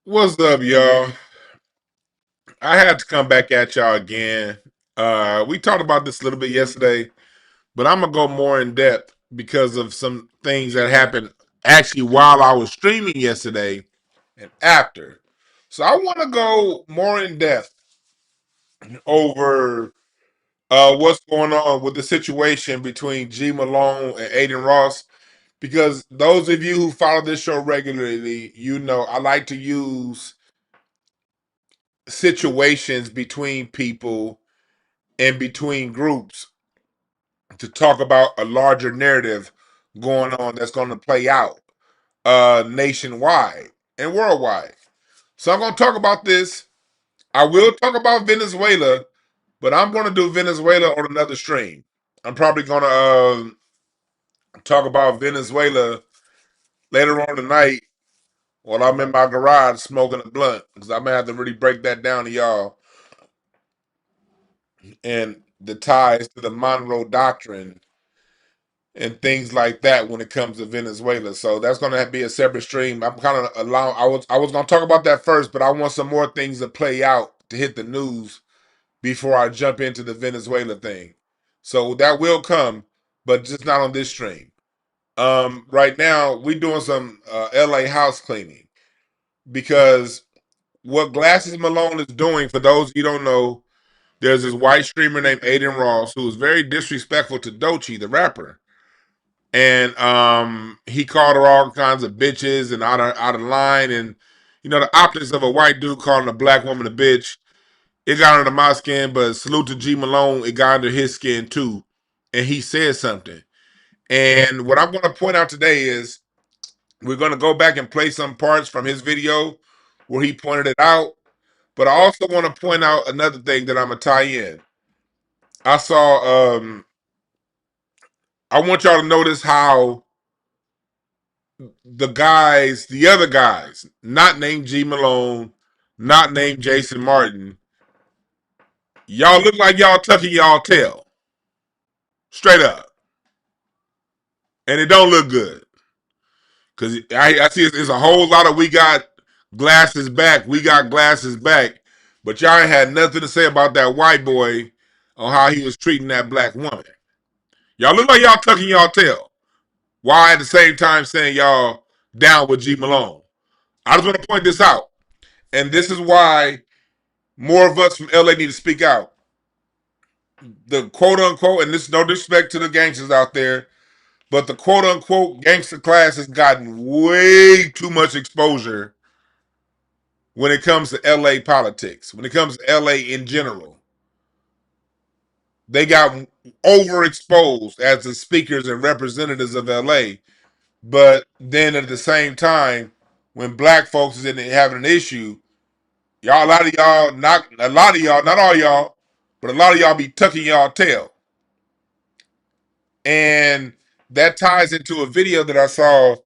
What's up, y'all? I had to come back at y'all again. We talked about this a little bit yesterday, but I'm gonna go more in depth because of some things that happened actually while I was streaming yesterday and after. So I want to go more in depth over what's going on with the situation between G Malone and Adin Ross. Because those of you who follow this show regularly, you know I like to use situations between people and between groups to talk about a larger narrative going on that's going to play out nationwide and worldwide. So I'm going to talk about this. I will talk about Venezuela, but I'm going to do Venezuela on another stream. I'm probably going to talk about Venezuela later on tonight while I'm in my garage smoking a blunt, because I'm going to have to really break that down to y'all and the ties to the Monroe Doctrine and things like that when it comes to Venezuela. So that's going to be a separate stream. I'm kind of allowing. I was going to talk about that first, but I want some more things to play out to hit the news before I jump into the Venezuela thing. So that will come, but just not on this stream. Right now we're doing some LA house cleaning because what Glasses Malone is doing, for those you don't know, there's this white streamer named Adin Ross who is very disrespectful to Doechii, the rapper. And he called her all kinds of bitches and out of line, and you know the optics of a white dude calling a black woman a bitch. It got under my skin, but salute to G Malone, it got under his skin too, and he said something. And what I'm going to point out today is we're going to go back and play some parts from his video where he pointed it out. But I also want to point out another thing that I'm gonna tie in. I saw. I want y'all to notice how the other guys, not named G Malone, not named Jason Martin, y'all look like y'all tucking y'all tail. Straight up. And it don't look good. Because I see it's a whole lot of we got glasses back, we got glasses back. But y'all ain't had nothing to say about that white boy on how he was treating that black woman. Y'all look like y'all tucking y'all tail. While at the same time saying y'all down with G Malone. I just want to point this out. And this is why more of us from LA need to speak out. The quote unquote, and this is no disrespect to the gangsters out there, but the quote unquote gangster class has gotten way too much exposure when it comes to LA politics, when it comes to LA in general. They got overexposed as the speakers and representatives of LA. But then at the same time, when black folks is in having an issue, y'all, not all y'all, but a lot of y'all be tucking y'all tail. And that ties into a video that I saw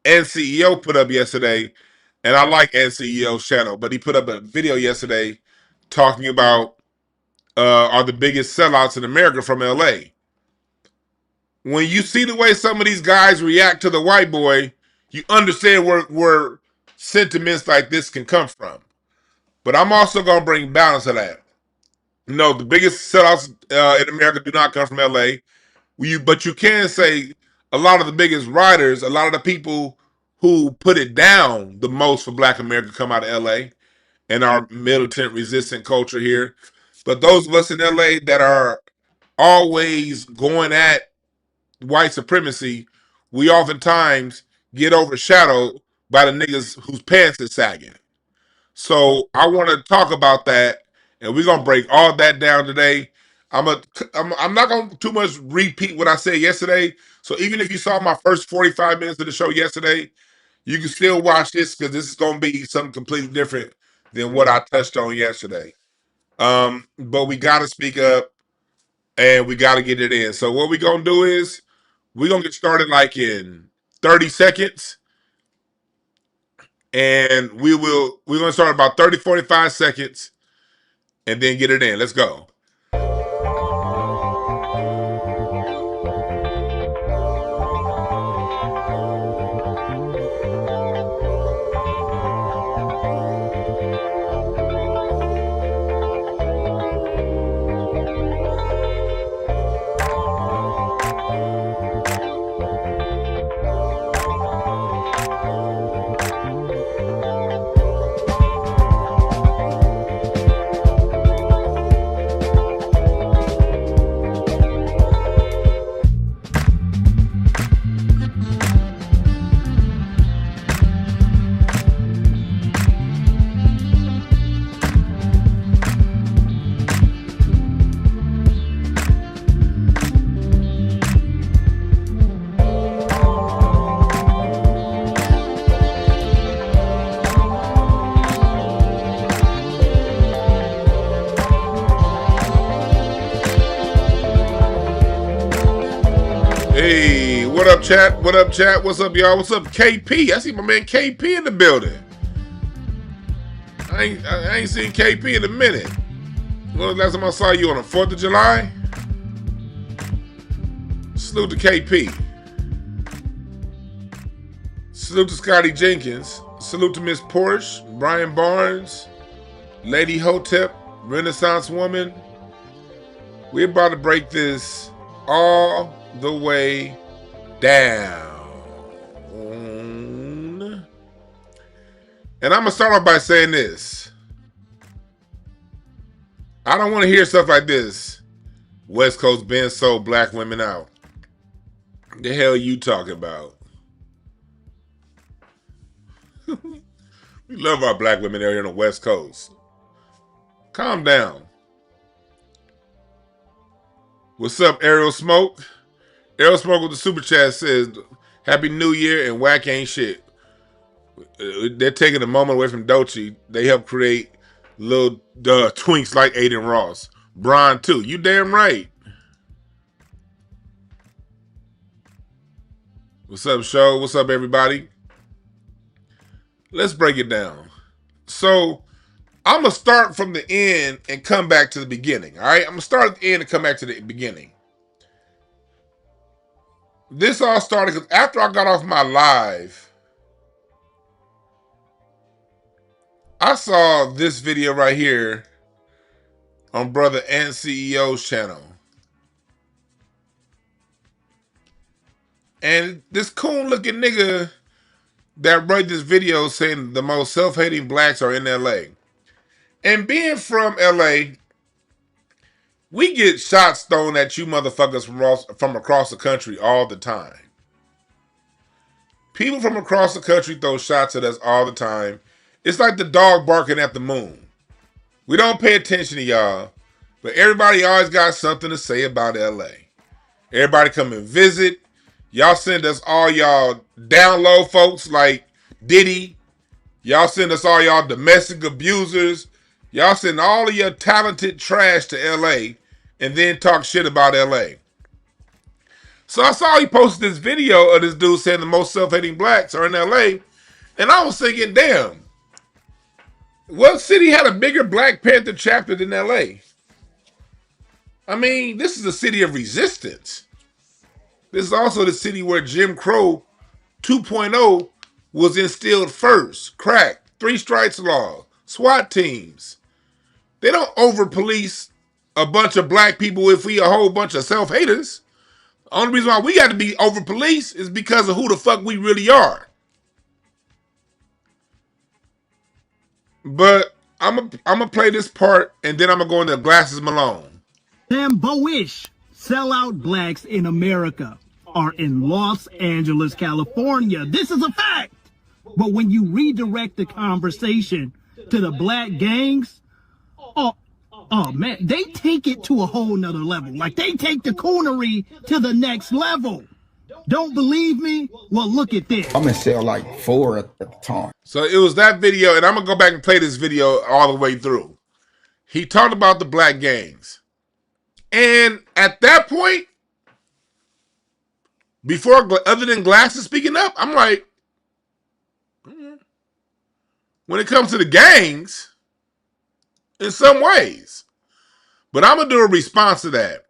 NCEO put up yesterday. And I like NCEO's channel, but he put up a video yesterday talking about are the biggest sellouts in America from LA. When you see the way some of these guys react to the white boy, you understand where sentiments like this can come from. But I'm also going to bring balance to that. No, the biggest sellouts in America do not come from LA. But you can say a lot of the biggest writers, a lot of the people who put it down the most for Black America come out of LA and our militant resistant culture here. But those of us in LA that are always going at white supremacy, we oftentimes get overshadowed by the niggas whose pants is sagging. So I want to talk about that, and we're gonna break all that down today. I'm not gonna too much repeat what I said yesterday. So even if you saw my first 45 minutes of the show yesterday, you can still watch this because this is gonna be something completely different than what I touched on yesterday. But we gotta speak up and we gotta get it in. So what we're gonna do is we're gonna get started like in 30 seconds, and we're gonna start about 30, 45 seconds and then get it in. Let's go. What up, chat? What up, chat? What's up, y'all? What's up, KP? I see my man KP in the building. I ain't seen KP in a minute. When was the last time I saw you? On the 4th of July? Salute to KP. Salute to Scotty Jenkins. Salute to Miss Porsche, Brian Barnes, Lady Hotep, Renaissance Woman. We're about to break this all the way down. And I'm going to start off by saying this. I don't want to hear stuff like this. West Coast Ben sold black women out. The hell you talking about? We love our black women here on the West Coast. Calm down. What's up, Ariel Smoke? Ariel Smoke with the super chat says, Happy New Year and Wack ain't shit. They're taking a moment away from Doechii. They help create little twinks like Adin Ross. Brian too. You damn right. What's up, show? What's up, everybody? Let's break it down. So, I'm going to start from the end and come back to the beginning, all right? I'm going to start at the end and come back to the beginning. This all started because after I got off my live, I saw this video right here on Brother and CEO's channel. And this coon-looking nigga that wrote this video saying the most self-hating blacks are in LA. And being from LA, we get shots thrown at you motherfuckers from across the country all the time. People from across the country throw shots at us all the time. It's like the dog barking at the moon. We don't pay attention to y'all, but everybody always got something to say about LA. Everybody come and visit. Y'all send us all y'all down low folks like Diddy. Y'all send us all y'all domestic abusers. Y'all send all of your talented trash to LA and then talk shit about LA. So I saw he posted this video of this dude saying the most self-hating blacks are in LA. And I was thinking, damn, what city had a bigger Black Panther chapter than LA? I mean, this is a city of resistance. This is also the city where Jim Crow 2.0 was instilled first. Crack, 3 strikes law, SWAT teams. They don't over-police a bunch of black people if we a whole bunch of self-haters. The only reason why we got to be over-policed is because of who the fuck we really are. But I'm gonna play this part, and then I'm going to go into Glasses Malone. Them boyish sellout blacks in America are in Los Angeles, California. This is a fact. But when you redirect the conversation to the black gangs, oh man, they take it to a whole nother level. Like they take the coonery to the next level. Don't believe me? Well, look at this. I'm gonna sell like 4 at the time. So it was that video, and I'm gonna go back and play this video all the way through. He talked about the black gangs. And at that point, before other than Glasses speaking up, I'm like, when it comes to the gangs, in some ways. But I'm going to do a response to that.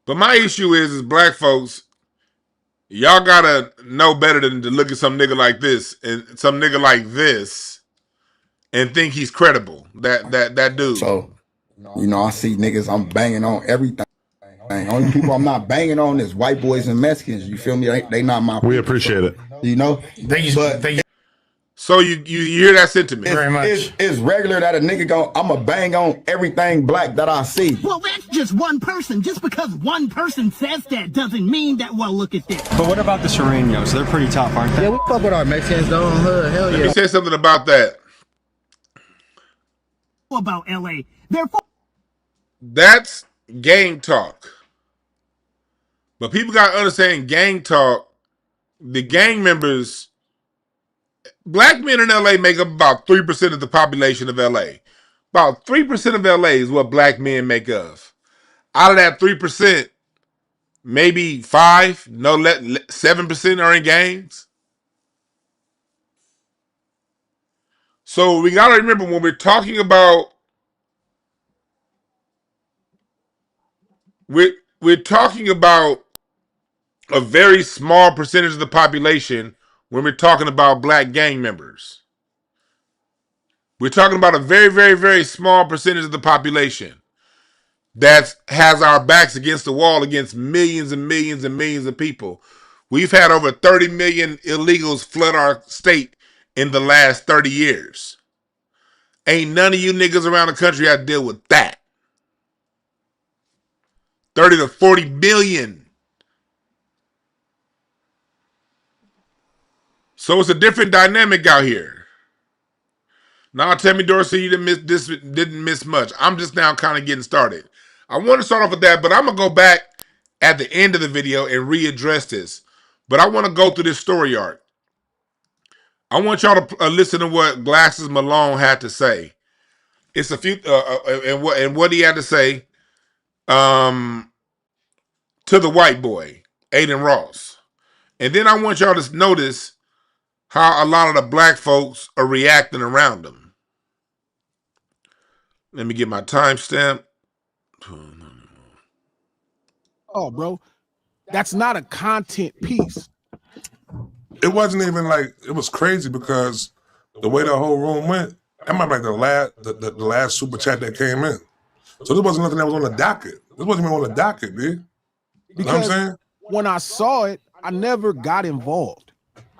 But my issue is black folks, y'all got to know better than to look at some nigga like this and some nigga like this and think he's credible, that dude. So, you know, I see niggas I'm banging on everything. Only people I'm not banging on is white boys and Mexicans. You feel me? They not my people. We appreciate it. You know? Thank you. Thank you. So you hear that sentiment? Very much. It's regular that a nigga I'ma bang on everything black that I see. Well, that's just one person. Just because one person says that doesn't mean that, well, look at this. But what about the Serenos? They're pretty tough, aren't they? Yeah, we fuck with our Mexicans though. Hell Let yeah. me say something about that. About LA. That's gang talk. But people got to understand gang talk. The gang members, black men in LA make up about 3% of the population of LA. About 3% of LA is what black men make of. Out of that 3%, maybe 5, no, 7% are in gangs. So we got to remember when we're talking about, we're talking about a very small percentage of the population when we're talking about black gang members. We're talking about a very, very, very small percentage of the population that has our backs against the wall against millions and millions and millions of people. We've had over 30 million illegals flood our state in the last 30 years. Ain't none of you niggas around the country had to deal with that. 30 to 40 billion. So it's a different dynamic out here. Now tell me, Dorsey, you didn't miss much. I'm just now kind of getting started. I want to start off with that, but I'm going to go back at the end of the video and readdress this. But I want to go through this story arc. I want y'all to listen to what Glasses Malone had to say. It's a few, and what he had to say to the white boy, Adin Ross. And then I want y'all to notice how a lot of the black folks are reacting around him. Let me get my timestamp. Oh, bro, that's not a content piece. It wasn't even like, it was crazy because the way the whole room went, that might be like the last super chat that came in. So this wasn't nothing that was on the docket. This wasn't even on the docket, dude. You know what I'm saying? When I saw it, I never got involved.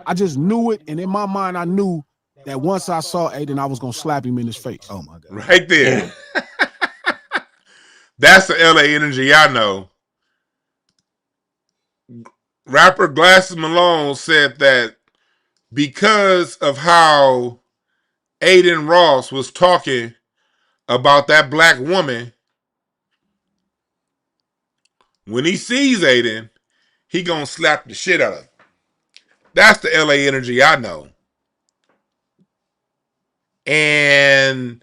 I just knew it, and in my mind, I knew that once I saw Adin, I was gonna slap him in his face. Oh my God. Right there. That's the LA energy I know. Rapper Glasses Malone said that because of how Adin Ross was talking about that black woman, when he sees Adin, he gonna slap the shit out of him. That's the LA energy I know. And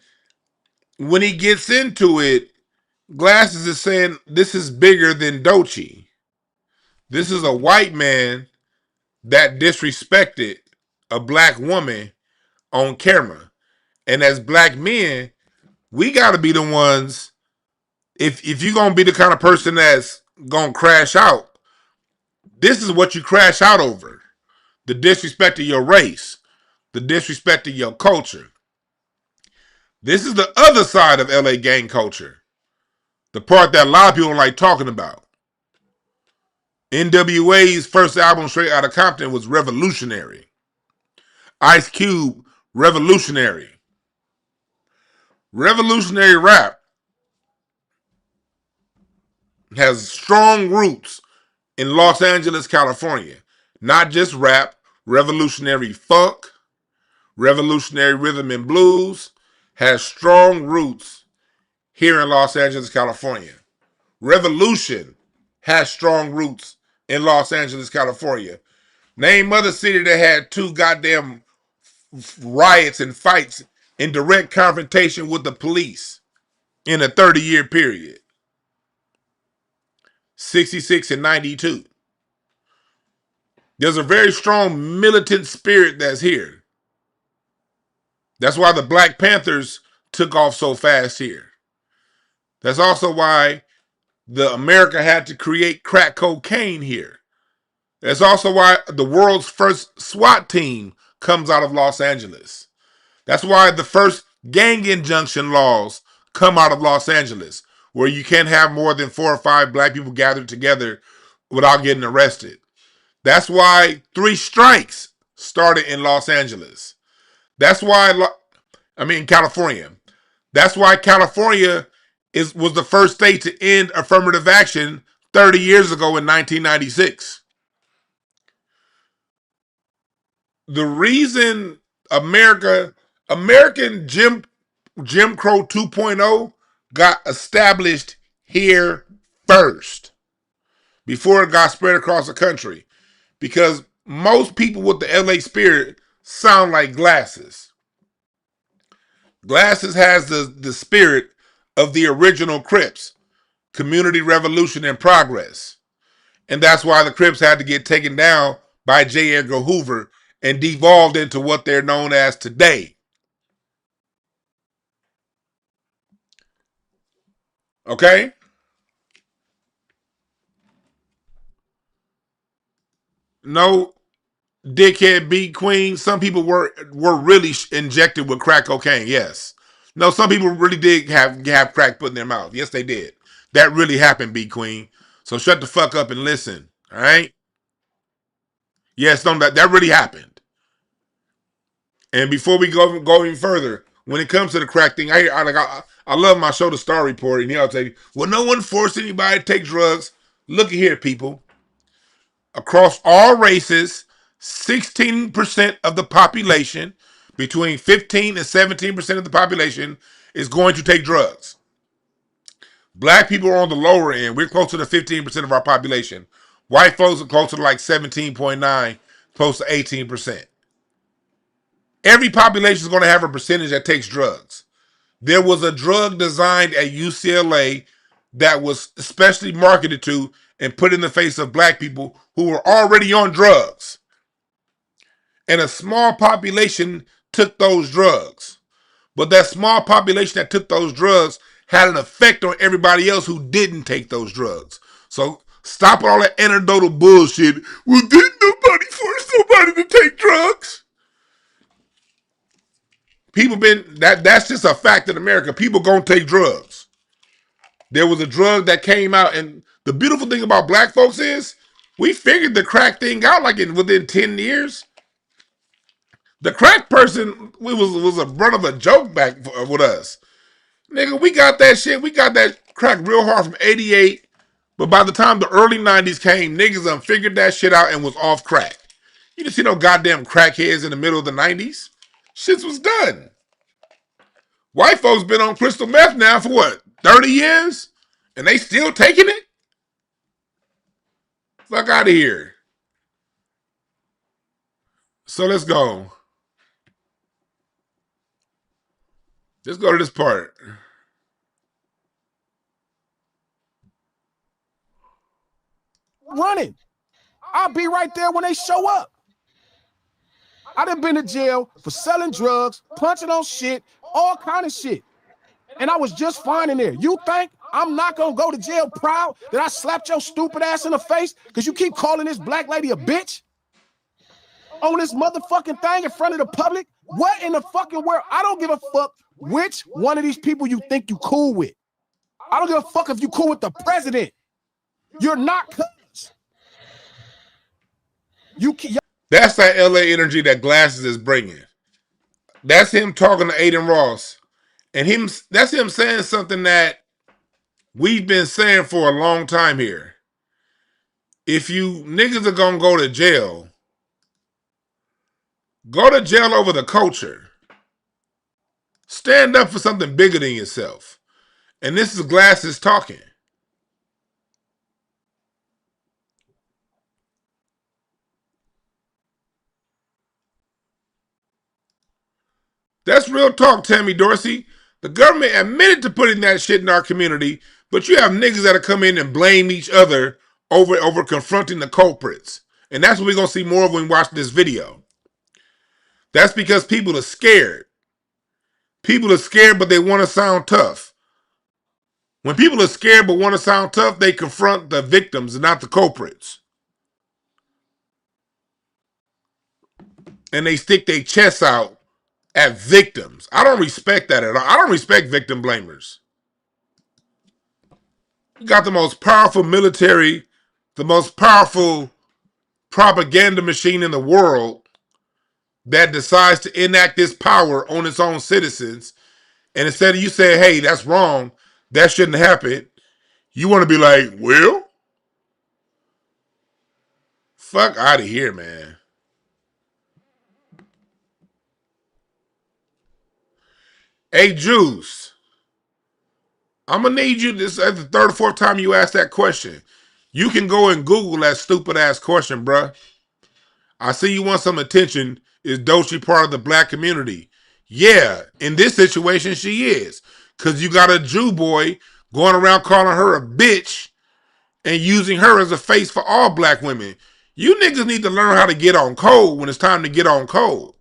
when he gets into it, Glasses is saying this is bigger than Doechii. This is a white man that disrespected a black woman on camera. And as black men, we got to be the ones, if you're going to be the kind of person that's going to crash out, this is what you crash out over. The disrespect of your race, the disrespect of your culture. This is the other side of LA gang culture. The part that a lot of people don't like talking about. NWA's first album, Straight Outta Compton, was revolutionary. Ice Cube, revolutionary. Revolutionary rap has strong roots in Los Angeles, California. Not just rap, revolutionary funk, revolutionary rhythm and blues has strong roots here in Los Angeles, California. Revolution has strong roots in Los Angeles, California. Name other city that had 2 goddamn riots and fights in direct confrontation with the police in a 30-year period. 66 and 92. There's a very strong militant spirit that's here. That's why the Black Panthers took off so fast here. That's also why the America had to create crack cocaine here. That's also why the world's first SWAT team comes out of Los Angeles. That's why the first gang injunction laws come out of Los Angeles, where you can't have more than 4 or 5 black people gathered together without getting arrested. That's why 3 strikes started in Los Angeles. That's why, California. That's why California was the first state to end affirmative action 30 years ago in 1996. The reason American Jim Crow 2.0 got established here first before it got spread across the country, because most people with the LA spirit sound like Glasses. Glasses has the spirit of the original Crips. community revolution and progress. And that's why the Crips had to get taken down by J. Edgar Hoover and devolved into what they're known as today. Okay? No, dickhead beat queen. Some people were really injected with crack cocaine. Yes. No, some people really did have crack put in their mouth. Yes, they did. That really happened, beat queen. So shut the fuck up and listen. All right. Yes, no, that really happened. And before we go even further, when it comes to the crack thing, I love my show, The Star Report, and he'll tell you, well, no one forced anybody to take drugs. Look at here, people. Across all races, 16% of the population, between 15 and 17% of the population, is going to take drugs. Black people are on the lower end. We're closer to 15% of our population. White folks are closer to like 17.9, close to 18%. Every population is going to have a percentage that takes drugs. There was a drug designed at UCLA that was especially marketed to and put in the face of black people who were already on drugs. And a small population took those drugs. But that small population that took those drugs had an effect on everybody else who didn't take those drugs. So stop all that anecdotal bullshit. Well, didn't nobody force nobody to take drugs? That's just a fact in America. People gonna take drugs. There was a drug that came out, and the beautiful thing about black folks is we figured the crack thing out like within 10 years. The crack person was a brunt of a joke back with us. Nigga, we got that shit. We got that crack real hard from 88. But by the time the early 90s came, niggas done figured that shit out and was off crack. You didn't see no goddamn crackheads in the middle of the 90s. Shit was done. White folks been on crystal meth now for what, 30 years? And they still taking it? Fuck out of here. So let's go. Let's go to this part. Running. I'll be right there when they show up. I done been to jail for selling drugs, punching on shit, all kind of shit. And I was just fine in there. You think I'm not gonna go to jail proud that I slapped your stupid ass in the face because you keep calling this black lady a bitch? On this motherfucking thing in front of the public? What in the fucking world? I don't give a fuck which one of these people you think you cool with. I don't give a fuck if you cool with the president. You're not cuz. That's that LA energy that Glasses is bringing. That's him talking to Adin Ross. And that's him saying something that we've been saying for a long time here. If you niggas are gonna go to jail over the culture. Stand up for something bigger than yourself. And this is Glasses talking. That's real talk, Tammy Dorsey. The government admitted to putting that shit in our community, but you have niggas that'll come in and blame each other over confronting the culprits. And that's what we're going to see more of when we watch this video. That's because people are scared. People are scared, but they want to sound tough. When people are scared but want to sound tough, they confront the victims and not the culprits. And they stick their chests out at victims. I don't respect that at all. I don't respect victim blamers. You got the most powerful military, the most powerful propaganda machine in the world that decides to enact this power on its own citizens. And instead of you saying, hey, that's wrong, that shouldn't happen, you want to be like, well, fuck out of here, man. Hey, Juice, I'm going to need you, this is the third or fourth time you asked that question. You can go and Google that stupid ass question, bruh. I see you want some attention. Is Doechii part of the black community? Yeah, in this situation, she is. Because you got a Jew boy going around calling her a bitch and using her as a face for all black women. You niggas need to learn how to get on code when it's time to get on code.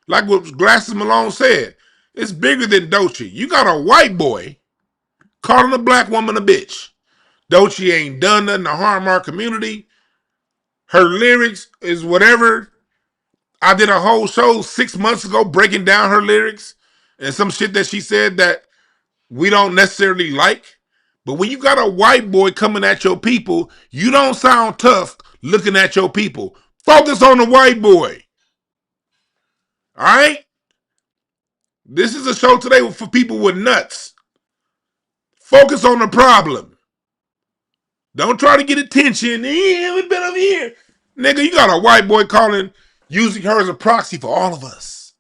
Like what Glasses Malone said, it's bigger than Doechii. You got a white boy calling a black woman a bitch. Doechii ain't done nothing to harm our community. Her lyrics is whatever. I did a whole show 6 months ago breaking down her lyrics and some shit that she said that we don't necessarily like. But when you got a white boy coming at your people, you don't sound tough looking at your people. Focus on the white boy. All right? This is a show today for people with nuts. Focus on the problem. Don't try to get attention. Yeah, we've been over here. Nigga, you got a white boy using her as a proxy for all of us.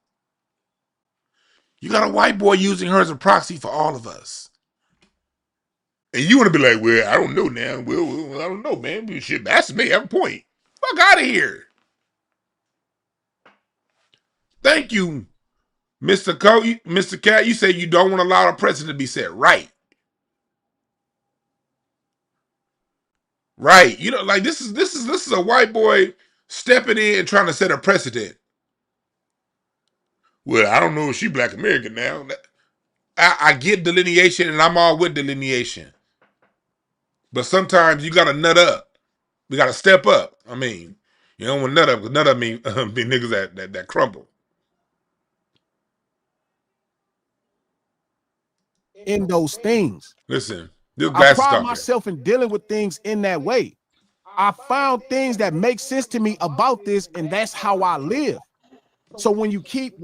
You got a white boy using her as a proxy for all of us. And you want to be like, well, I don't know now. Well, I don't know, man. Shit, that's me. I have a point. Fuck out of here. Thank you, Mr. Mr. Cat. You say you don't want to allow a precedent to be set. Right. Right. You know, like this is a white boy stepping in and trying to set a precedent. Well, I don't know if she black American now. I get delineation and I'm all with delineation. But sometimes you gotta nut up. We gotta step up. I mean, you don't want nut up because nut up mean be niggas that crumble. In those things. Listen, this I Glasses pride talking. myself in dealing with things in that way. I found things that make sense to me about this, and that's how I live. So when you keep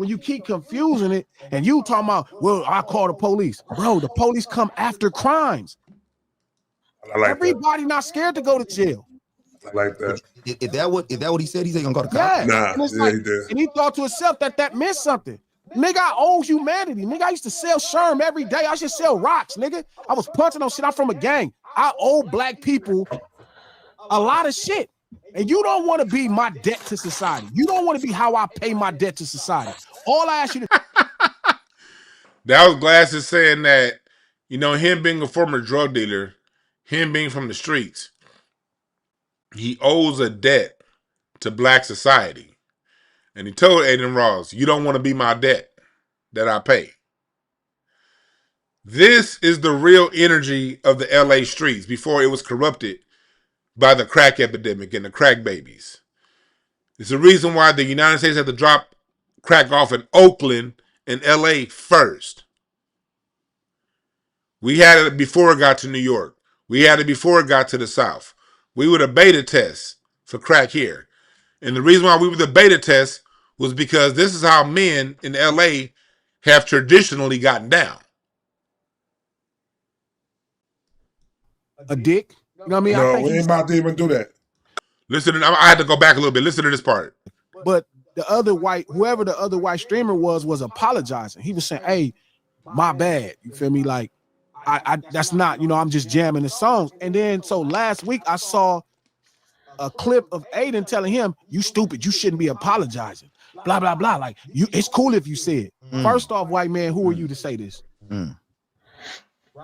confusing it, and you talking about, well, I call the police, bro. The police come after crimes. I like Everybody not scared to go to jail. that. I like that. Is that what he said? He's gonna go to cops? Yeah, Nah, and, it's yeah, like, he did. and he thought to himself that meant something. Nigga, I owe humanity. Nigga, I used to sell Sherm every day. I should sell rocks, nigga. I was punching on shit. I'm from a gang. I owe black people a lot of shit. And you don't want to be my debt to society. You don't want to be how I pay my debt to society. All I ask you to That was Glasses saying that, you know, him being a former drug dealer, him being from the streets, he owes a debt to black society. And he told Adin Ross, you don't want to be my debt that I pay. This is the real energy of the LA streets before it was corrupted by the crack epidemic and the crack babies. It's the reason why the United States had to drop crack off in Oakland and LA first. We had it before it got to New York. We had it before it got to the South. We were the beta test for crack here. And the reason why we were the beta test was because this is how men in LA have traditionally gotten down. a dick. You know what I mean? No, I think we ain't about to even do that. Listen, I had to go back a little bit. Listen to this part. but the other white, whoever the other white streamer was apologizing. He was saying, hey, my bad. You feel me? Like, I that's not, you know, I'm just jamming the songs. And then so last week I saw a clip of Adin telling him, you stupid, you shouldn't be apologizing. Blah, blah, blah. Like, it's cool if you say it. First off, white man, who are you to say this?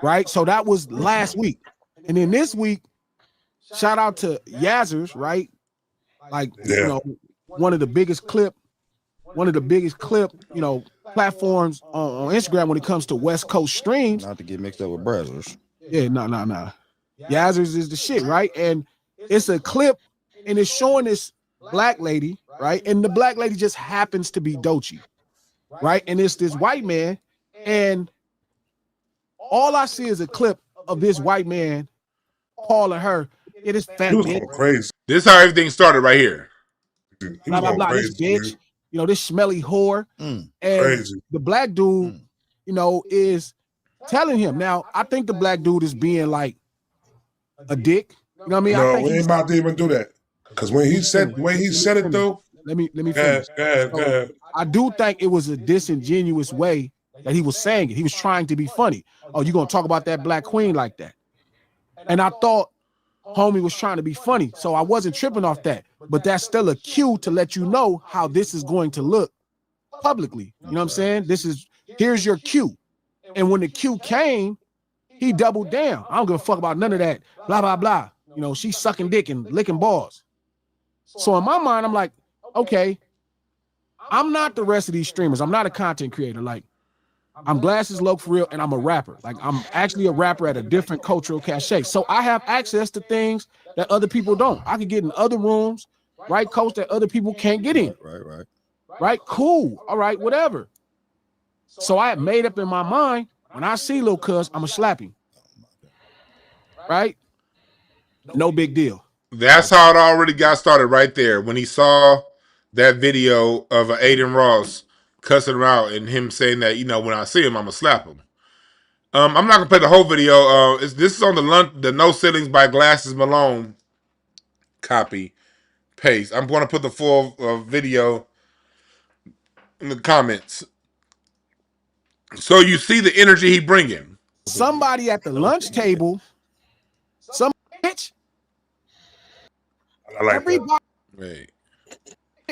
Right? So that was last week. And then this week, shout out to Yazzers, right? Like, you know, one of the biggest clip, you know, platforms on Instagram when it comes to West Coast streams. Not to get mixed up with brothers. Yeah, no. Yazzers is the shit, right? And it's a clip and it's showing this black lady, right? And the black lady just happens to be Doechii, right? And it's this white man, and all I see is a clip of this white man calling her, it is fat He was bitch. going crazy. This is how everything started right here. He was Blah, blah, going blah, crazy. this bitch, you know, this smelly whore. And Crazy. the black dude, you know, is telling him. Now, I think the black dude is being like a dick. You know what I mean? I No, think we ain't about to even do that. Because when he said it though, let me go finish. ahead, go ahead. I do think it was a disingenuous way that he was saying it. He was trying to be funny. Oh, you gonna talk about that black queen like that? And I thought homie was trying to be funny, so I wasn't tripping off that. But that's still a cue to let you know how this is going to look publicly. You know what I'm saying? Here's your cue. And when the cue came, he doubled down. I don't give a fuck about none of that. Blah, blah, blah. You know, she's sucking dick and licking balls. So in my mind, I'm like, okay, I'm not the rest of these streamers. I'm not a content creator. Like, I'm Glasses Loc for real, and I'm a rapper. Like, I'm actually a rapper at a different cultural cachet. So I have access to things that other people don't. I can get in other rooms, right, coach, that other people can't get in. Right, cool. All right, whatever. So I had made up in my mind, when I see Lil Cuz, I'm going to slap him. Right? No big deal. That's how it already got started right there. When he saw that video of Adin Ross cussing him out and him saying that, you know, when I see him, I'm going to slap him. I'm not going to play the whole video. This is on the No Ceilings by Glasses Malone copy paste. I'm going to put the full video in the comments. So you see the energy he bringing. Somebody at the lunch table, some bitch. I like everybody. Wait.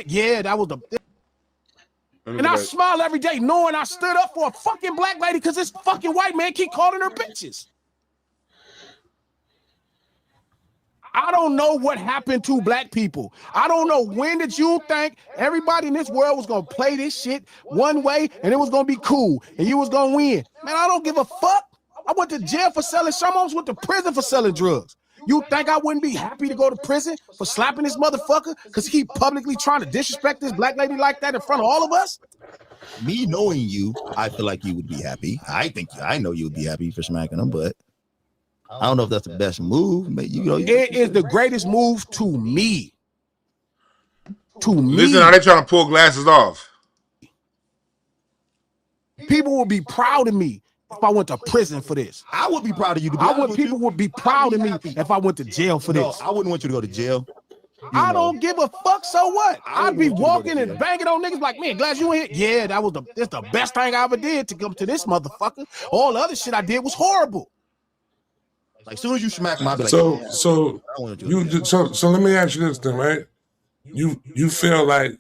Yeah, that was the. And I smile every day knowing I stood up for a fucking black lady because this fucking white man keep calling her bitches. I don't know what happened to black people. I don't know when did you think everybody in this world was going to play this shit one way and it was going to be cool and you was going to win. Man, I don't give a fuck. I went to jail for selling. Some almost went to prison for selling drugs. You think I wouldn't be happy to go to prison for slapping this motherfucker because he publicly trying to disrespect this black lady like that in front of all of us? Me knowing you, I feel like you would be happy. I know you would be happy for smacking him, but I don't know if that's the best move. But it is the greatest move to me. Listen, how they trying to pull Glasses off? People will be proud of me if I went to prison for this. I would be proud of you. People would be proud of me if I went to jail for this. I wouldn't want you to go to jail. I don't give a fuck. So what? I'd be walking and banging on niggas like, man, Glass, you in here? Yeah, that's the best thing I ever did to come to this motherfucker. All the other shit I did was horrible. Like, as soon as you smack my like, so let me ask you this then, right? You feel like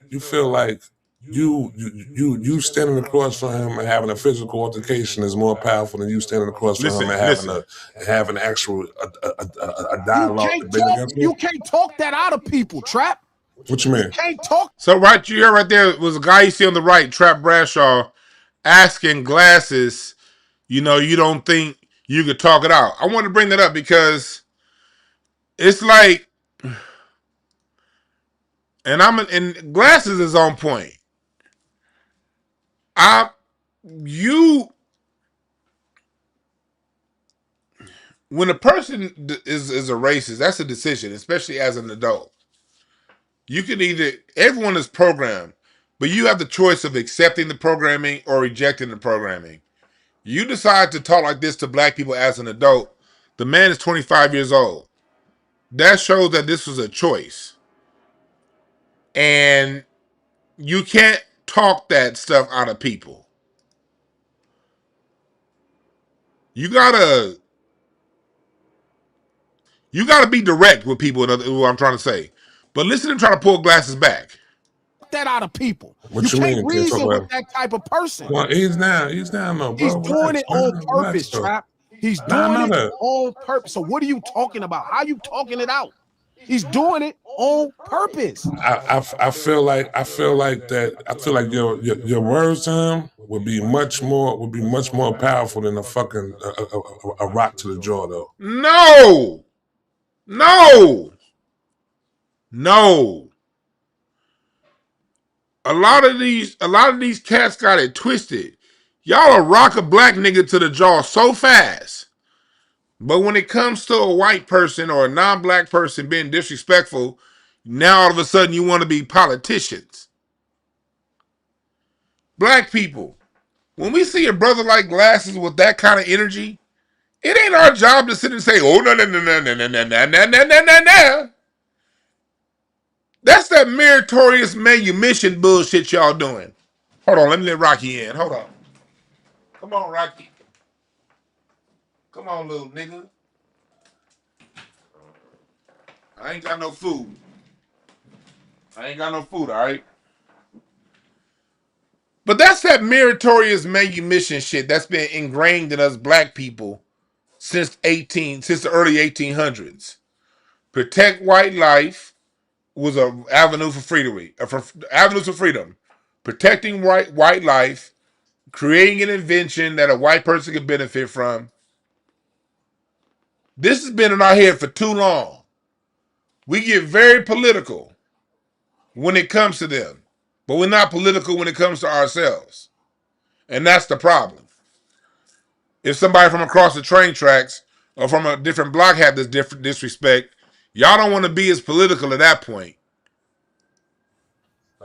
you standing across from him and having a physical altercation is more powerful than you standing across from him and having actual a dialogue. You can't talk that out of people, Trap. What you mean? You can't talk. So right, you hear right there was a guy you see on the right, Trap Bradshaw, asking Glasses, you know, you don't think you could talk it out. I want to bring that up because it's like, and Glasses is on point. When a person is a racist, that's a decision, especially as an adult. You can everyone is programmed, but you have the choice of accepting the programming or rejecting the programming. You decide to talk like this to black people as an adult. The man is 25 years old. That shows that this was a choice. And you can't talk that stuff out of people. You gotta be direct with people, what I'm trying to say. But listen to him try to pull Glasses back. That out of people. What you can't reason with that type of person. Well, he's down though, bro. He's doing it on purpose, Trap. He's doing it on purpose. So what are you talking about? How are you talking it out? He's doing it on purpose. I feel like your words to him would be much more powerful than a fucking a rock to the jaw, though. No. A lot of these cats got it twisted. Y'all will rock a black nigga to the jaw so fast. But when it comes to a white person or a non-black person being disrespectful, now all of a sudden you want to be politicians. Black people, when we see a brother like Glasses with that kind of energy, it ain't our job to sit and say, oh, no. That's that meritorious manumission bullshit y'all doing. Hold on, let me let Rocky in. Hold on. Come on, Rocky. Come on, little nigga. I ain't got no food. All right? But that's that meritorious manumission shit that's been ingrained in us black people since the early 1800s. Protect white life was an avenue for freedom. Avenues for freedom. Protecting white life, creating an invention that a white person could benefit from. This has been in our head for too long. We get very political when it comes to them, but we're not political when it comes to ourselves. And that's the problem. If somebody from across the train tracks or from a different block had this different disrespect, y'all don't want to be as political at that point.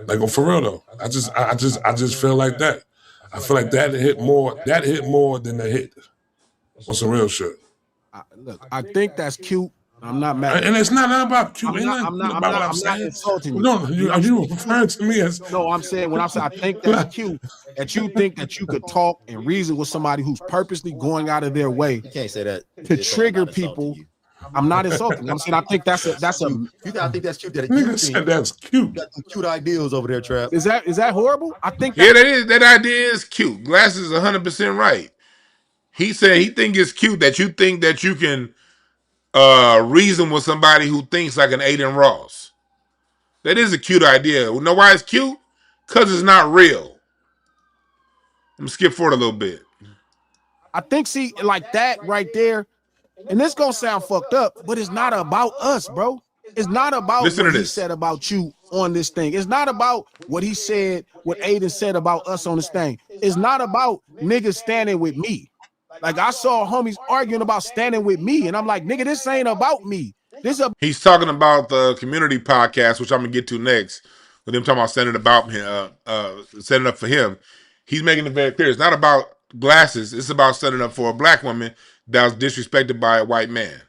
Like, oh, for real though, I just feel like that. I feel like that hit more. That hit more than the hit on some real shit. Look, I think that's cute. I'm not mad. And it's not about cute. I'm not insulting you. No, you referring to me as. No, I'm saying when I say I think that's cute, that you think that you could talk and reason with somebody who's purposely going out of their way. You can't say that to trigger people. I'm not insulting. I'm saying I think that's a. You gotta think that's cute. That Nigga said that's cute. You got some cute ideals over there, Trap. Is that horrible? I think. Yeah, that idea is cute. Glasses is 100% right. He said he think it's cute that you think that you can reason with somebody who thinks like an Adin Ross. That is a cute idea. You know why it's cute? Because it's not real. I'm gonna skip forward a little bit. I think, see, like that right there, and this gonna sound fucked up, but it's not about us, bro. It's not about what he said about you on this thing. It's not about what he said, what Adin said about us on this thing. It's not about niggas standing with me. Like, I saw homies arguing about standing with me, and I'm like, nigga, this ain't about me. He's talking about the community podcast, which I'm gonna get to next. With him talking about setting about him, setting up for him. He's making it very clear. It's not about Glasses. It's about setting up for a black woman that was disrespected by a white man.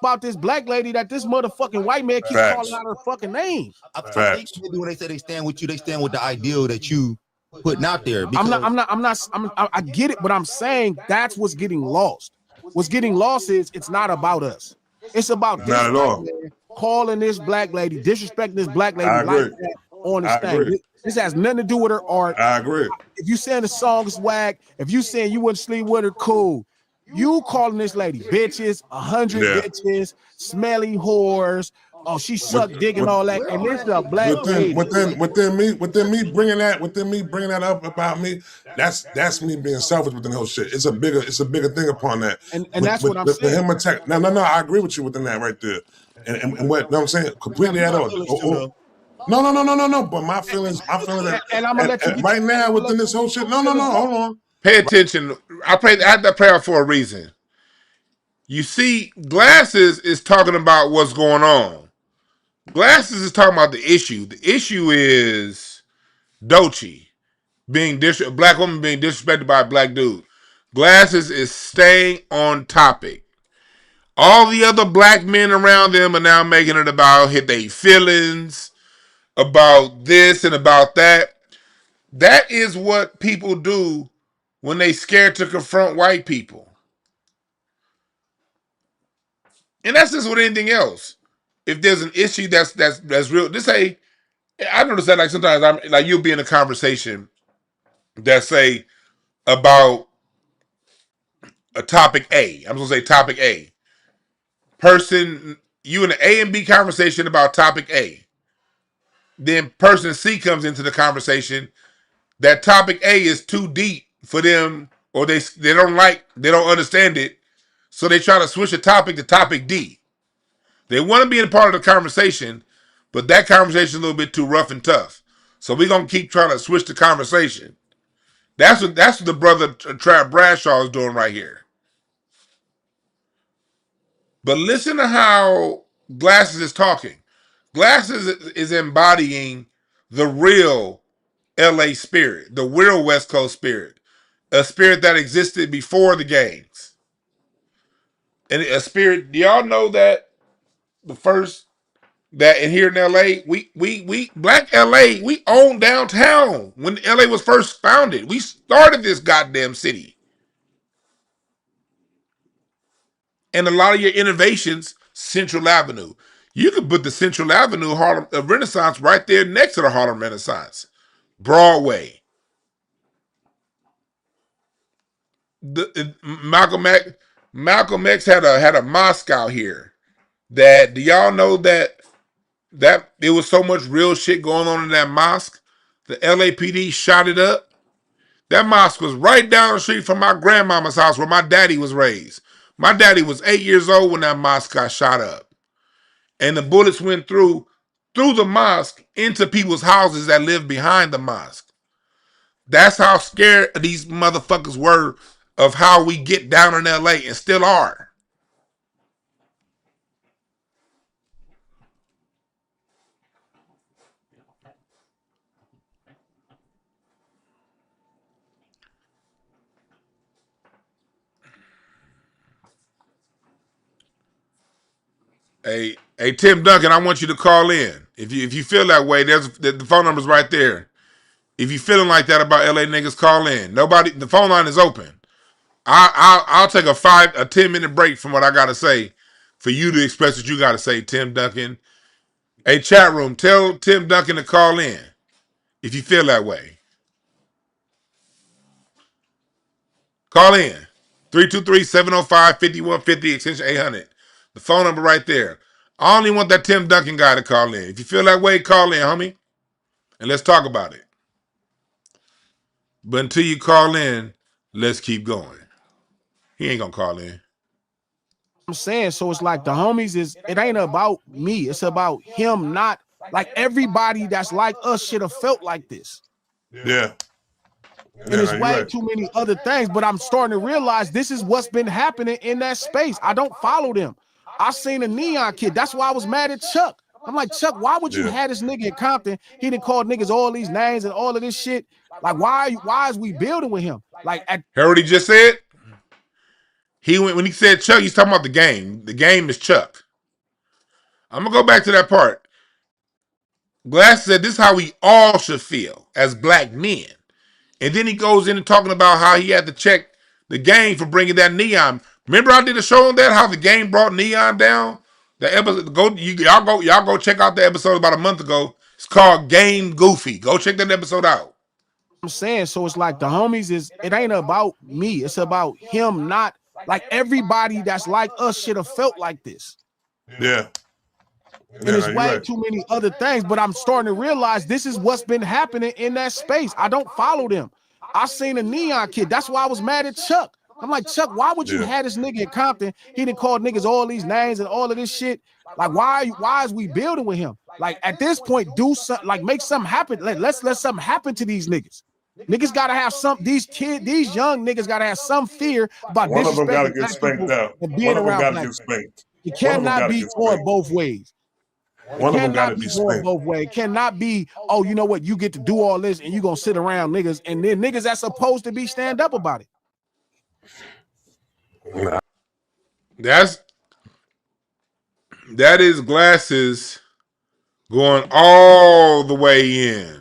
About this black lady that this motherfucking white man keeps calling out her fucking name. I think when they say they stand with you, they stand with the ideal that you putting out there. I get it, but I'm saying that's what's getting lost. What's getting lost is it's not about us. It's about this not at all. Calling this black lady, disrespecting this black lady like that on this thing. This has nothing to do with her art. I agree. If you saying the song is whack, if you saying you wouldn't sleep with her, cool. You calling this lady bitches, 100 bitches, smelly whores. Oh, she sucked dick and all that. And this is a black lady. Within me bringing that up about me, that's me being selfish within the whole shit. It's a bigger thing upon that. And that's what I'm saying. Him attack. No, I agree with you within that right there. And what I'm saying, completely at all. No. But my feelings that, and I'm gonna let you right now within this whole shit. No, hold on. Pay attention. I had that prayer for a reason. You see, Glasses is talking about what's going on. Glasses is talking about the issue. The issue is Doechii a black woman being disrespected by a black dude. Glasses is staying on topic. All the other black men around them are now making it about hit their feelings, about this and about that. That is what people do when they scared to confront white people. And that's just with anything else. If there's an issue that's real, I notice that like sometimes you'll be in a conversation that say about a topic A. I'm gonna say topic A. You in an A and B conversation about topic A. Then person C comes into the conversation. That topic A is too deep for them, or they don't understand it, so they try to switch the topic to topic D. They want to be a part of the conversation, but that conversation is a little bit too rough and tough. So we're gonna keep trying to switch the conversation. That's what the brother Trap Bradshaw is doing right here. But listen to how Glasses is talking. Glasses is embodying the real LA spirit, the real West Coast spirit, a spirit that existed before the gangs. And a spirit, do y'all know that and here in LA, we Black LA, we own downtown when LA was first founded. We started this goddamn city. And a lot of your innovations, Central Avenue. You could put the Central Avenue Harlem Renaissance right there next to the Harlem Renaissance. Broadway. Malcolm X, Malcolm X had a mosque out here. Do y'all know that there was so much real shit going on in that mosque? The LAPD shot it up. That mosque was right down the street from my grandmama's house where my daddy was raised. My daddy was 8 years old when that mosque got shot up. And the bullets went through the mosque into people's houses that lived behind the mosque. That's how scared these motherfuckers were of how we get down in LA and still are. Hey, Tim Duncan, I want you to call in. If you feel that way, the phone number's right there. If you feeling like that about LA niggas, call in. The phone line is open. I'll take a 10-minute break from what I gotta say for you to express what you gotta say, Tim Duncan. Hey, chat room, tell Tim Duncan to call in if you feel that way. Call in. 323-705-5150, extension 800. The phone number right there. I only want that Tim Duncan guy to call in. If you feel that way, call in, homie. And let's talk about it. But until you call in, let's keep going. He ain't gonna call in. I'm saying, so it's like the homies it ain't about me. It's about him, not like everybody that's like us should have felt like this. Yeah. And it's way too many other things, but I'm starting to realize this is what's been happening in that space. I don't follow them. I seen a Neon Kid. That's why I was mad at Chuck. I'm like, Chuck, why would you have this nigga in Compton? He done called niggas all these names and all of this shit. Like, why is we building with him? Like, heard what he just said? When he said Chuck, he's talking about the game. The game is Chuck. I'm gonna go back to that part. Glass said this is how we all should feel as black men. And then he goes in and talking about how he had to check the game for bringing that Neon. Remember I did a show on that, how the game brought Neon down? The episode, y'all go check out the episode about a month ago. It's called Game Goofy. Go check that episode out. I'm saying, so it's like the homies it ain't about me. It's about him, not like everybody that's like us should have felt like this. Yeah. And it's way too many other things, but I'm starting to realize this is what's been happening in that space. I don't follow them. I seen a Neon Kid. That's why I was mad at Chuck. I'm like, Chuck, why would you have this nigga in Compton? He done called niggas all these names and all of this shit. Like, why is we building with him? Like, at this point, do something, like make something happen. Let's let something happen to these niggas. Niggas gotta have these young niggas gotta have some fear about one of them gotta disrespecting get black spanked people out. and being One of them around gotta black get spanked. It cannot be going both ways. One of them gotta be going spanked. both ways. It cannot be, oh, you know what, you get to do all this and you gonna sit around niggas and then niggas that's supposed to be stand up about it. That is Glasses going all the way in.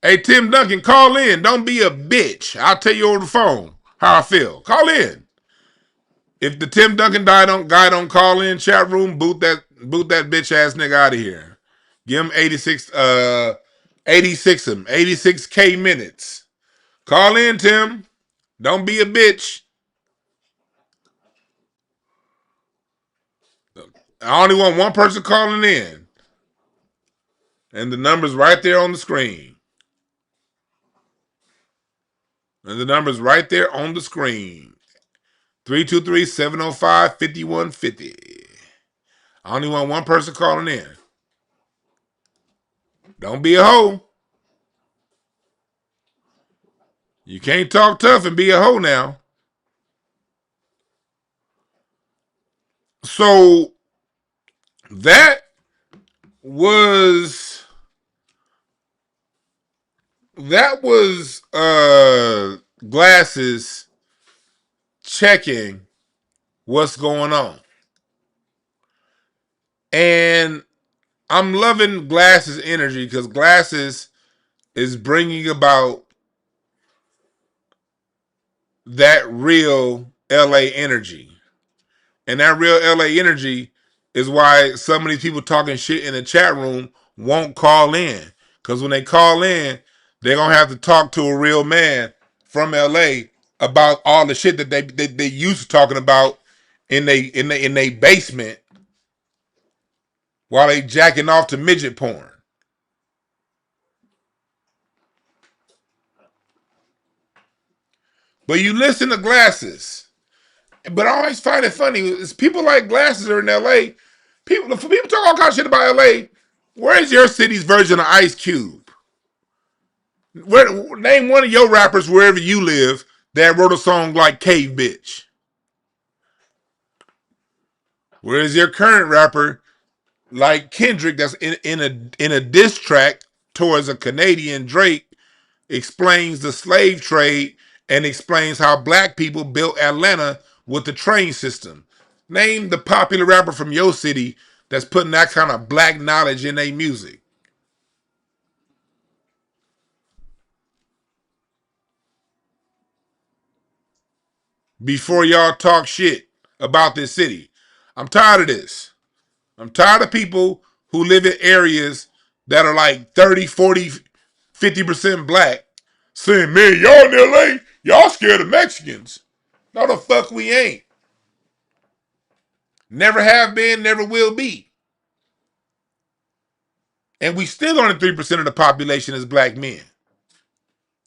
Hey, Tim Duncan, call in. Don't be a bitch. I'll tell you over the phone how I feel. Call in. If the Tim Duncan guy don't call in, chat room, boot that bitch ass nigga out of here. Give him 86 86K minutes. Call in, Tim. Don't be a bitch. I only want one person calling in. And the number's right there on the screen. And the number's right there on the screen. 323-705-5150. I only want one person calling in. Don't be a hoe. You can't talk tough and be a hoe now. So that was Glasses checking what's going on. And I'm loving Glasses' energy because Glasses is bringing about that real LA energy. And that real LA energy is why some of these people talking shit in the chat room won't call in. Because when they call in, they're going to have to talk to a real man from LA about all the shit that they used to talking about in they basement while they jacking off to midget porn. But you listen to Glasses. But I always find it funny is people like Glasses are in LA. People talk all kind of shit about LA. Where's your city's version of Ice Cube? Name one of your rappers wherever you live that wrote a song like Cave Bitch. Where's your current rapper like Kendrick that's in a diss track towards a Canadian Drake explains the slave trade and explains how black people built Atlanta with the train system. Name the popular rapper from your city that's putting that kind of black knowledge in their music. Before y'all talk shit about this city. I'm tired of this. I'm tired of people who live in areas that are like 30, 40, 50% black saying, man, y'all in LA, y'all scared of Mexicans. No, the fuck we ain't. Never have been, never will be. And we still only 3% of the population is black men.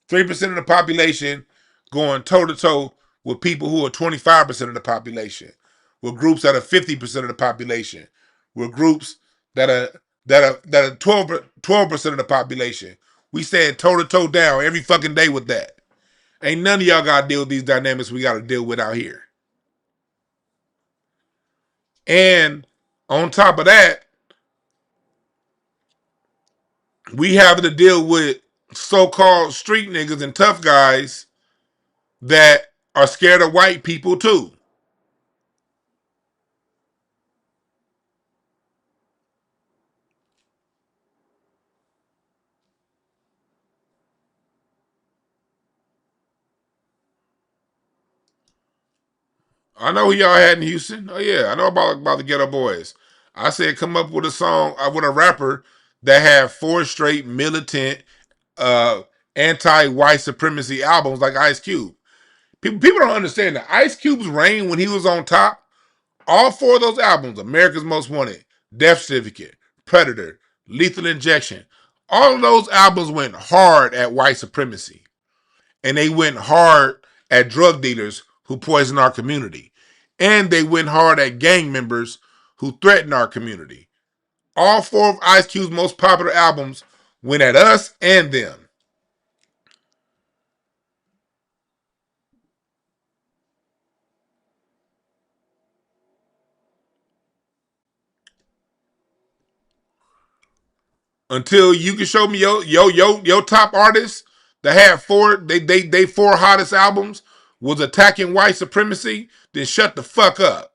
3% of the population going toe-to-toe with people who are 25% of the population. With groups that are 50% of the population. With groups that are 12% of the population. We stand toe-to-toe down every fucking day with that. Ain't none of y'all got to deal with these dynamics we got to deal with out here. And on top of that, we have to deal with so-called street niggas and tough guys that are scared of white people too. I know who y'all had in Houston. Oh yeah, I know about the Ghetto Boys. I said come up with a song with a rapper that had 4 straight militant anti-white supremacy albums like Ice Cube. People don't understand that Ice Cube's reign when he was on top, all 4 of those albums, America's Most Wanted, Death Certificate, Predator, Lethal Injection, all of those albums went hard at white supremacy. And they went hard at drug dealers who poison our community. And they went hard at gang members who threaten our community. All 4 of Ice Cube's most popular albums went at us and them. Until you can show me your top artists that had 4 they 4 hottest albums was attacking white supremacy, then shut the fuck up.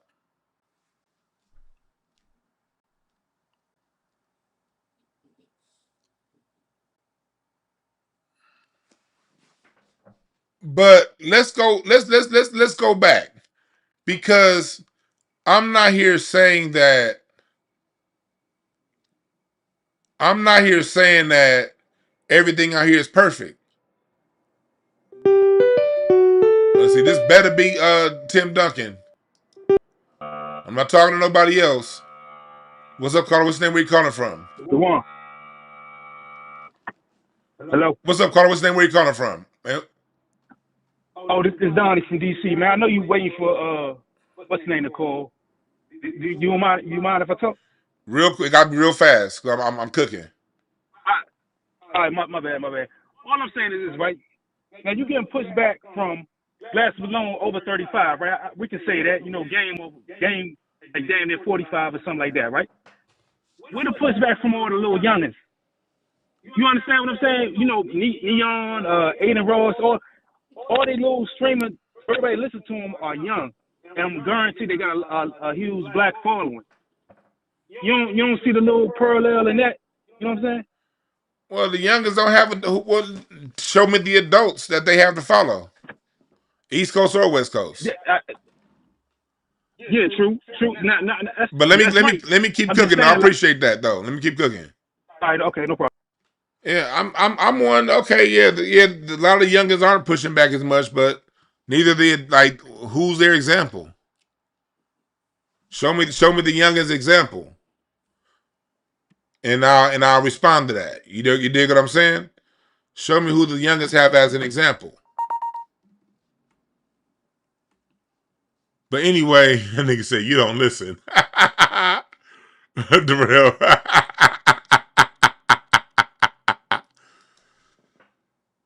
But let's go back, because I'm not here saying that everything out here is perfect. Let's see, this better be Tim Duncan. I'm not talking to nobody else. What's up, caller? What's your name? Where you calling from? The one. Hello. What's up, caller? What's your name? Where you calling from? Man? Oh, this is Donnie from DC, man. I know you waiting for what's the name to call? You mind if I talk? Real quick, I'll be real fast because I'm cooking. All right, my bad. All I'm saying is this, right? Now you getting pushed back from Glasses Malone over 35, right? We can say that, game like damn near 45 or something like that, right? Where the pushback from all the little youngins? You understand what I'm saying? Neon, Adin Ross, all they little streamers, everybody listen to them are young, and I'm guaranteed they got a huge black following. You don't see the little parallel in that. You know what I'm saying? Well, the youngest don't have show me the adults that they have to follow. East Coast or West Coast. Yeah, true. But let me keep cooking. I appreciate that though. Let me keep cooking. All right, okay, no problem. Yeah, I'm one. Okay, yeah, a lot of the youngins aren't pushing back as much, but neither did like who's their example. Show me the youngest example, and I'll respond to that. You dig what I'm saying? Show me who the youngest have as an example. But anyway, that nigga said you don't listen. Darrell.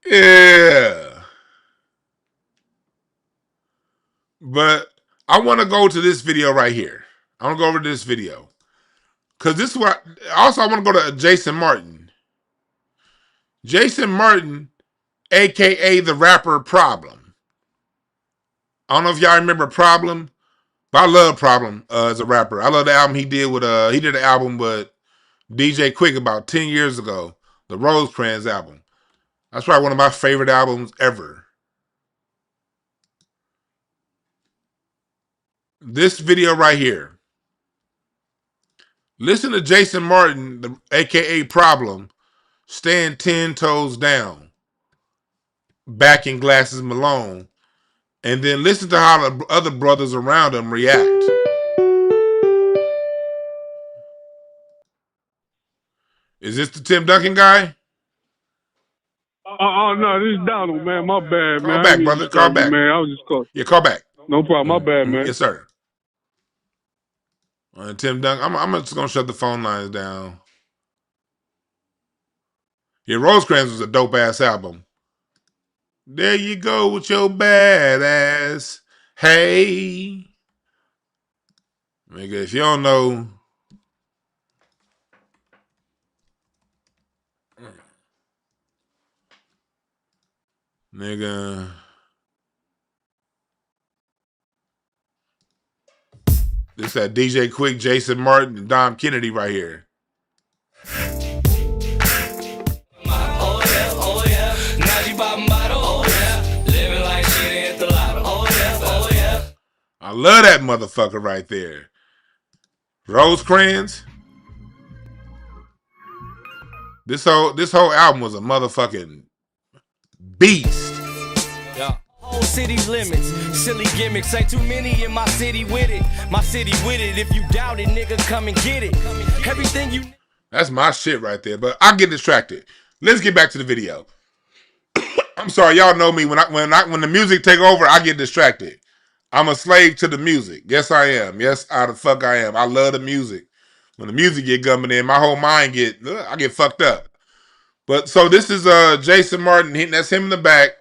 Yeah. But I want to go to this video right here. I want to go over to this video. Because this is what... Also, I want to go to Jason Martin. Jason Martin, a.k.a. the rapper Problem. I don't know if y'all remember Problem, but I love Problem as a rapper. I love the album he did with... He did an album with DJ Quick about 10 years ago. The Rosecrans album. That's probably one of my favorite albums ever. This video right here. Listen to Jason Martin, the a.k.a. Problem, stand 10 toes down, backing Glasses Malone, and then listen to how the other brothers around him react. Is this the Tim Duncan guy? Oh, no, this is Donald, man. My bad, Call man. back, brother. Call back. Man, I was just calling. Yeah, call back. No problem. My bad, man. Yes, sir. Tim Duncan. I'm just going to shut the phone lines down. Yeah, Rosecrans was a dope-ass album. There you go with your badass. Hey. Nigga, if you don't know... Nigga. This that DJ Quick, Jason Martin, and Dom Kennedy right here. I love that motherfucker right there. Rosecrans. This whole album was a motherfucking beast. Yeah. Whole city limits, silly gimmicks. Ain't too many in my city with it. My city with it. If you doubt it, nigga, come and get it. Everything you. That's my shit right there. But I get distracted. Let's get back to the video. I'm sorry, y'all know me. When the music take over, I get distracted. I'm a slave to the music. Yes, I am. Yes, the fuck I am. I love the music. When the music get coming in, my whole mind I get fucked up. But so this is Jason Martin. That's him in the back,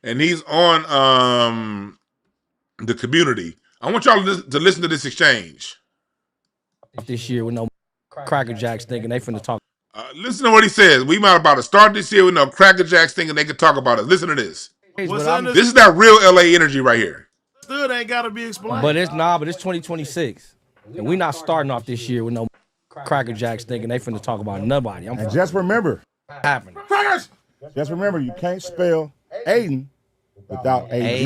and he's on the Community. I want y'all to listen to this exchange. This year with no Cracker Jacks thinking they finna talk. Listen to what he says. We might about to start this year with no Cracker Jacks thinking they can talk about us. Listen to this. This is that real LA energy right here. Still ain't gotta be explained. But it's 2026. And we not starting off this year with no Cracker Jacks thinking they finna talk about nobody. And just remember, happening. Crackers! Just remember, you can't spell Adin without AD.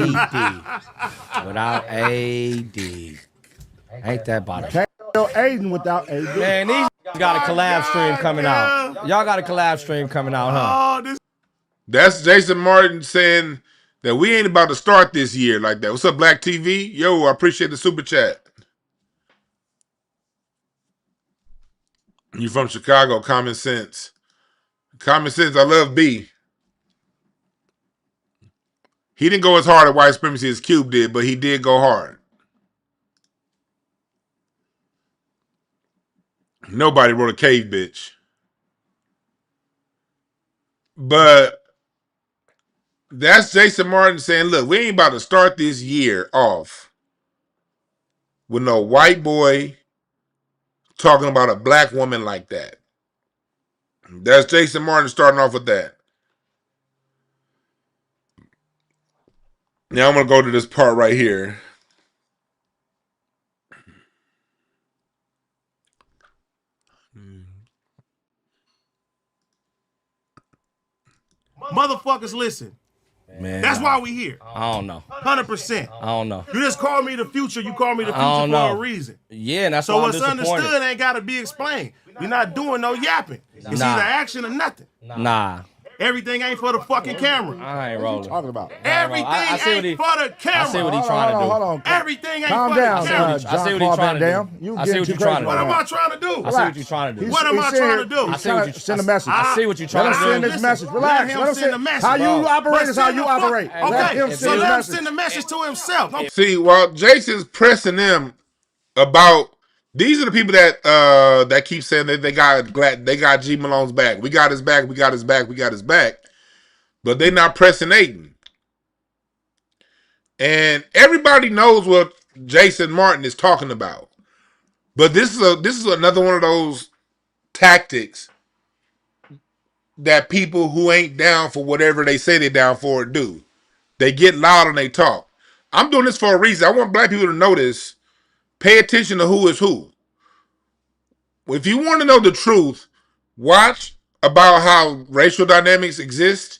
Without AD. Ain't that bottom? Can't spell Adin without AD. Man, these got a collab stream coming out. Y'all got a collab stream coming out, huh? That's Jason Martin saying that we ain't about to start this year like that. What's up, Black TV? Yo, I appreciate the super chat. You from Chicago, Common Sense. Common Sense, I love B. He didn't go as hard at white supremacy as Cube did, but he did go hard. Nobody wrote a cave bitch. But that's Jason Martin saying, look, we ain't about to start this year off with no white boy talking about a black woman like that. That's Jason Martin starting off with that. Now I'm going to go to this part right here. Motherfuckers, listen. Man, that's why we here. I don't know. 100%. I don't know. You just call me the future. You call me the future for a reason. Yeah, and that's so why I'm what's understood ain't got to be explained. We're not doing no yapping. It's either action or nothing. Nah. Everything ain't for the fucking camera. I ain't rolling. Talking about Everything ain't for the camera. I see what he trying to do. Hold on. Everything ain't Calm for down, the camera. I see what John he Paul trying Van to Dam. do. You I see getting what too you trying crazy to What do. am I trying to do? I see what you trying to do. What am I trying to do? I see what you send a message. I see what you trying to do. Let him send this message. Relax. Let him send the message. How you operate is how you operate. Okay, so let him send the message to himself. See, well, Jason's pressing them about. These are the people that that keep saying that they got G Malone's back. We got his back. We got his back. We got his back. But they're not pressing Adin. And everybody knows what Jason Martin is talking about. But this is another one of those tactics that people who ain't down for whatever they say they're down for do. They get loud and they talk. I'm doing this for a reason. I want black people to notice. Pay attention to who is who. If you want to know the truth, watch about how racial dynamics exist.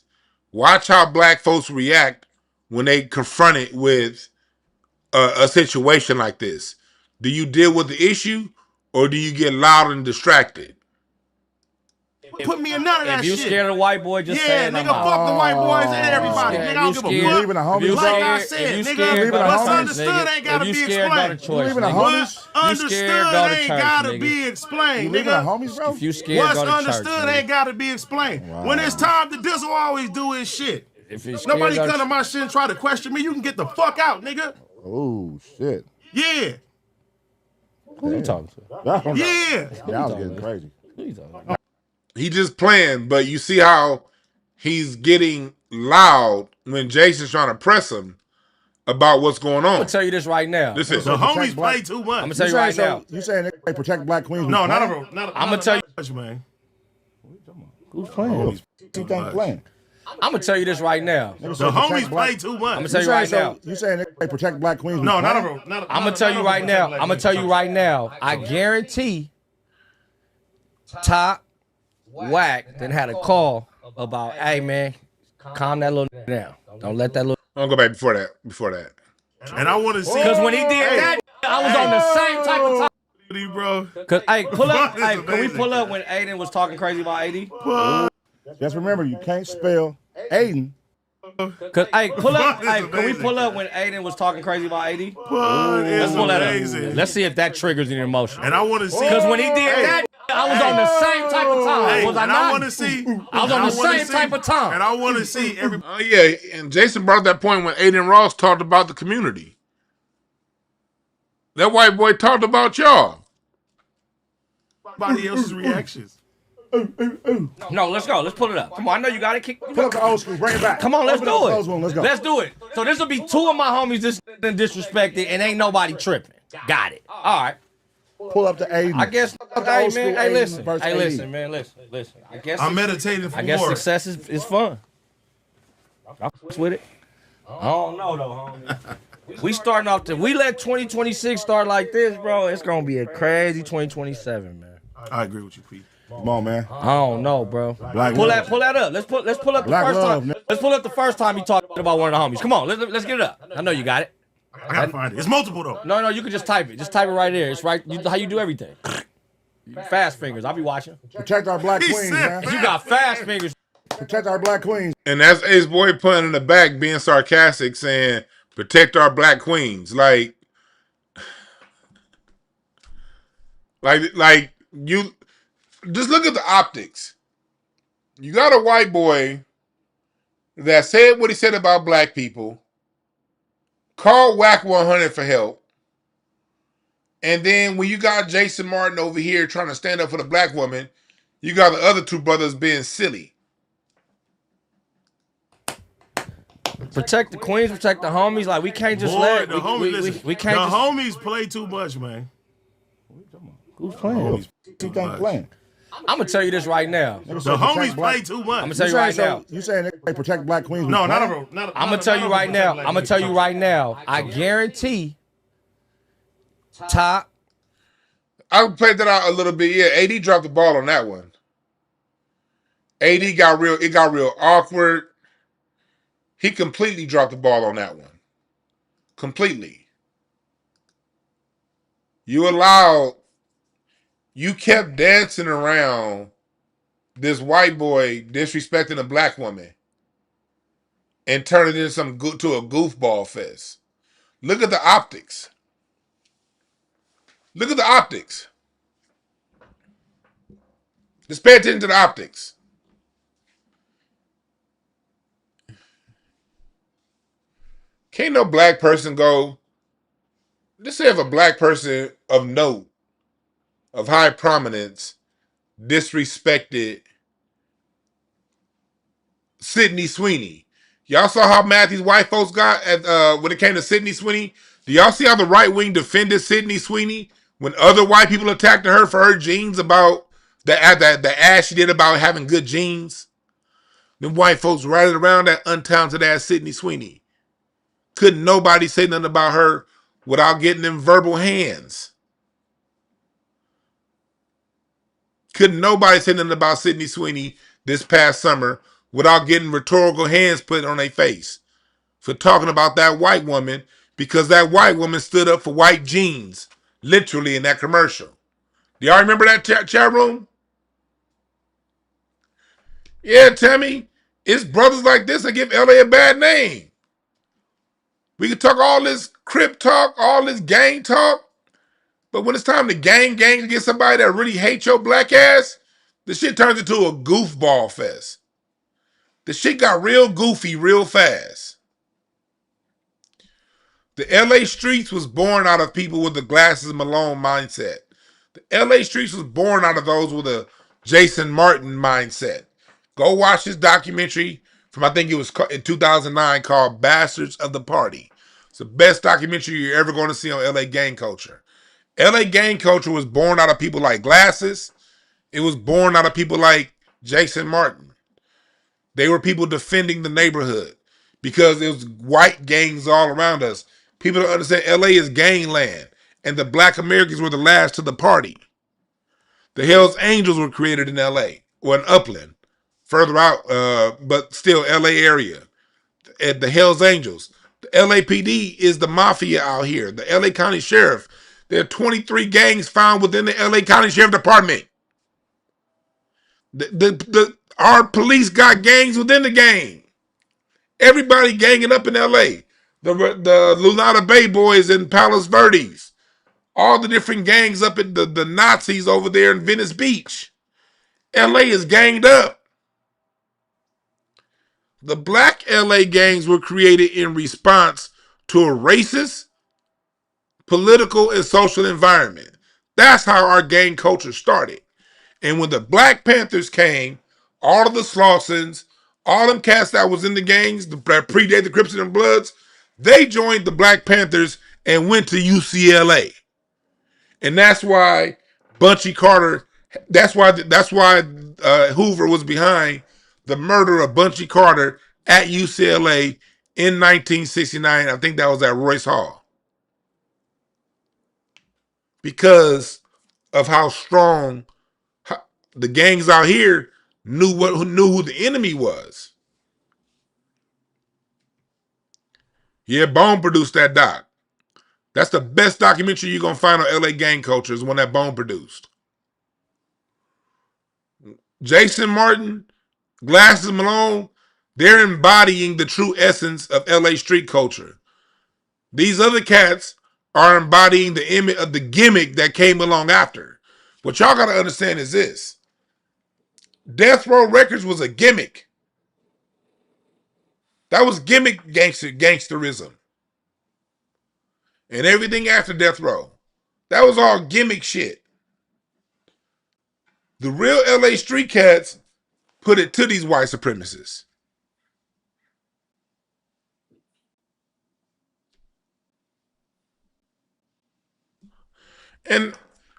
Watch how black folks react when they confronted with a situation like this. Do you deal with the issue or do you get loud and distracted? Put me in none of that shit. If you scared of white boy, just say it. Yeah, nigga, fuck the white boys and everybody. Nigga, I don't give a fuck. Leaving the homies, like I said, nigga, what's understood ain't gotta be explained. Leaving the homies? What's understood ain't gotta be explained, Leaving the nigga. homies, bro? If you scared, What's go to church, understood ain't gotta be explained. Wow. When it's time to Dizzle always do his shit. Nobody come to my shit and try to question me. You can get the fuck out, nigga. Oh, shit. Yeah. Who you talking to? Yeah. Y'all getting crazy. Who you talking to? He just playing, but you see how he's getting loud when Jason's trying to press him about what's going on. I'm gonna tell you this right now. Listen, The homies play too much. I'm gonna tell you right now. You saying they protect black queens? No, not a. I'm gonna tell you, man. Who's playing? Who think playing? I'm gonna tell you this right now. The homies play too much. I'm gonna tell you right now. You saying they protect black queens? No, not a. I'm gonna tell you right now. I'm gonna tell you right now. I guarantee Top Wack then had a call about, hey man, calm that little down. Don't let that little. I'll go back before that. And I want to see. Because when he did that, I was on the same type of time. Bro. Cause hey, pull up. Hey, can we pull up when Adin was talking crazy about AD? Just remember, you can't spell Adin. Cause hey, pull up. Hey, can we pull up when Adin was talking crazy about AD? Let's pull that up. Let's see if that triggers an emotion. And I want to see. Because when he did that, I was on the same type of time. Was I not? I want to see. I was on the same type of time. And I want to see every. Oh yeah, and Jason brought that point when Adin Ross talked about the community. That white boy talked about y'all. Everybody else's reactions. No, let's go. Let's pull it up. Come on, I know you got it. Pull up the old school. Bring it back. Come on, let's do it. Let's go. Let's do it. So this will be two of my homies disrespected, and ain't nobody tripping. Got it. All right. Pull up the Adin. I guess. Hey man. Hey listen. Hey listen, man. Listen. I guess I'm meditating for I guess more. success is fun. I fucks with it. I don't know though, homie. We starting off we let 2026 start like this, bro. It's gonna be a crazy 2027, man. I agree with you, Pete. Come on, man. I don't know, bro. Pull that up. Let's pull up the Black first love, time. man. Let's pull up the first time he talked about one of the homies. Come on, let's get it up. I know you got it. I gotta find it. It's multiple though. No, you can just type it. Just type it right there. It's right. How you do everything. Fast fingers. I'll be watching. Protect our black queens, man. You got fast fingers. Protect our black queens. And that's Ace Boy putting in the back, being sarcastic, saying, protect our black queens. Like you just look at the optics. You got a white boy that said what he said about black people, called Wack 100 for help, and then when you got Jason Martin over here trying to stand up for the black woman, you got the other two brothers being silly. Protect the queens, protect the homies. Like we can't just let the homies. We can't. The homies play too much, man. Who's playing? Who think playing? I'm gonna tell you this right now. The homies play too much. I'm gonna tell you right now. You saying they protect black queens? No, not a. I'm gonna tell you right now. I'm gonna tell you right now. I guarantee. Top. I played that out a little bit. Yeah, AD dropped the ball on that one. AD got real. It got real awkward. He completely dropped the ball on that one. Completely. You kept dancing around this white boy disrespecting a black woman and turning it into to a goofball fest. Look at the optics. Look at the optics. Just pay attention to the optics. Can't no black person go. Let's say if a black person of note, of high prominence, disrespected Sydney Sweeney. Y'all saw how mad these white folks got at when it came to Sydney Sweeney? Do y'all see how the right wing defended Sydney Sweeney when other white people attacked her for her genes about the ass she did about having good genes? Them white folks riding around that untalented ass Sydney Sweeney. Couldn't nobody say nothing about her without getting them verbal hands. Couldn't nobody say nothing about Sydney Sweeney this past summer without getting rhetorical hands put on their face for talking about that white woman because that white woman stood up for white jeans, literally in that commercial. Do y'all remember that chat room? Yeah, Tammy, it's brothers like this that give LA a bad name. We can talk all this Crip talk, all this gang talk, but when it's time to gang against somebody that really hates your black ass, the shit turns into a goofball fest. The shit got real goofy real fast. The LA streets was born out of people with the Glasses Malone mindset. The LA streets was born out of those with a Jason Martin mindset. Go watch this documentary from, I think it was in 2009, called Bastards of the Party. It's the best documentary you're ever going to see on LA gang culture. LA gang culture was born out of people like Glasses. It was born out of people like Jason Martin. They were people defending the neighborhood because it was white gangs all around us. People don't understand LA is gangland, and the black Americans were the last to the party. The Hells Angels were created in LA, or in Upland, further out, but still LA area. At the Hells Angels. The LAPD is the mafia out here. The LA County Sheriff. There are 23 gangs found within the LA County Sheriff Department. Our police got gangs within the gang. Everybody ganging up in LA. The Lunada Bay Boys and Palos Verdes. All the different gangs up at the Nazis over there in Venice Beach. LA is ganged up. The black LA gangs were created in response to a racist, political, and social environment. That's how our gang culture started. And when the Black Panthers came, all of the Slausons, all them cats that was in the gangs that predated the Crips and Bloods, they joined the Black Panthers and went to UCLA. And that's why Bunchy Carter, that's why Hoover was behind the murder of Bunchy Carter at UCLA in 1969. I think that was at Royce Hall. Because of how strong the gangs out here knew who the enemy was. Yeah, Bone produced that doc. That's the best documentary you're gonna find on LA gang culture is one that Bone produced. Jason Martin, Glasses Malone, they're embodying the true essence of LA street culture. These other cats are embodying the image of the gimmick that came along after. What y'all gotta understand is this. Death Row Records was a gimmick. That was gimmick gangsterism. And everything after Death Row. That was all gimmick shit. The real LA street cats put it to these white supremacists. And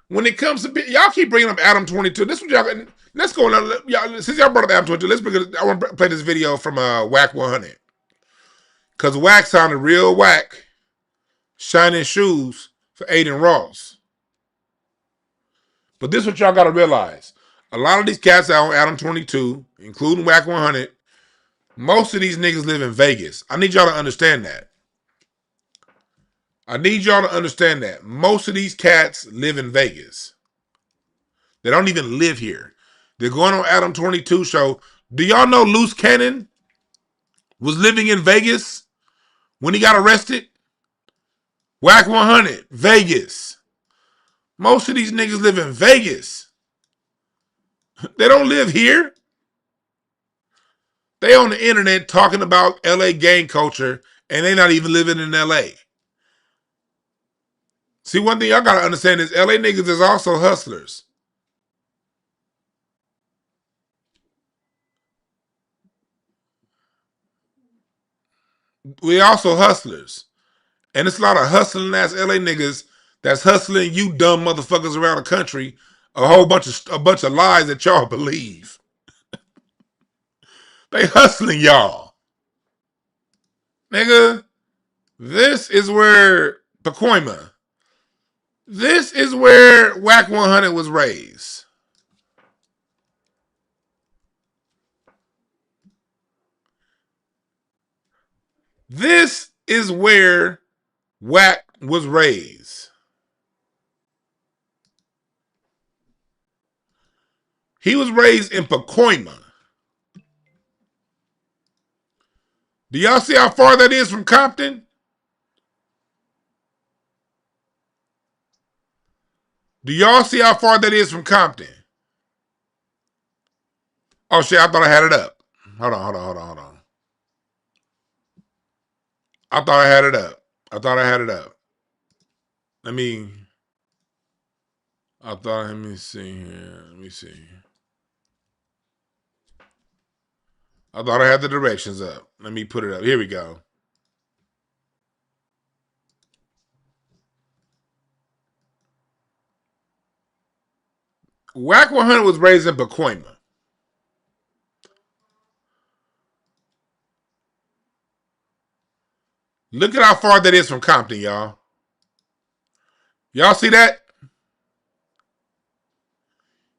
when it comes to y'all keep bringing up Adam 22. This one y'all. Let's go on. Y'all, since y'all brought up Adam 22, let's bring it. I want to play this video from Wack 100 because Wack sounded real whack, shining shoes for Adin Ross. But this is what y'all got to realize: a lot of these cats out on Adam 22, including Wack 100, most of these niggas live in Vegas. I need y'all to understand that. I need y'all to understand that. Most of these cats live in Vegas. They don't even live here. They're going on Adam 22 show. Do y'all know Loose Cannon was living in Vegas when he got arrested? Wack 100, Vegas. Most of these niggas live in Vegas. They don't live here. They on the internet talking about LA gang culture, and they not even living in LA. See, one thing y'all gotta understand is LA niggas is also hustlers. We also hustlers. And it's a lot of hustling ass LA niggas that's hustling you dumb motherfuckers around the country a bunch of lies that y'all believe. They hustling y'all. Nigga, this is where Pacoima. This is where Wack 100 was raised. This is where Wack was raised. He was raised in Pacoima. Do y'all see how far that is from Compton? Do y'all see how far that is from Compton? Oh shit, I thought I had it up. Hold on. I thought I had it up. Let me see here. I thought I had the directions up. Let me put it up. Here we go. Wack 100 was raised in Pacoima. Look at how far that is from Compton, y'all. Y'all see that?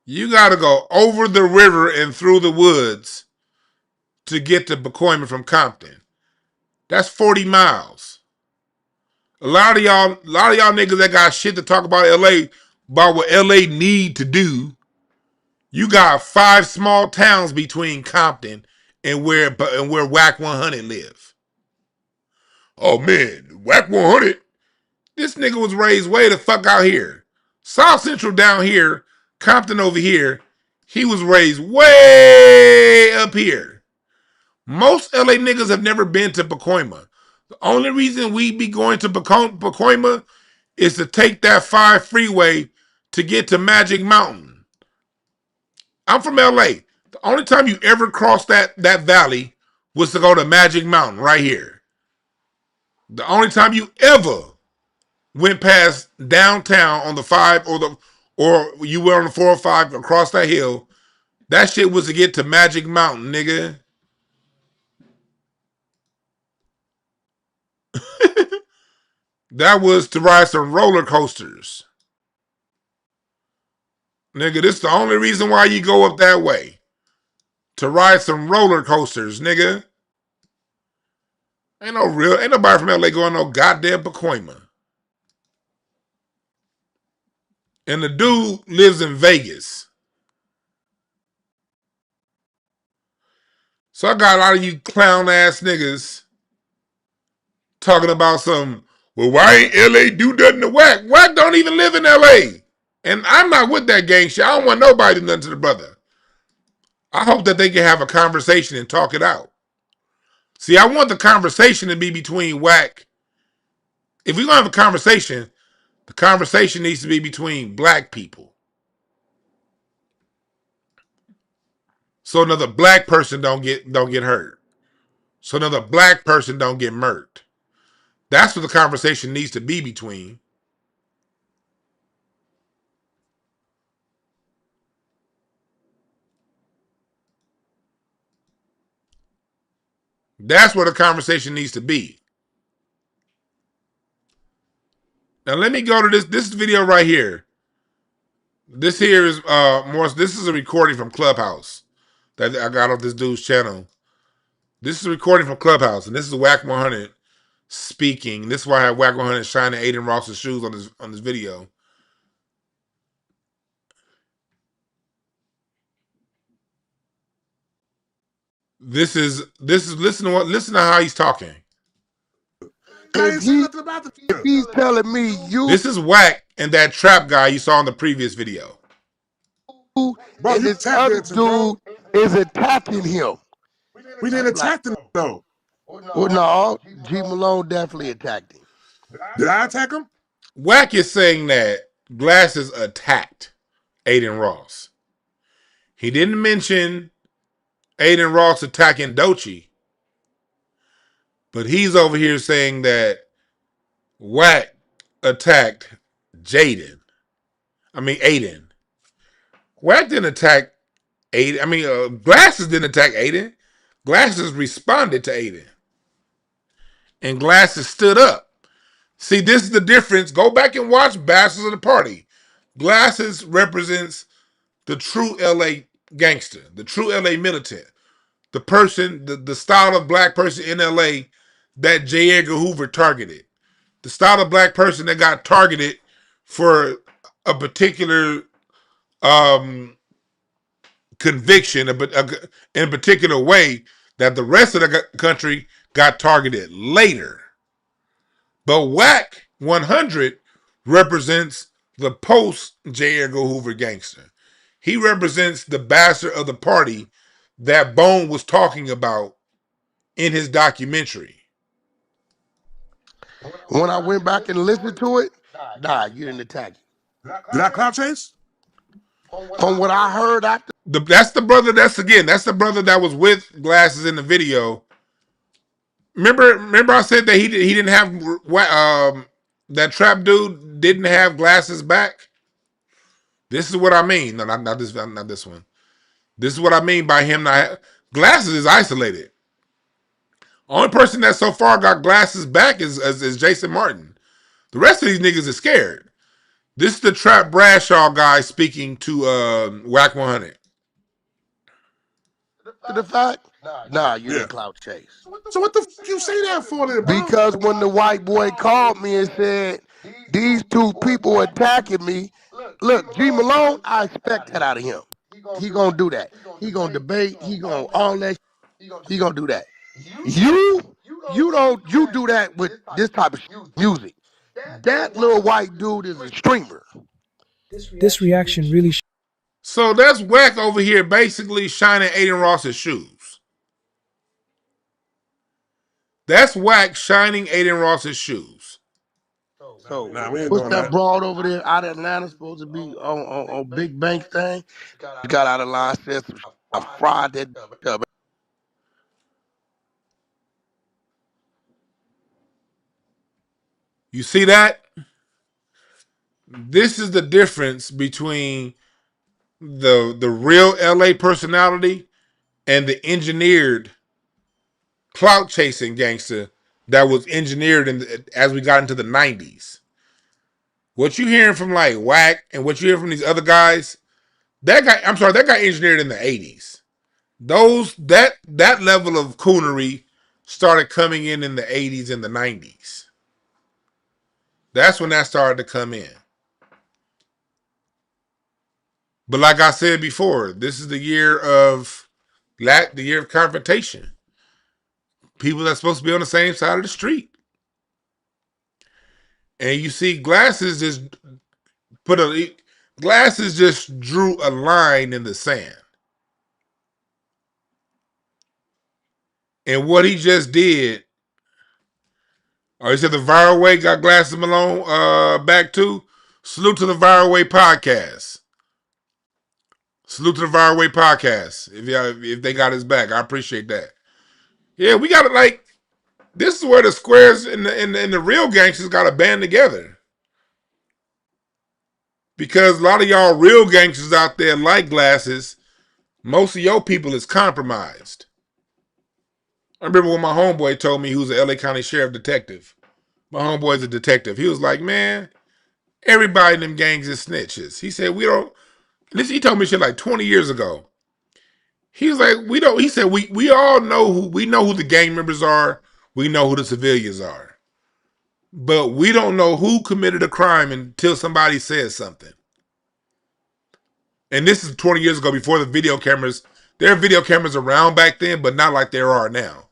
You got to go over the river and through the woods to get to Pacoima from Compton. That's 40 miles. A lot of y'all niggas that got shit to talk about LA, about what LA need to do. You got 5 small towns between Compton and where Wack 100 live. Oh man, Wack 100. This nigga was raised way the fuck out here. South Central down here, Compton over here. He was raised way up here. Most LA niggas have never been to Pacoima. The only reason we be going to Pacoima is to take that 5 freeway to get to Magic Mountain. I'm from LA. The only time you ever crossed that valley was to go to Magic Mountain right here. The only time you ever went past downtown on the 5 or you were on the 405 across that hill, that shit was to get to Magic Mountain, nigga. That was to ride some roller coasters. Nigga, this is the only reason why you go up that way. To ride some roller coasters, nigga. Ain't nobody from LA going no goddamn Pacoima. And the dude lives in Vegas. So I got a lot of you clown ass niggas talking about well, why ain't LA do nothing to Wack? Wack don't even live in LA. And I'm not with that gang shit. I don't want nobody to do nothing to the brother. I hope that they can have a conversation and talk it out. See, I want the conversation to be between Wack. If we're going to have a conversation, the conversation needs to be between black people. So another black person don't get hurt. So another black person don't get murked. That's what the conversation needs to be between. That's where the conversation needs to be. Now let me go to this video right here. This here is this is a recording from Clubhouse that I got off this dude's channel. This is a recording from Clubhouse, and this is Wack 100 speaking. This is why I had Wack 100 shining Adin Ross's shoes on this video. listen to how he's talking. If he's telling me you This is Wack and that trap guy you saw in the previous video. Bro, and this other dude is attacking him. We didn't attack him though. Well, no, G Malone definitely attacked him. Did I attack him? Wack is saying that Glasses attacked Adin Ross. He didn't mention Adin Ross attacking Doechii, but he's over here saying that Wack attacked Adin. Wack didn't attack Adin. Glasses didn't attack Adin. Glasses responded to Adin. And Glasses stood up. See, this is the difference. Go back and watch Bastards of the Party. Glasses represents the true LA gangster, the true LA militant, the person, the style of black person in LA that J. Edgar Hoover targeted. The style of black person that got targeted for a particular conviction in a particular way that the rest of the country got targeted later. But Wack 100 represents the post J. Edgar Hoover gangster. He represents the bastard of the party that Bone was talking about in his documentary. When I went back and listened to it, nah, you didn't attack him. Did I clout chase? From what I heard after, That's the brother. That's the brother that was with Glasses in the video. Remember, I said that he didn't have that trap dude didn't have Glasses back. This is what I mean. No, not this one. This is what I mean by him not. Glasses is isolated. Only person that so far got Glasses back is Jason Martin. The rest of these niggas is scared. This is the Trap Bradshaw guy speaking to Wack 100. the fact, nah, you didn't clout chase. So what the fuck you say that for then, bro? Because when the white boy called me and said, these two people attacking me, look, G Malone, I expect that out of him. He gonna do that. He gonna debate. He gonna all that. He gonna do that. You do that with this type of music. That little white dude is a streamer. This reaction really. So that's Wack over here basically shining Adin Ross's shoes. That's Wack shining Adin Ross's shoes. So what's that broad over there out of Atlanta supposed to be on Big Bank thing? Got out of line, said some I fried that up. You see that? This is the difference between the real LA personality and the engineered clout chasing gangster that was engineered as we got into the 90s. What you hearing from like Wack and what you hear from these other guys, that guy engineered in the 80s. That level of coonery started coming in the 80s and the 90s. That's when that started to come in. But like I said before, this is the year of confrontation. People that's supposed to be on the same side of the street. And you see Glasses just drew a line in the sand. And what he just did, he said the Viral Way got Glasses Malone back too. Salute to the Viral Way podcast. Salute to the Viral Way podcast. If they got his back, I appreciate that. Yeah, we got to this is where the squares and the real gangsters got to band together. Because a lot of y'all real gangsters out there like Glasses, most of your people is compromised. I remember when my homeboy told me he was an LA County Sheriff detective. My homeboy's a detective. He was like, man, everybody in them gangs is snitches. He said, he told me shit like 20 years ago. He was like, he said, we all know who the gang members are. We know who the civilians are. But we don't know who committed a crime until somebody says something. And this is 20 years ago before the video cameras There are video cameras around back then, but not like there are now.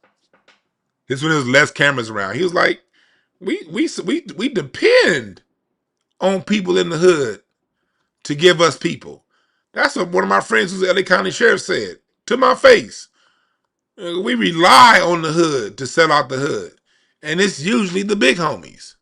This when there's less cameras around. He was like, we depend on people in the hood to give us people. That's what one of my friends who's the LA County Sheriff said to my face. We rely on the hood to sell out the hood. And it's usually the big homies.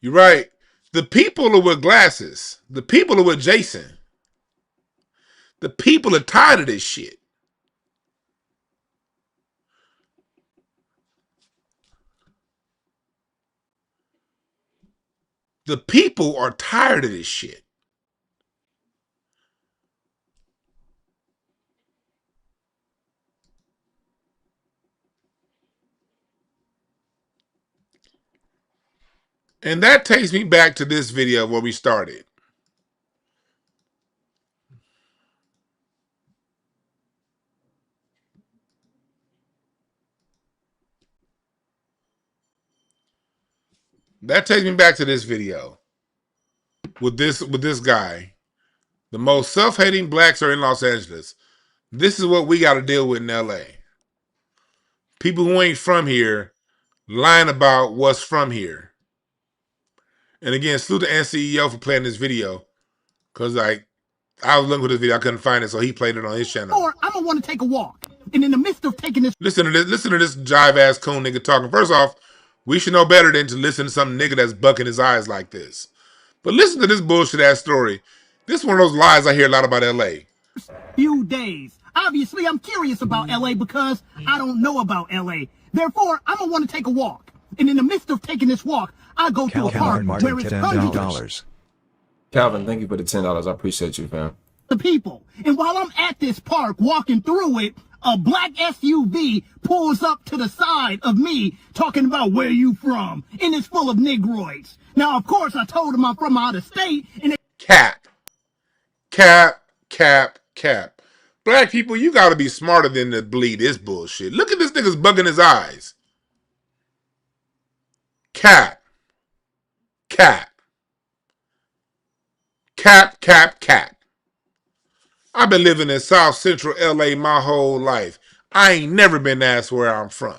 You're right. The people are with Glasses. The people are with Jason. The people are tired of this shit. The people are tired of this shit. And that takes me back to this video where we started. That takes me back to this video with this guy. The most self-hating blacks are in Los Angeles. This is what we got to deal with in LA. People who ain't from here lying about what's from here. And again, salute the NCEO for playing this video. Because I was looking for this video, I couldn't find it, so he played it on his channel. Or I'm gonna want to take a walk. And in the midst of taking this Listen to this jive ass coon nigga talking. First off, we should know better than to listen to some nigga that's bucking his eyes like this. But listen to this bullshit ass story. This is one of those lies I hear a lot about LA. few days. Obviously, I'm curious about LA because I don't know about LA. Therefore, I'm gonna want to take a walk. And in the midst of taking this walk, I go to a park where it's hundreds Calvin, thank you for the $10. I appreciate you, fam. of people. And while I'm at this park walking through it, a black SUV pulls up to the side of me talking about where you from. And it's full of Negroids. Now, of course, I told him I'm from out of state. And they Cap. Cap. Cap. Cap. Black people, you gotta be smarter than to believe this bullshit. Look at this nigga's bugging his eyes. Cap. Cap. Cap, cap, cap. I've been living in South Central LA my whole life. I ain't never been asked where I'm from.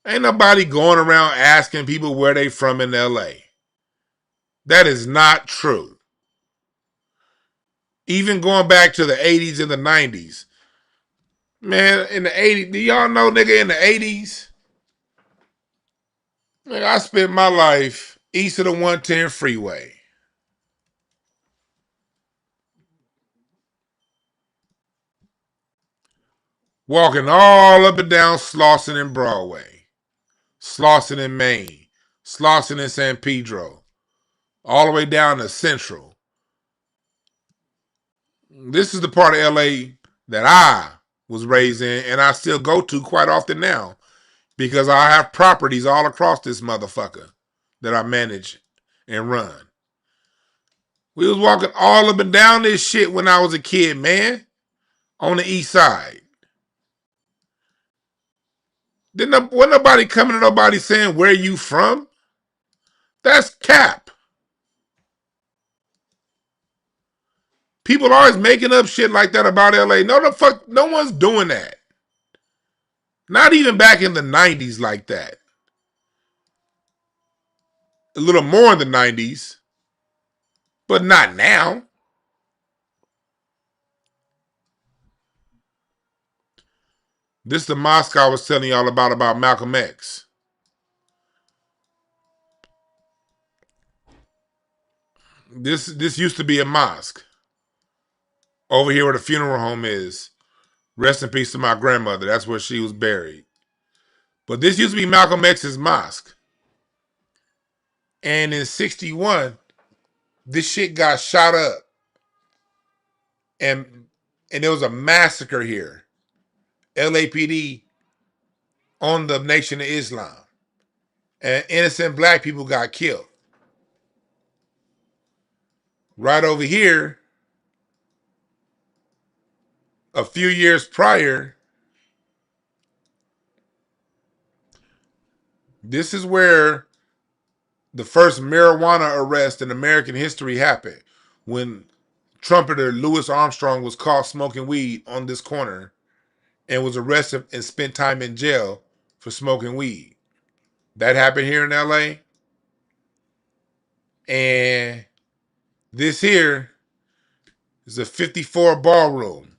Ain't nobody going around asking people where they from in LA. That is not true. Even going back to the 80s and the 90s. Man, in the 80s, do y'all know, nigga, in the 80s? Nigga, I spent my life east of the 110 freeway. Walking all up and down Slauson and Broadway. Slauson in Maine. Slauson in San Pedro. All the way down to Central. This is the part of LA that I was raised in and I still go to quite often now because I have properties all across this motherfucker that I manage and run. We was walking all up and down this shit when I was a kid, man, on the east side. Wasn't nobody coming to nobody saying where you from? That's cap. People are always making up shit like that about LA. No, the fuck, no one's doing that. Not even back in the 90s like that. A little more in the 90s, but not now. This is the mosque I was telling y'all about Malcolm X. This used to be a mosque. Over here where the funeral home is. Rest in peace to my grandmother. That's where she was buried. But this used to be Malcolm X's mosque. And in 61, this shit got shot up. And there was a massacre here. LAPD on the Nation of Islam. And innocent black people got killed. Right over here, a few years prior, this is where the first marijuana arrest in American history happened, when trumpeter Louis Armstrong was caught smoking weed on this corner and was arrested and spent time in jail for smoking weed. That happened here in LA. And this here is a 54 ballroom.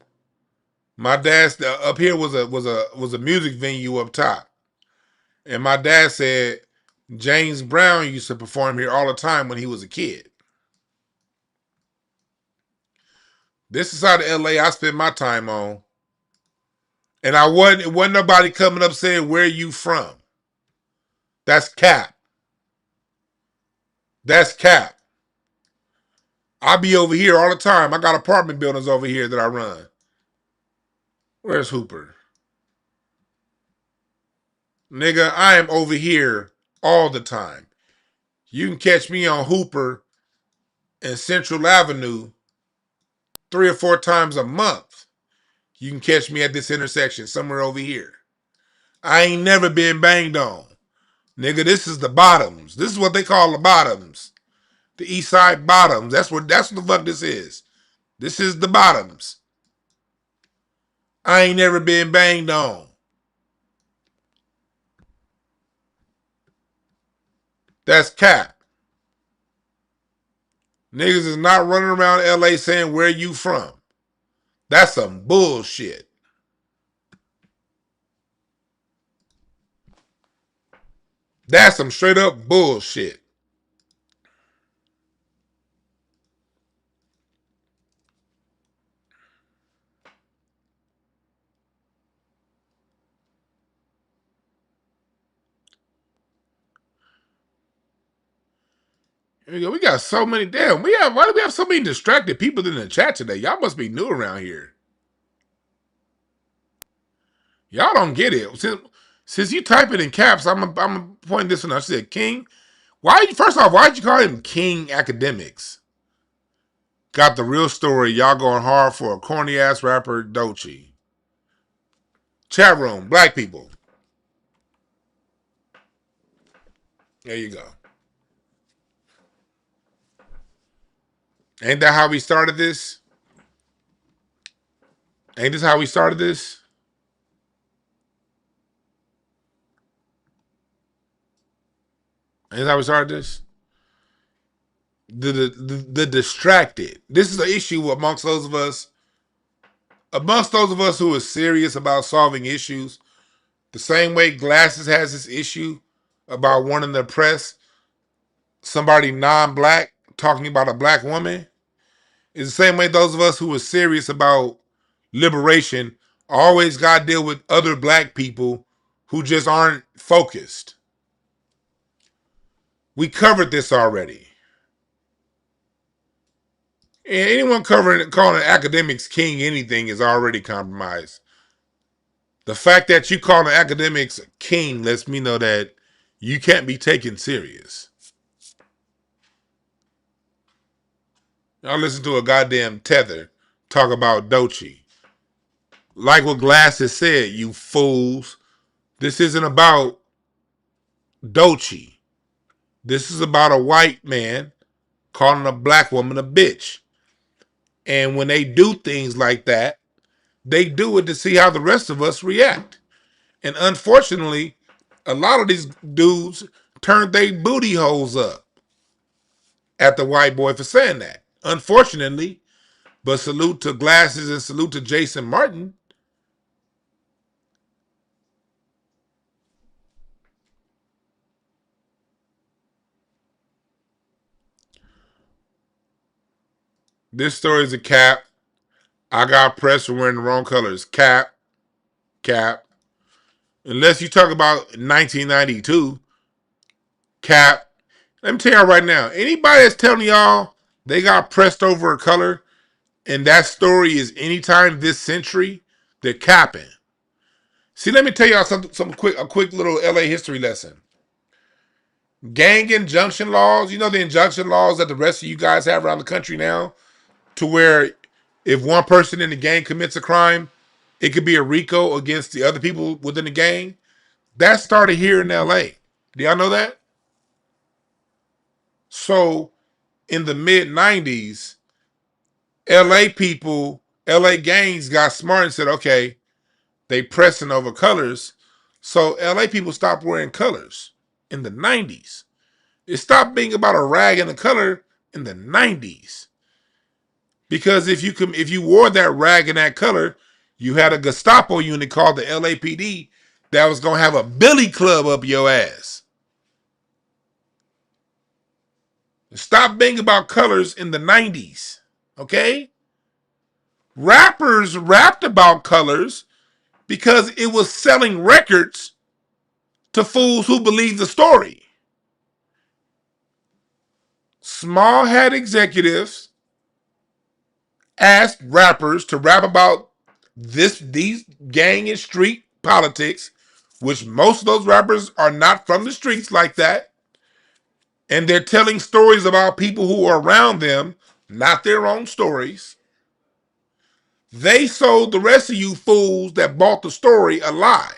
My dad's up here was a music venue up top. And my dad said James Brown used to perform here all the time when he was a kid. This is how the LA I spent my time on. And it wasn't nobody coming up saying, where you from? That's cap. That's cap. I be over here all the time. I got apartment buildings over here that I run. Where's Hooper? Nigga, I am over here all the time. You can catch me on Hooper and Central Avenue 3 or 4 times a month. You can catch me at this intersection somewhere over here. I ain't never been banged on. Nigga, this is the bottoms. This is what they call the bottoms. The East Side bottoms. That's what the fuck this is. This is the bottoms. I ain't never been banged on. That's cap. Niggas is not running around LA saying, where you from? That's some bullshit. That's some straight up bullshit. Here we go. We got so many. Damn, why do we have so many distracted people in the chat today? Y'all must be new around here. Y'all don't get it. Since you type it in caps, I'm pointing this one out. I said, King, first off, why'd you call him King Academics? Got the real story. Y'all going hard for a corny ass rapper, Doechii. Chat room, black people. There you go. Ain't that how we started this? Ain't this how we started this? Ain't this how we started this? The distracted. This is an issue amongst those of us who are serious about solving issues. The same way Glasses has this issue about wanting to oppress somebody non-black talking about a black woman. It's the same way those of us who are serious about liberation always got to deal with other black people who just aren't focused. We covered this already. And anyone calling academics king anything is already compromised. The fact that you calling academics king lets me know that you can't be taken serious. Y'all listen to a goddamn tether talk about Doechii. Like what Glasses said, you fools. This isn't about Doechii. This is about a white man calling a black woman a bitch. And when they do things like that, they do it to see how the rest of us react. And unfortunately, a lot of these dudes turned their booty holes up at the white boy for saying that. Unfortunately, but salute to Glasses and salute to Jason Martin. This story is a cap. I got pressed for wearing the wrong colors. Cap. Unless you talk about 1992. Cap. Let me tell y'all right now. Anybody that's telling y'all they got pressed over a color and that story is anytime this century, they're capping. See, let me tell y'all a quick little LA history lesson. Gang injunction laws, you know the injunction laws that the rest of you guys have around the country now, to where If one person in the gang commits a crime, it could be a RICO against the other people within the gang. That started here in LA. Do y'all know that? So in the mid 90s, LA people, LA gangs got smart and said, okay, they pressing over colors. So LA people stopped wearing colors in the 90s. It stopped being about a rag and a color in the 90s. Because if you wore that rag and that color, you had a Gestapo unit called the LAPD that was gonna have a billy club up your ass. Stop being about colors in the 90s. Okay? Rappers rapped about colors because it was selling records to fools who believed the story. Small hat executives asked rappers to rap about these gang and street politics, which most of those rappers are not from the streets like that. And they're telling stories about people who are around them, not their own stories. They sold the rest of you fools that bought the story a lie,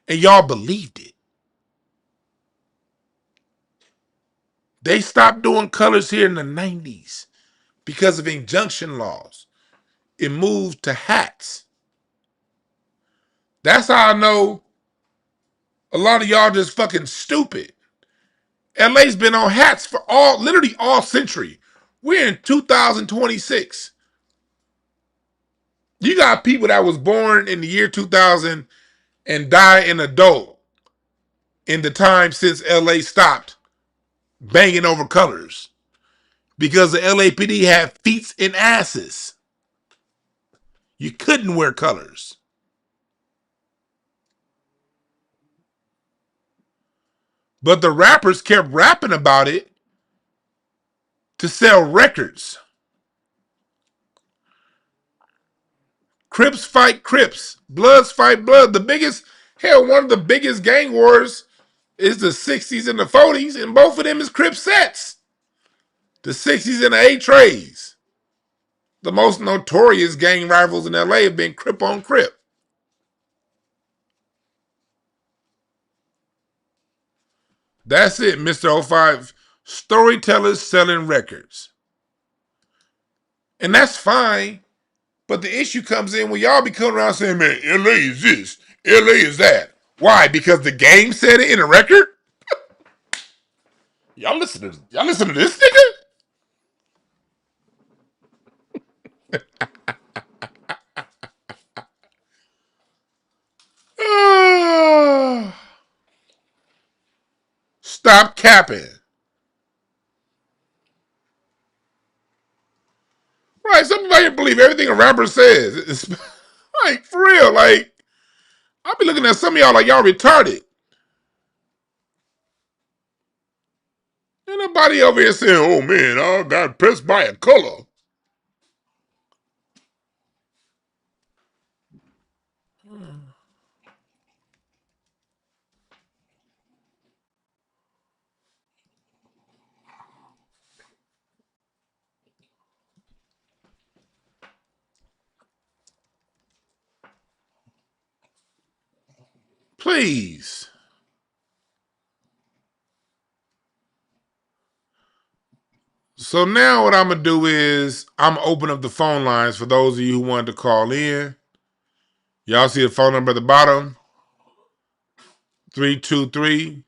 and y'all believed it. They stopped doing colors here in the 90s because of injunction laws. It moved to hats. That's how I know a lot of y'all just fucking stupid. LA's been on hats for literally all century. We're in 2026. You got people that was born in the year 2000 and die an adult in the time since LA stopped banging over colors because the LAPD had feet and asses. You couldn't wear colors. But the rappers kept rapping about it to sell records. Crips fight Crips. Bloods fight Blood. One of the biggest gang wars is the 60s and the 40s, and both of them is Crip sets. The 60s and the 8 trays. The most notorious gang rivals in LA have been Crip on Crip. That's it, Mr. 05. Storytellers selling records. And that's fine. But the issue comes in when y'all be coming around saying, man, LA is this, LA is that. Why? Because the game said it in a record? Y'all listen to this nigga? Stop capping. Right, some people here believe everything a rapper says. It's like, for real, like, I'll be looking at some of y'all like y'all retarded. Ain't nobody over here saying, oh man, I got pressed by a color. Please. So now what I'm going to do is I'm going to open up the phone lines for those of you who wanted to call in. Y'all see the phone number at the bottom? 323-705-5150.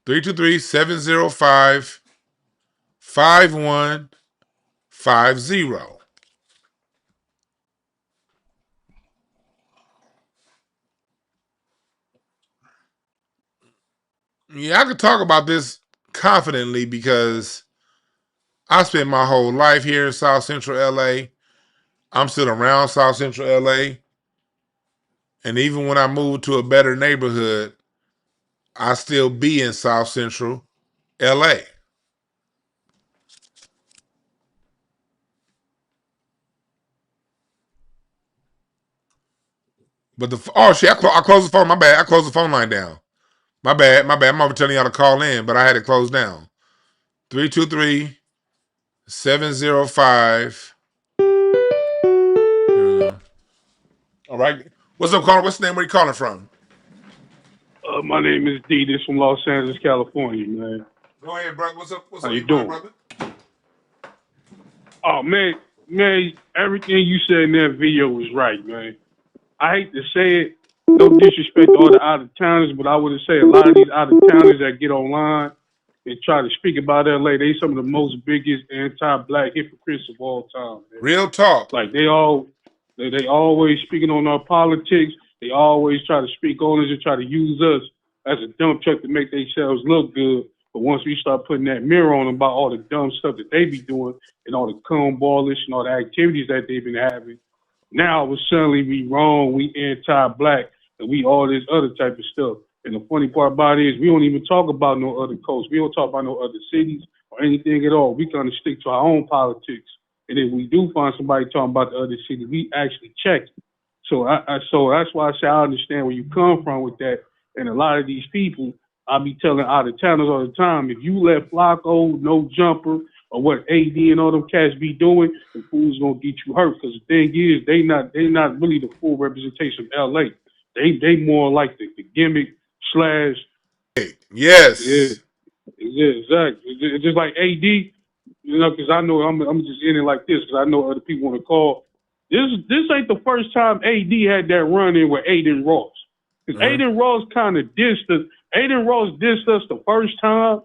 323-705-5150. Yeah, I could talk about this confidently because I spent my whole life here in South Central LA. I'm still around South Central LA. And even when I moved to a better neighborhood, I still be in South Central LA. But I closed the phone. My bad. I closed the phone line down. My bad. I'm over telling y'all to call in, but I had it closed down. 323-705. All right. What's up, caller? What's the name? Where you calling from? My name is D. This from Los Angeles, California, man. Go ahead, brother. What's up? What's How on you your mind, doing? brother? Oh man, everything you said in that video was right, man. I hate to say it, no disrespect to all the out of towners, but I would say a lot of these out of towners that get online and try to speak about LA, they some of the most biggest anti-black hypocrites of all time, man. Real talk. Like they always speaking on our politics. They always try to speak on us and try to use us as a dump truck to make themselves look good. But once we start putting that mirror on them about all the dumb stuff that they be doing and all the cornballish and all the activities that they've been having, now we'll suddenly be wrong. We anti-black and we all this other type of stuff. And the funny part about it is we don't even talk about no other coasts. We don't talk about no other cities or anything at all. We kind of stick to our own politics. And if we do find somebody talking about the other city, we actually check it. So so that's why I say I understand where you come from with that. And a lot of these people, I be telling out of towners all the time, if you let Flacco, no jumper, or what AD and all them cats be doing, the fools gonna get you hurt. Because the thing is, they not really the full representation of LA. They more like the gimmick slash. Yes. Yeah, exactly. It's just like AD, you know, because I know I'm just in it like this because I know other people want to call. This ain't the first time AD had that run in with Adin Ross. Because Adin Ross kind of dissed us. Adin Ross dissed us the first time,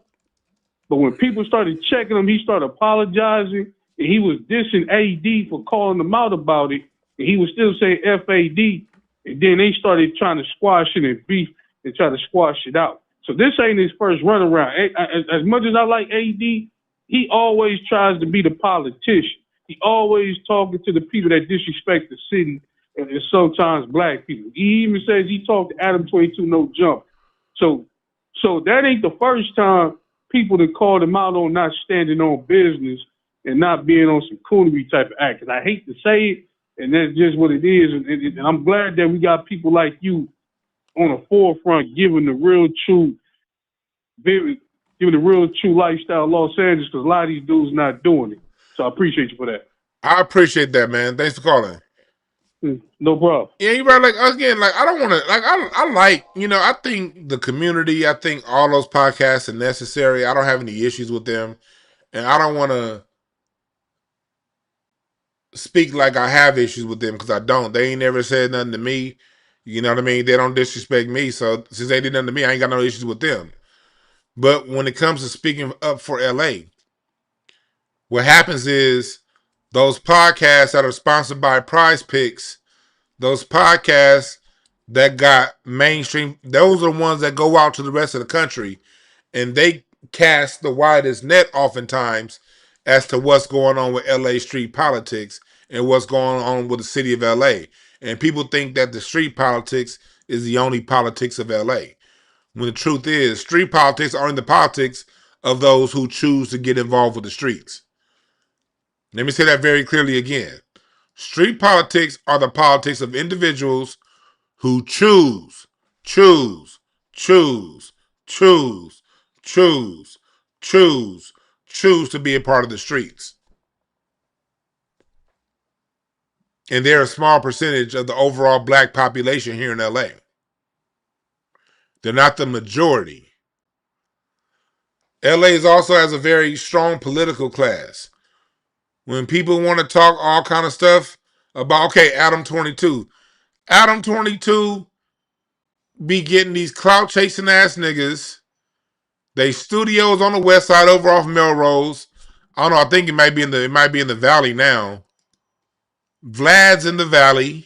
but when people started checking him, he started apologizing, and he was dissing AD for calling him out about it, and he was still saying FAD, and then they started trying to squash it and beef and try to squash it out. So this ain't his first run around. As much as I like AD, he always tries to be the politician. He always talking to the people that disrespect the city and sometimes black people. He even says he talked to Adam 22 No Jump. So that ain't the first time people that called him out on not standing on business and not being on some coonery type of act. And I hate to say it, and that's just what it is. And I'm glad that we got people like you on the forefront giving the real true, giving the real true lifestyle of Los Angeles, because a lot of these dudes not doing it. So I appreciate you for that. I appreciate that, man. Thanks for calling. No problem. Yeah, you're right. Like again, like I don't want to. Like I like, you know, I think the community. I think all those podcasts are necessary. I don't have any issues with them, and I don't want to speak like I have issues with them because I don't. They ain't never said nothing to me. You know what I mean? They don't disrespect me. So since they did nothing to me, I ain't got no issues with them. But when it comes to speaking up for LA, what happens is those podcasts that are sponsored by Prize Picks, those podcasts that got mainstream, those are the ones that go out to the rest of the country and they cast the widest net oftentimes as to what's going on with LA street politics and what's going on with the city of LA. And people think that the street politics is the only politics of LA. When the truth is, street politics are in the politics of those who choose to get involved with the streets. Let me say that very clearly again. Street politics are the politics of individuals who choose, choose, choose, choose, choose, choose, choose to be a part of the streets. And they're a small percentage of the overall black population here in LA. They're not the majority. LA also has a very strong political class. When people want to talk all kind of stuff about, okay, Adam 22. Adam 22 be getting these clout chasing ass niggas. They studios on the west side over off Melrose. I don't know, I think it might be in the valley now. Vlad's in the valley.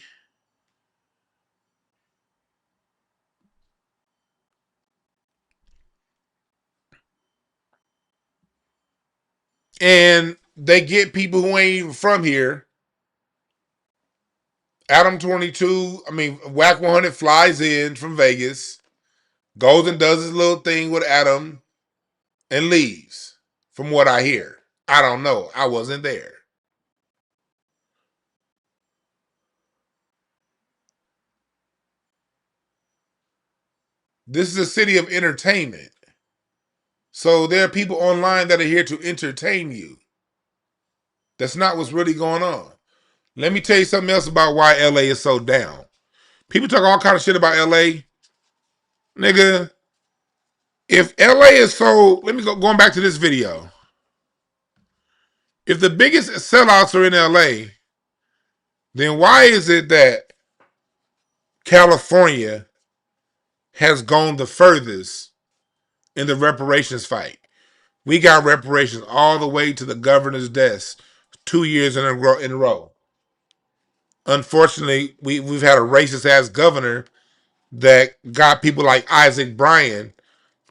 And they get people who ain't even from here. Adam 22, Wack 100 flies in from Vegas, goes and does his little thing with Adam, and leaves, from what I hear. I don't know. I wasn't there. This is a city of entertainment. So there are people online that are here to entertain you. That's not what's really going on. Let me tell you something else about why LA is so down. People talk all kind of shit about LA. Nigga, if LA is so, let me go going back to this video. If the biggest sellouts are in LA, then why is it that California has gone the furthest in the reparations fight? We got reparations all the way to the governor's desk 2 years in a row. Unfortunately, we've had a racist ass governor that got people like Isaac Bryan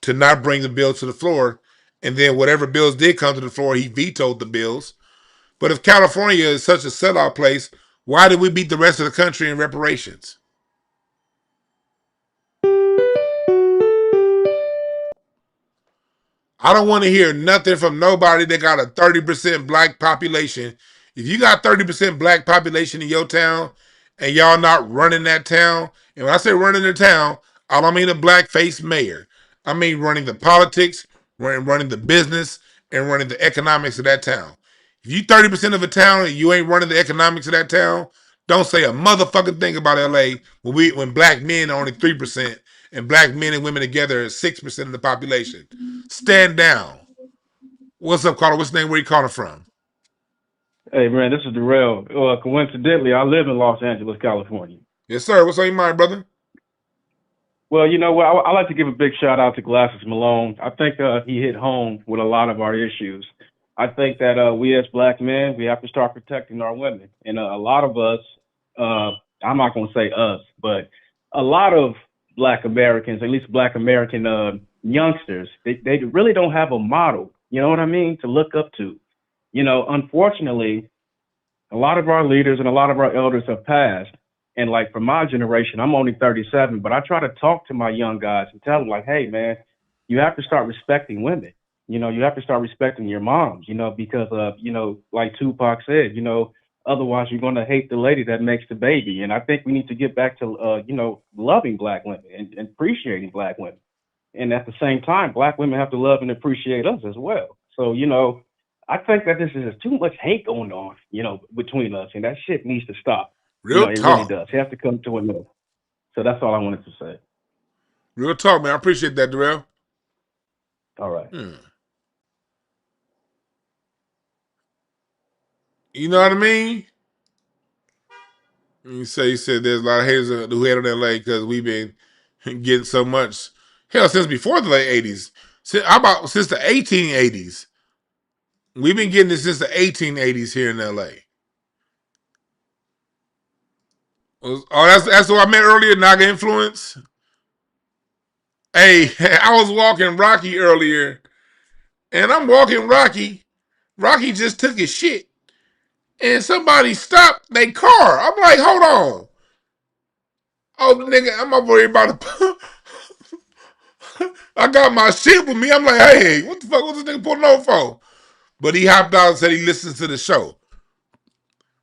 to not bring the bill to the floor, and then whatever bills did come to the floor, he vetoed the bills. But if California is such a sellout place, why did we beat the rest of the country in reparations? I don't want to hear nothing from nobody that got a 30% black population. If you got 30% black population in your town and y'all not running that town, and when I say running the town, I don't mean a black-faced mayor. I mean running the politics, running the business, and running the economics of that town. If you 30% of a town and you ain't running the economics of that town, don't say a motherfucking thing about LA when black men are only 3% and black men and women together is 6% of the population. Stand down. What's up, caller? What's the name? Where you calling from? Hey, man, this is Darrell. Coincidentally, I live in Los Angeles, California. Yes, sir. What's on your mind, brother? Well, you know what? I like to give a big shout out to Glasses Malone. I think he hit home with a lot of our issues. I think that we as black men, we have to start protecting our women. And a lot of us, I'm not going to say us, but a lot of black Americans, at least black American youngsters, they really don't have a model, you know what I mean, to look up to. You know, unfortunately, a lot of our leaders and a lot of our elders have passed. And like for my generation, I'm only 37, but I try to talk to my young guys and tell them like, hey, man, you have to start respecting women. You know, you have to start respecting your moms, you know, because, you know, like Tupac said, you know, otherwise you're going to hate the lady that makes the baby. And I think we need to get back to, you know, loving black women and appreciating black women. And at the same time, black women have to love and appreciate us as well. So, you know, I think that this is too much hate going on, you know, between us, and that shit needs to stop. Real You know, it talk. really does. You have to come to a middle. So that's all I wanted to say. Real talk, man. I appreciate that, Darrell. All right. You know what I mean? He said there's a lot of haters who hate on LA because we've been getting so much. Hell, since before the late 80s. Since the 1880s. We've been getting this since the 1880s here in LA. Oh, that's what I meant earlier, Naga influence. Hey, I was walking Rocky earlier, and I'm walking Rocky. Rocky just took his shit, and somebody stopped their car. I'm like, hold on. Oh, nigga, I'm over here about to. I got my shit with me. I'm like, hey, what the fuck was this nigga pulling over for? But he hopped out and said he listens to the show.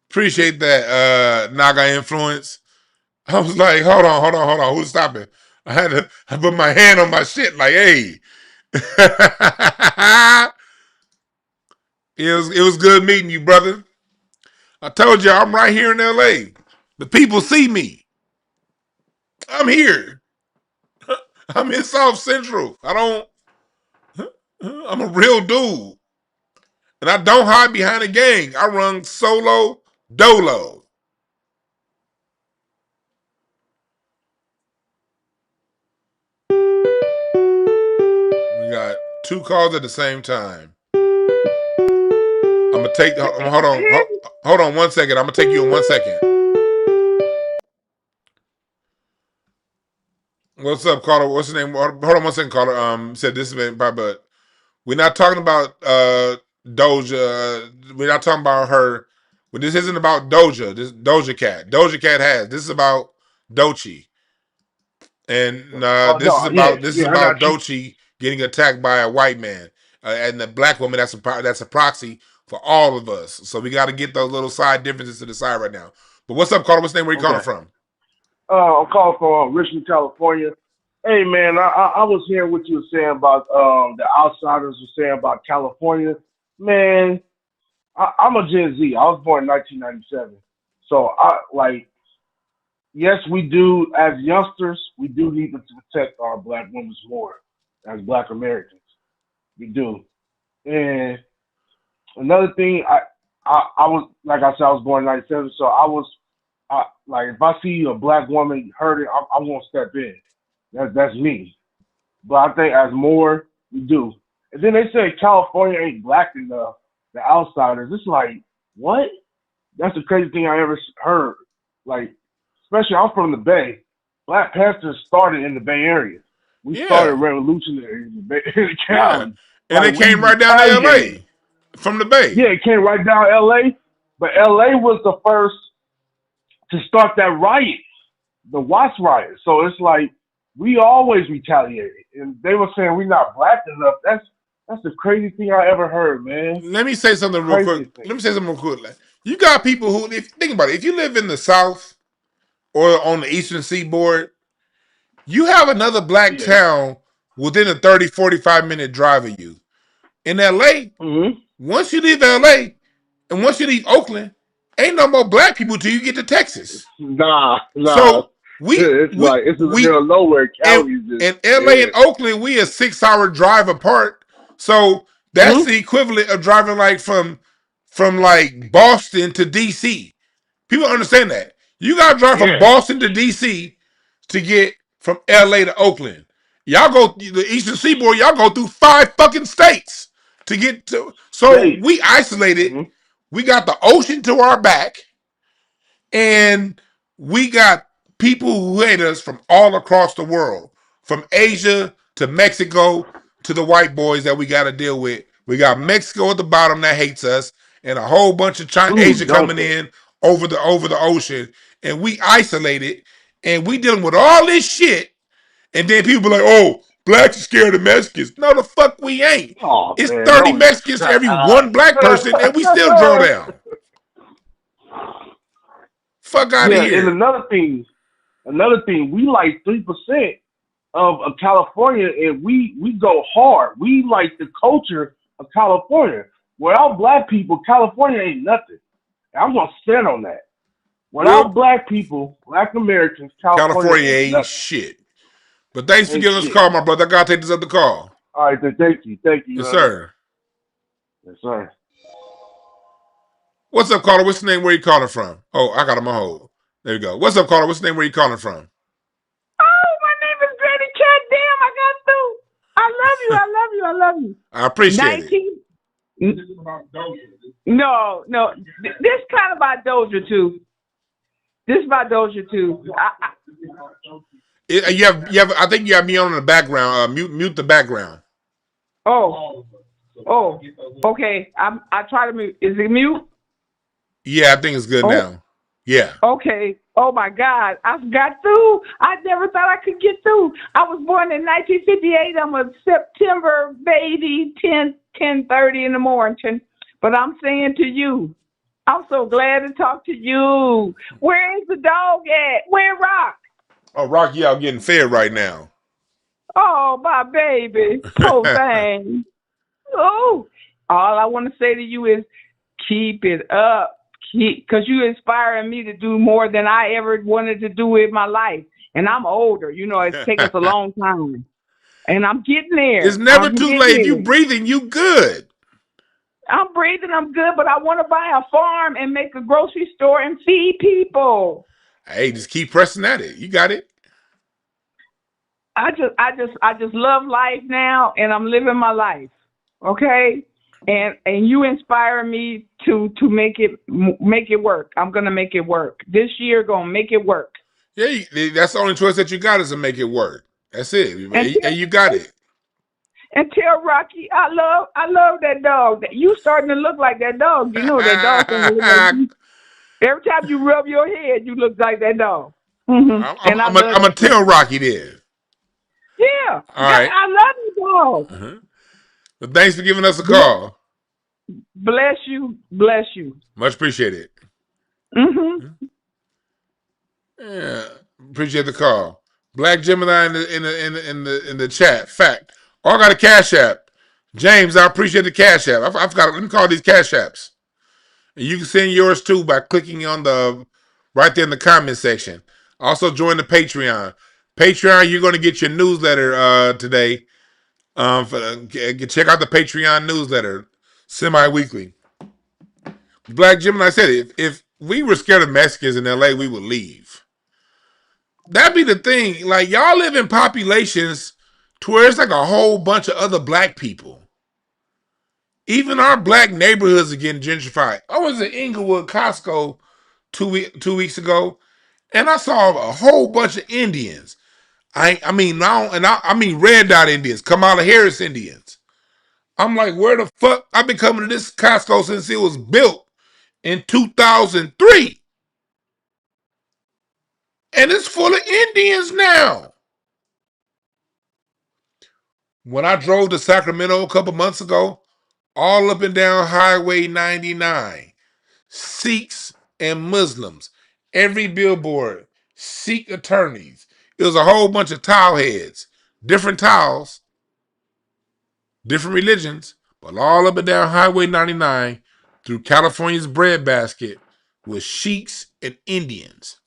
Appreciate that, Naga influence. I was like, hold on. Who's stopping? I put my hand on my shit like, hey. It was good meeting you, brother. I told you I'm right here in LA. The people see me. I'm here. I'm in South Central. I'm a real dude. And I don't hide behind a gang. I run solo dolo. We got 2 calls at the same time. I'm gonna take. Hold on 1 second. I'm gonna take you in 1 second. What's up, caller? What's the name? Hold on 1 second, caller. Said this is but we're not talking about Doja. We're not talking about her. But this isn't about Doja. This Doja Cat. Doja Cat has. This is about Doechii. And this is about Doechii getting attacked by a white man and the black woman. That's a proxy for all of us. So we got to get those little side differences to the side right now. But what's up, caller? What's the name? Where you calling from? I'm calling from Richmond, California. Hey man, I was hearing what you were saying about the outsiders were saying about California. Man, I'm a Gen Z. I was born in 1997, so I like. Yes, we do as youngsters. We do need to protect our black women more as Black Americans. We do. And another thing, I was like I said, I was born in '97, so like if I see a black woman hurting, I won't step in. That's me. But I think as more we do, and then they say California ain't black enough. The outsiders, it's like what? That's the crazy thing I ever heard. Like, especially I'm from the Bay. Black Panthers started in the Bay Area. We started Yeah, revolutionary in the Bay in yeah. Cali. And Like they we came right down to retaliated. L.A. from the Bay. Yeah, it came right down LA, but LA was the first to start that riot, the Watts riot. So it's like we always retaliated, and they were saying we're not black enough. That's the crazy thing I ever heard, man. Let me say The something real quick. craziest Let thing. me say something real quick. Like, you got people who, if think about it, if you live in the South or on the Eastern Seaboard, you have another black Yeah. town within a 30, 45-minute drive of you. In LA, Mm-hmm. once you leave LA and once you leave Oakland, ain't no more black people till you get to Texas. Nah. So we It's we like it's in the we middle of nowhere. in, Cali's just in LA yeah. and Oakland, we a 6-hour drive apart. So that's Mm-hmm. the equivalent of driving like from like Boston to DC. People understand that. You gotta drive from Yeah. Boston to DC to get from LA to Oakland. Y'all go the Eastern Seaboard, y'all go through 5 fucking states to get to. So States. we isolated. Mm-hmm. We got the ocean to our back, and we got people who hate us from all across the world, from Asia to Mexico to the white boys that we got to deal with. We got Mexico at the bottom that hates us, and a whole bunch of China, Ooh, Asia don't coming they? in over the ocean, and we isolated, and we dealing with all this shit, and then people be like, "Oh, blacks are scared of Mexicans." No, the fuck we ain't. Oh It's man, 30 don't. Mexicans for every one black person, and we still draw down. Fuck out of Yeah, and here. another thing, we like 3% of California, and we go hard. We like the culture of California. Without black people, California ain't nothing. And I'm gonna stand on that. Well, Without black people, black Americans, California California ain't ain't nothing. shit. But thanks for Ain't giving us a shit. call, my brother. I gotta take this other call. All right, then thank you. Yes, sir. Yes, sir. What's up, caller? What's the name? Where you calling from? Oh, I got him on hold. There you go. What's up, caller? What's the name? Where you calling from? Oh, my name is Granny Cat. Damn, I got through. I love you. I love you. I love you. I appreciate it. 19. No. This kind of about Doja too. This about Doja too. You have. I think you have me on in the background. Mute the background. Oh. Okay. I try to mute. Is it mute? Yeah, I think it's good Oh. now. Yeah. Okay. Oh my God. I got through. I never thought I could get through. I was born in 1958. I'm a September baby, 10:30 in the morning. But I'm saying to you, I'm so glad to talk to you. Where is the dog at? Where Rock? Oh, Rocky out getting fed right now. Oh, my baby. Poor thing. Oh, all I want to say to you is keep it up. Because you're inspiring me to do more than I ever wanted to do in my life. And I'm older. You know, it's taken us a long time. And I'm getting there. It's never too late. If you breathing, you good. I'm breathing, I'm good, but I want to buy a farm and make a grocery store and feed people. Hey, just keep pressing at it. You got it. I just love life now, and I'm living my life. Okay, and you inspire me to make it work. I'm gonna make it work this year. Gonna make it work. Yeah, that's the only choice that you got is to make it work. That's it. And you got it. And tell Rocky, I love that dog. You starting to look like that dog. You know that dog starting to look like you. Every time you rub your head, you look like that dog. Mm-hmm. I'm gonna tell Rocky there. Yeah. All right. I love you, dog. Uh-huh. But thanks for giving us a call. Bless you. Bless you. Much appreciated. Mm-hmm. Yeah. Appreciate the call. Black Gemini in the chat. Fact. Oh, I got a Cash App. James, I appreciate the Cash App. I've got. Let me call these Cash Apps. And you can send yours too by clicking on the right there in the comment section. Also join the Patreon. Patreon, you're going to get your newsletter today. Check out the Patreon newsletter semi-weekly. Black Gemini said it. If we were scared of Mexicans in LA, we would leave. That'd be the thing. Like, y'all live in populations to where it's like a whole bunch of other black people. Even our black neighborhoods are getting gentrified. I was in Inglewood, Costco 2 weeks ago, and I saw a whole bunch of Indians. I mean red dot Indians, Kamala Harris Indians. I'm like, where the fuck? I've been coming to this Costco since it was built in 2003. And it's full of Indians now. When I drove to Sacramento a couple months ago, all up and down Highway 99, Sikhs and Muslims, every billboard, Sikh attorneys. It was a whole bunch of towel heads, different towels, different religions, but all up and down Highway 99 through California's breadbasket with Sheiks and Indians.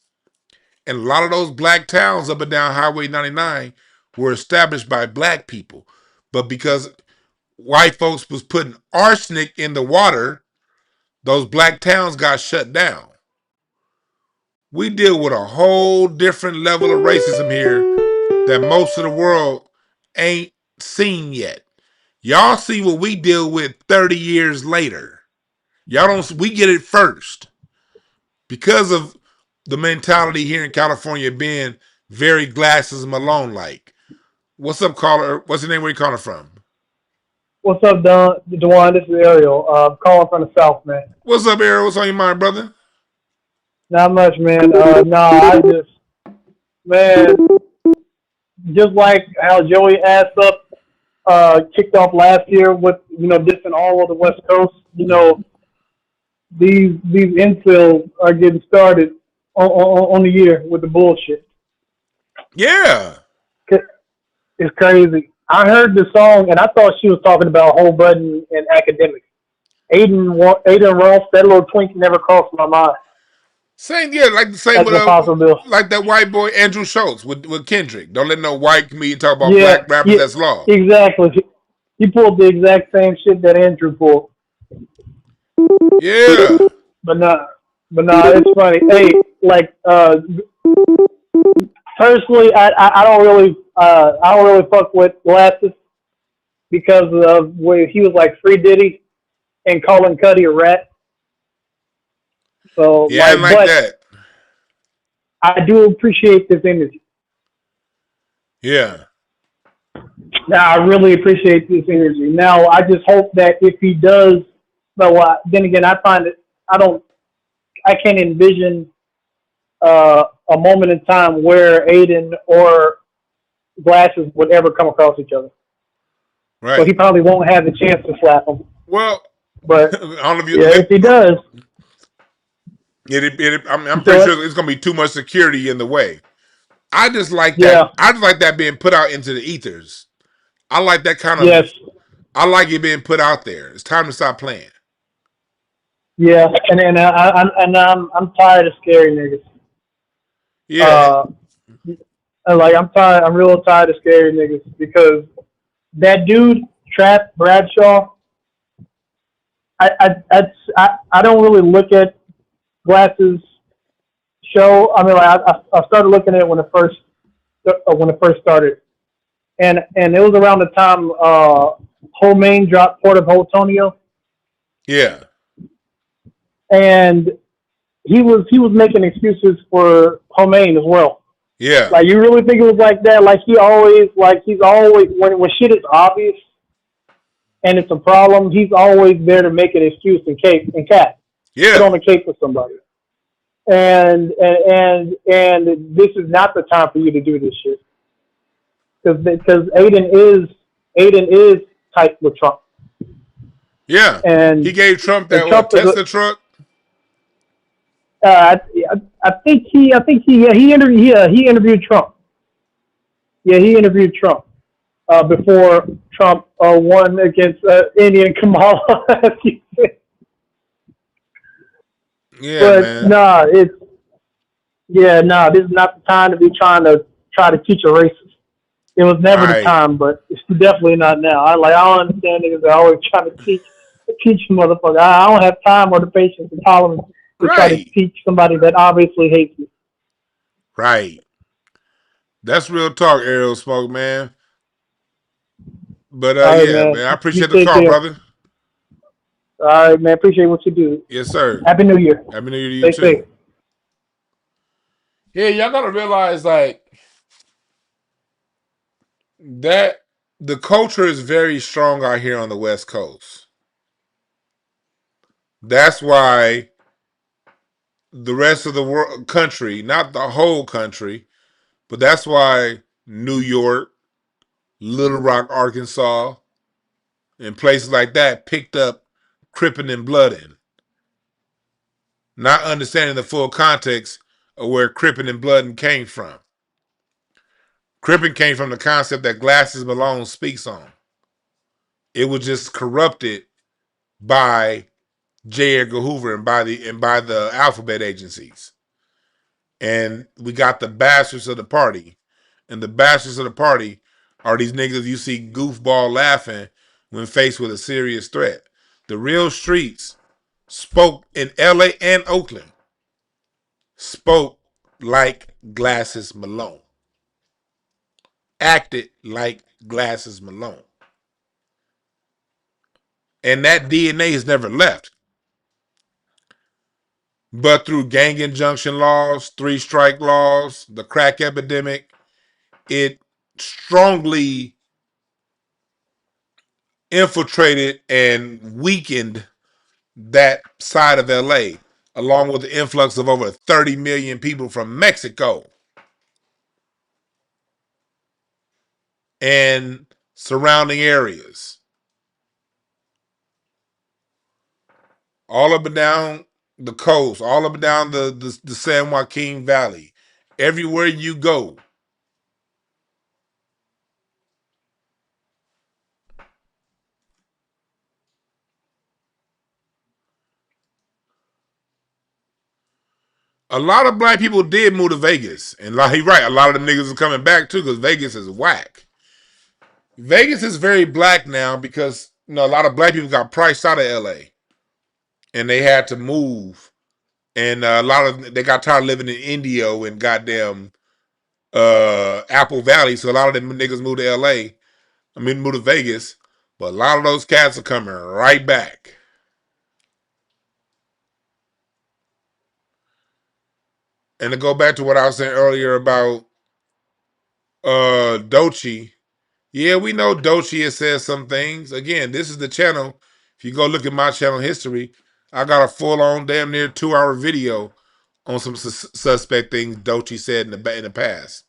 And a lot of those black towns up and down Highway 99 were established by black people. But because white folks was putting arsenic in the water, those black towns got shut down. We deal with a whole different level of racism here that most of the world ain't seen yet. Y'all see what we deal with 30 years later. Y'all don't, we get it first. Because of the mentality here in California being very Glasses Malone like. What's up, caller? What's the name? Where you calling from? What's up, Dewan? This is Ariel. Calling from the South, man. What's up, Ariel? What's on your mind, brother? Not much, man. I just, man, just like how Joey ass up kicked off last year with, dissing all over the West Coast, these incels are getting started on the year with the bullshit. Yeah. It's crazy. I heard the song, and I thought she was talking about Whole Budden and Academics. Adin Ross, that little twink never crossed my mind. Same, yeah, like the same with like that white boy Andrew Schultz with Kendrick. Don't let no white comedian talk about black rappers. That's law. Exactly. He pulled the exact same shit that Andrew pulled. Yeah. But nah, it's funny. Hey, like personally, I don't really fuck with Glasses because of where he was like Free Diddy and calling Cuddy a rat. So yeah, I like that. I do appreciate this energy. Yeah. Now I really appreciate this energy. Now I just hope that if he does, but then again, I find it. I can't envision a moment in time where Adin or Glasses would ever come across each other. Right. So he probably won't have the chance to slap him. Well, but if he does, I'm pretty sure it's going to be too much security in the way. I just like that. Yeah. I just like that being put out into the ethers. I like that kind of. Yes. I like it being put out there. It's time to stop playing. Yeah, and I'm tired of scary niggas. Yeah. I'm tired. I'm real tired of scary niggas because that dude Trap Bradshaw. I don't really look at Glasses show. I mean, I started looking at it when it first started, and it was around the time Homane dropped Port of Hotonio. Yeah. And he was making excuses for Homane as well. Yeah. Like, you really think it was like that? Like, he's always when shit is obvious and it's a problem, he's always there to make an excuse and cap. Yeah. Put on a cape for somebody. And this is not the time for you to do this shit. Because Adin is tight with Trump. Yeah. And he gave Trump that Tesla truck. I think he interviewed Trump. Yeah, he interviewed Trump before Trump won against Indian Kamala. Yeah, But man. nah, this is not the time to be trying to teach a racist. It was never the Right. time, but it's definitely not now. I don't understand niggas that always trying to teach motherfucker. I don't have time or the patience and tolerance to try to Right. teach somebody that obviously hates me. Right. That's real talk, Ariel Smoke, man. But All right, yeah, man. man. I You appreciate the take call, care. brother. All right, man. Appreciate what you do. Yes, sir. Happy New Year. Happy New Year to you Stay safe. too. Yeah, y'all gotta realize like that the culture is very strong out here on the West Coast. That's why the rest of the world country, not the whole country, but that's why New York, Little Rock, Arkansas, and places like that picked up Crippin' and Bloodin', not understanding the full context of where Crippin' and Bloodin' came from. Crippin' came from the concept that Glasses Malone speaks on. It was just corrupted by J. Edgar Hoover and by the alphabet agencies. And we got the bastards of the party. And the bastards of the party are these niggas you see goofball laughing when faced with a serious threat. The real streets spoke in LA and Oakland, spoke like Glasses Malone, acted like Glasses Malone. And that DNA has never left. But through gang injunction laws, 3-strike laws, the crack epidemic, it strongly infiltrated and weakened that side of LA, along with the influx of over 30 million people from Mexico and surrounding areas. All up and down the coast, all up and down the San Joaquin Valley. Everywhere you go, a lot of black people did move to Vegas. And like he's right, a lot of them niggas are coming back too because Vegas is whack. Vegas is very black now because a lot of black people got priced out of LA and they had to move. And a lot of they got tired of living in Indio and goddamn Apple Valley. So a lot of them niggas moved to LA. Moved to Vegas. But a lot of those cats are coming right back. And to go back to what I was saying earlier about Doechii, yeah, we know Doechii has said some things. Again, this is the channel. If you go look at my channel history, I got a full-on damn near 2-hour video on some suspect things Doechii said in the past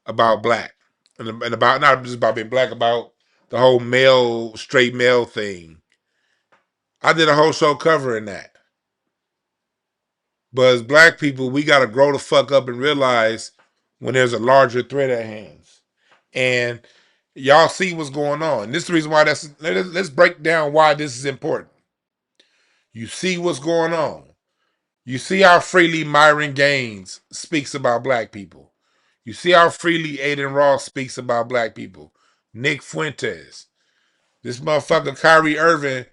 about black. And about not just about being black, about the whole straight male thing. I did a whole show covering that. But as black people, we got to grow the fuck up and realize when there's a larger threat at hands. And y'all see what's going on. This is the reason why let's break down why this is important. You see what's going on. You see how freely Myron Gaines speaks about black people. You see how freely Adin Ross speaks about black people. Nick Fuentes. This motherfucker Kyrie Irving,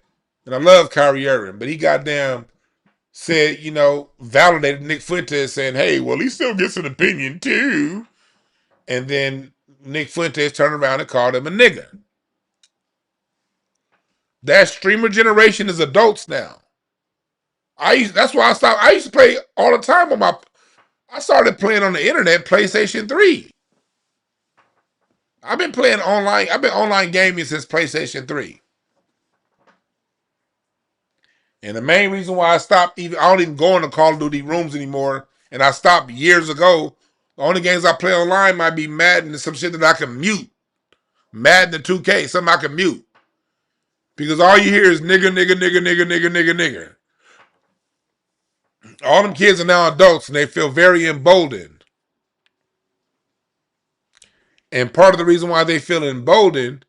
and I love Kyrie Irving, but he goddamn said, validated Nick Fuentes saying, hey, well, he still gets an opinion too. And then Nick Fuentes turned around and called him a nigger. That streamer generation is adults now. That's why I stopped. I used to play all the time I started playing on the internet, PlayStation 3. I've been online gaming since PlayStation 3. And the main reason why I don't even go into Call of Duty rooms anymore, and I stopped years ago. The only games I play online might be Madden and some shit that I can mute. Madden and 2K, something I can mute. Because all you hear is nigga, nigga, nigga, nigga, nigga, nigga, nigga. All them kids are now adults and they feel very emboldened. And part of the reason why they feel emboldened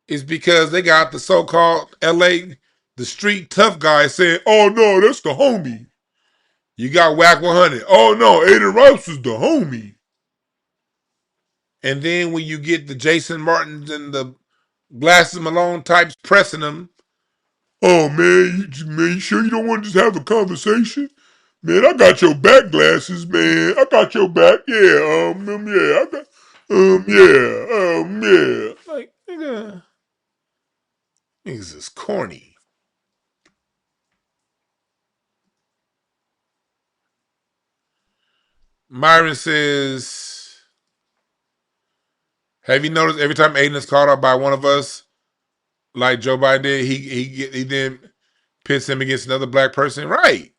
is because they got the so-called LA, the street tough guy saying, oh no, that's the homie. You got Wack 100. Oh no, Adin Ross is the homie. And then when you get the Jason Martins and the Glasses Malone types pressing them, oh man, you sure you don't want to just have a conversation? Man, I got your back, Glasses, man. I got your back. Yeah, yeah, I got, yeah. Like, nigga, niggas is corny. Myron says, have you noticed every time Adin is called out by one of us, like Joe Biden did, he then pits him against another black person? Right.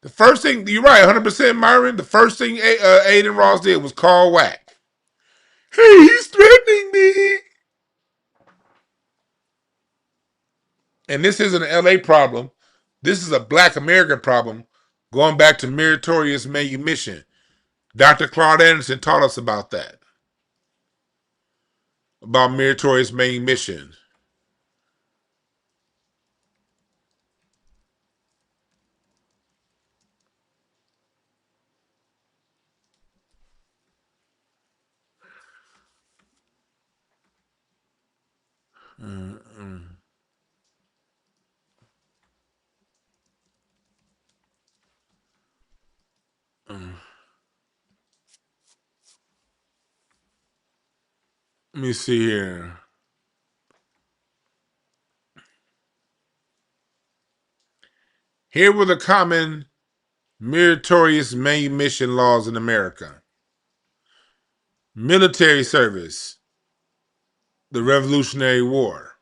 The first thing, you're right, 100% Myron, the first thing Adin Ross did was call Wack. Hey, he's threatening me. And this isn't an LA problem. This is a black American problem going back to meritorious manumission. Dr. Claude Anderson taught us about that. About meritorious manumission. Let me see here. Here were the common meritorious manumission laws in America. Military service. The Revolutionary War.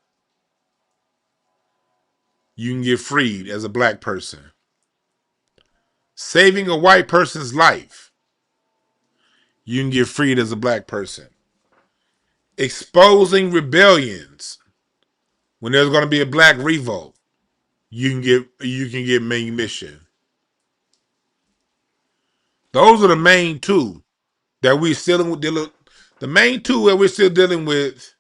You can get freed as a black person. Saving a white person's life. You can get freed as a black person. Exposing rebellions. When there's going to be a black revolt, you can get manumission. Those are the main two that we're still dealing. The main two that we're still dealing with.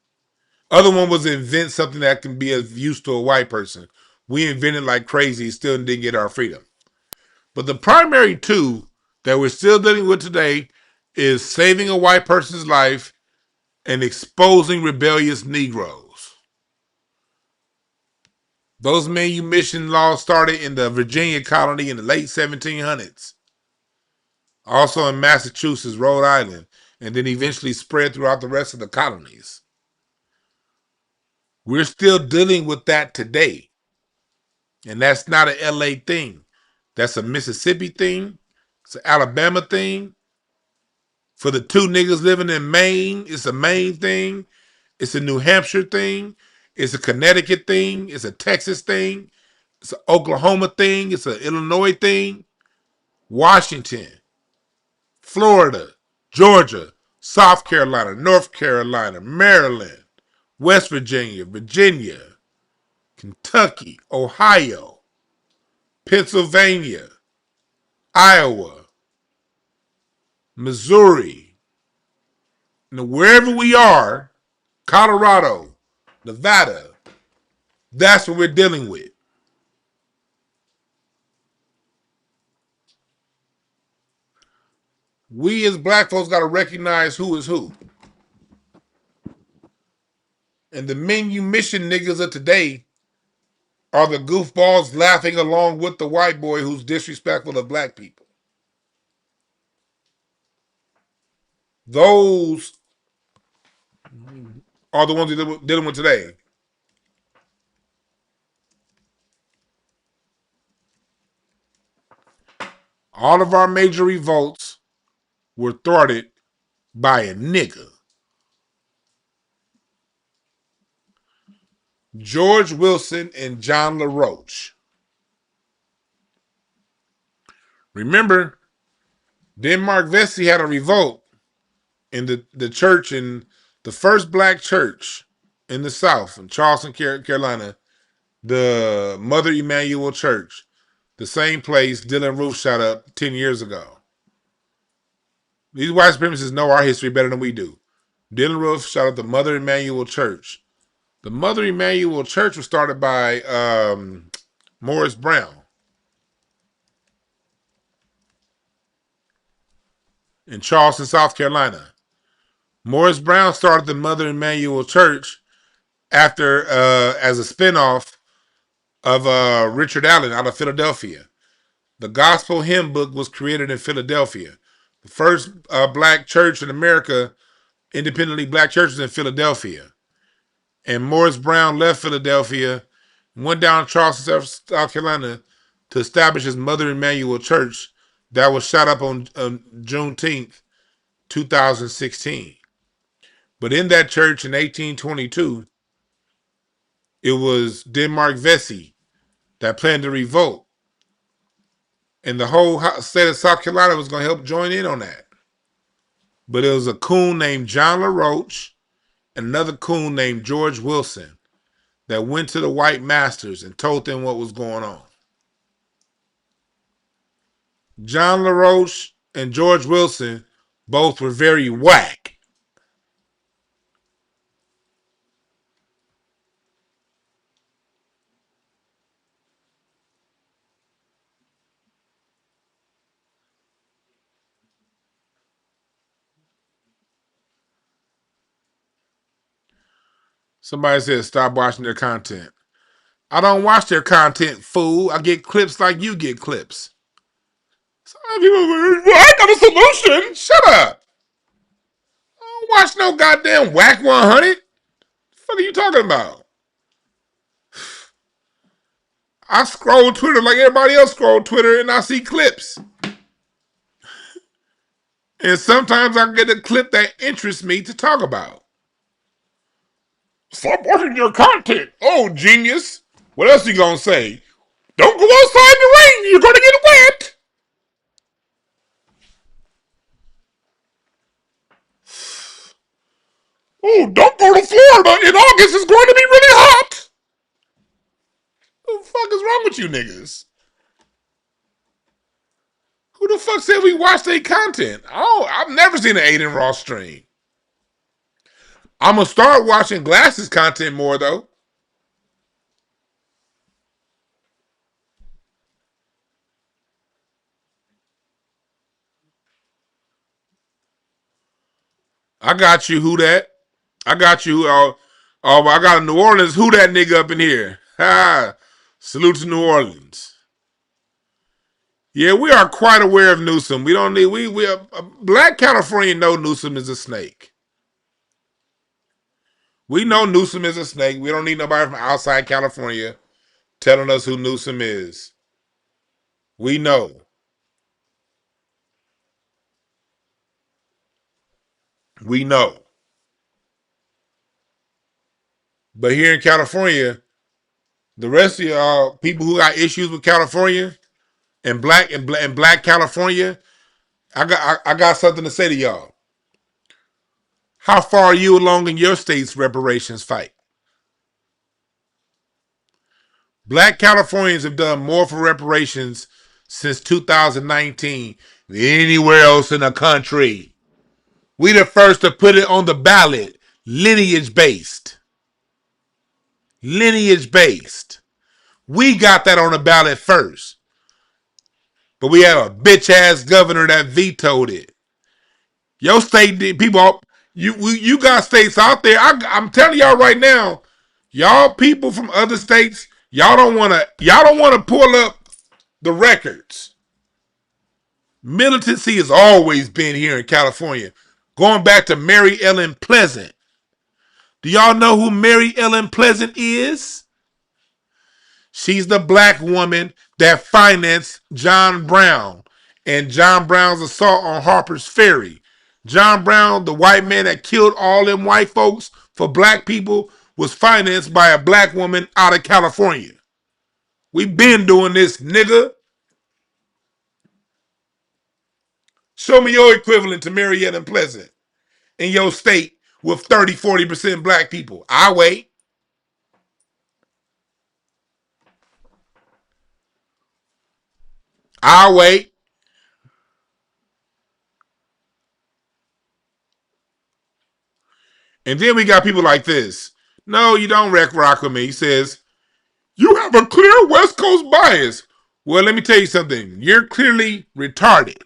Other one was invent something that can be of use to a white person. We invented like crazy, still didn't get our freedom. But the primary two that we're still dealing with today is saving a white person's life and exposing rebellious Negroes. Those manumission laws started in the Virginia colony in the late 1700s. Also in Massachusetts, Rhode Island, and then eventually spread throughout the rest of the colonies. We're still dealing with that today. And that's not an LA thing. That's a Mississippi thing. It's an Alabama thing. For the two niggas living in Maine, it's a Maine thing. It's a New Hampshire thing. It's a Connecticut thing. It's a Texas thing. It's an Oklahoma thing. It's an Illinois thing. Washington, Florida, Georgia, South Carolina, North Carolina, Maryland, West Virginia, Virginia, Kentucky, Ohio, Pennsylvania, Iowa, Missouri, wherever we are, Colorado, Nevada, that's what we're dealing with. We as black folks got to recognize who is who. And the manumission niggas of today are the goofballs laughing along with the white boy who's disrespectful of black people. Those are the ones we're dealing with today. All of our major revolts were thwarted by a nigga. George Wilson and John LaRoche. Remember, Denmark Vesey had a revolt in the church, in the first black church in the South, in Charleston, Carolina, the Mother Emanuel Church, the same place Dylann Roof shot up 10 years ago. These white supremacists know our history better than we do. Dylan Roof shot at the Mother Emanuel Church. The Mother Emanuel Church was started by Morris Brown in Charleston, South Carolina. Morris Brown started the Mother Emanuel Church after as a spinoff of Richard Allen out of Philadelphia. The Gospel Hymn Book was created in Philadelphia. The first black church in America, independently black churches in Philadelphia. And Morris Brown left Philadelphia, went down to Charleston, South Carolina to establish his Mother Emanuel Church that was shot up on Juneteenth, 2016. But in that church in 1822, it was Denmark Vesey that planned a revolt. And the whole state of South Carolina was going to help join in on that. But it was a coon named John LaRoche and another coon named George Wilson that went to the white masters and told them what was going on. John LaRoche and George Wilson both were very whack. Somebody said stop watching their content. I don't watch their content, fool. I get clips like you get clips. Some people are, well, I got a solution. Shut up. I don't watch no goddamn Wack 100. What the fuck are you talking about? I scroll Twitter like everybody else scroll Twitter and I see clips. And sometimes I get a clip that interests me to talk about. Stop watching your content. Oh, genius. What else you gonna say? Don't go outside in the rain. You're gonna get wet. Oh, don't go to Florida. In August, it's going to be really hot. What the fuck is wrong with you niggas? Who the fuck said we watch their content? Oh, I've never seen an Adin Ross stream. I'm gonna start watching Glasses content more though. I got you, who that? I got you. I got a New Orleans who that nigga up in here. Ha! Salute to New Orleans. Yeah, we are quite aware of Newsom. We don't need we Black California know Newsom is a snake. We know Newsom is a snake. We don't need nobody from outside California telling us who Newsom is. We know. We know. But here in California, the rest of y'all people who got issues with California and black California, I got something to say to y'all. How far are you along in your state's reparations fight? Black Californians have done more for reparations since 2019 than anywhere else in the country. We the first to put it on the ballot, lineage based. Lineage based. We got that on the ballot first. But we had a bitch ass governor that vetoed it. Your state people, you got states out there. I'm telling y'all right now, y'all people from other states, y'all don't want to pull up the records. Militancy has always been here in California, going back to Mary Ellen Pleasant. Do y'all know who Mary Ellen Pleasant is? She's the black woman that financed John Brown and John Brown's assault on Harper's Ferry. John Brown, the white man that killed all them white folks for black people, was financed by a black woman out of California. We been doing this, nigga. Show me your equivalent to Mary Ellen Pleasant in your state with 30, 40% black people. I wait. I'll wait. And then we got people like this. No, you don't rock with me. He says, you have a clear West Coast bias. Well, let me tell you something. You're clearly retarded.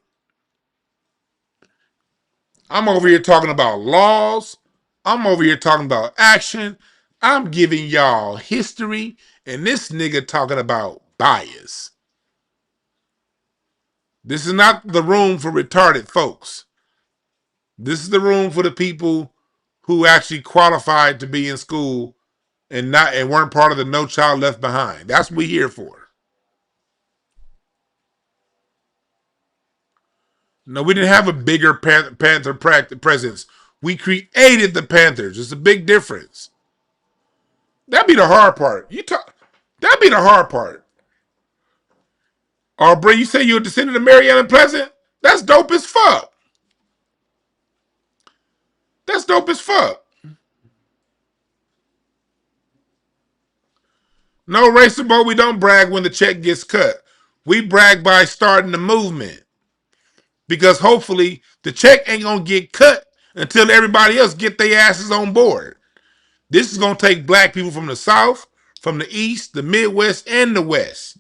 I'm over here talking about laws. I'm over here talking about action. I'm giving y'all history. And this nigga talking about bias. This is not the room for retarded folks. This is the room for the people who actually qualified to be in school and weren't part of the No Child Left Behind. That's what we're here for. No, we didn't have a bigger Panther presence. We created the Panthers. It's a big difference. That'd be the hard part. That'd be the hard part. Oh, Bray, you say you're a descendant of Mariana Pleasant? That's dope as fuck. That's dope as fuck. No, Racer Boy, we don't brag when the check gets cut. We brag by starting the movement. Because hopefully the check ain't going to get cut until everybody else get their asses on board. This is going to take black people from the South, from the East, the Midwest, and the West.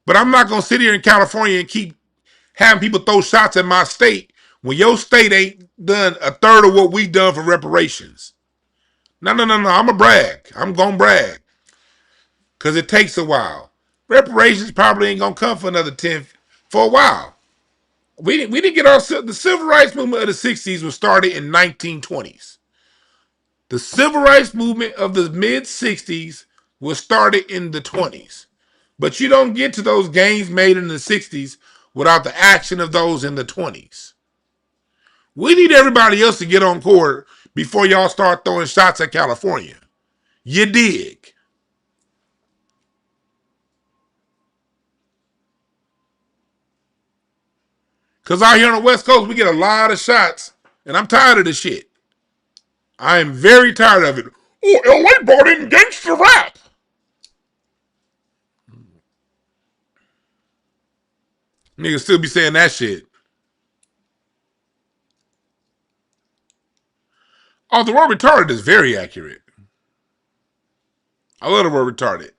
But I'm not going to sit here in California and keep having people throw shots at my state when your state ain't done a third of what we done for reparations. No. I'm going to brag. I'm going to brag. Because it takes a while. Reparations probably ain't going to come for for a while. We didn't get the civil rights movement of the 60s was started in 1920s. The civil rights movement of the mid 60s was started in the 20s. But you don't get to those gains made in the 60s without the action of those in the 20s. We need everybody else to get on board before y'all start throwing shots at California. You dig? Because out here on the West Coast, we get a lot of shots, and I'm tired of this shit. I am very tired of it. Oh, LA brought in gangster rap. Niggas still be saying that shit. Oh, the word retarded is very accurate. I love the word retarded.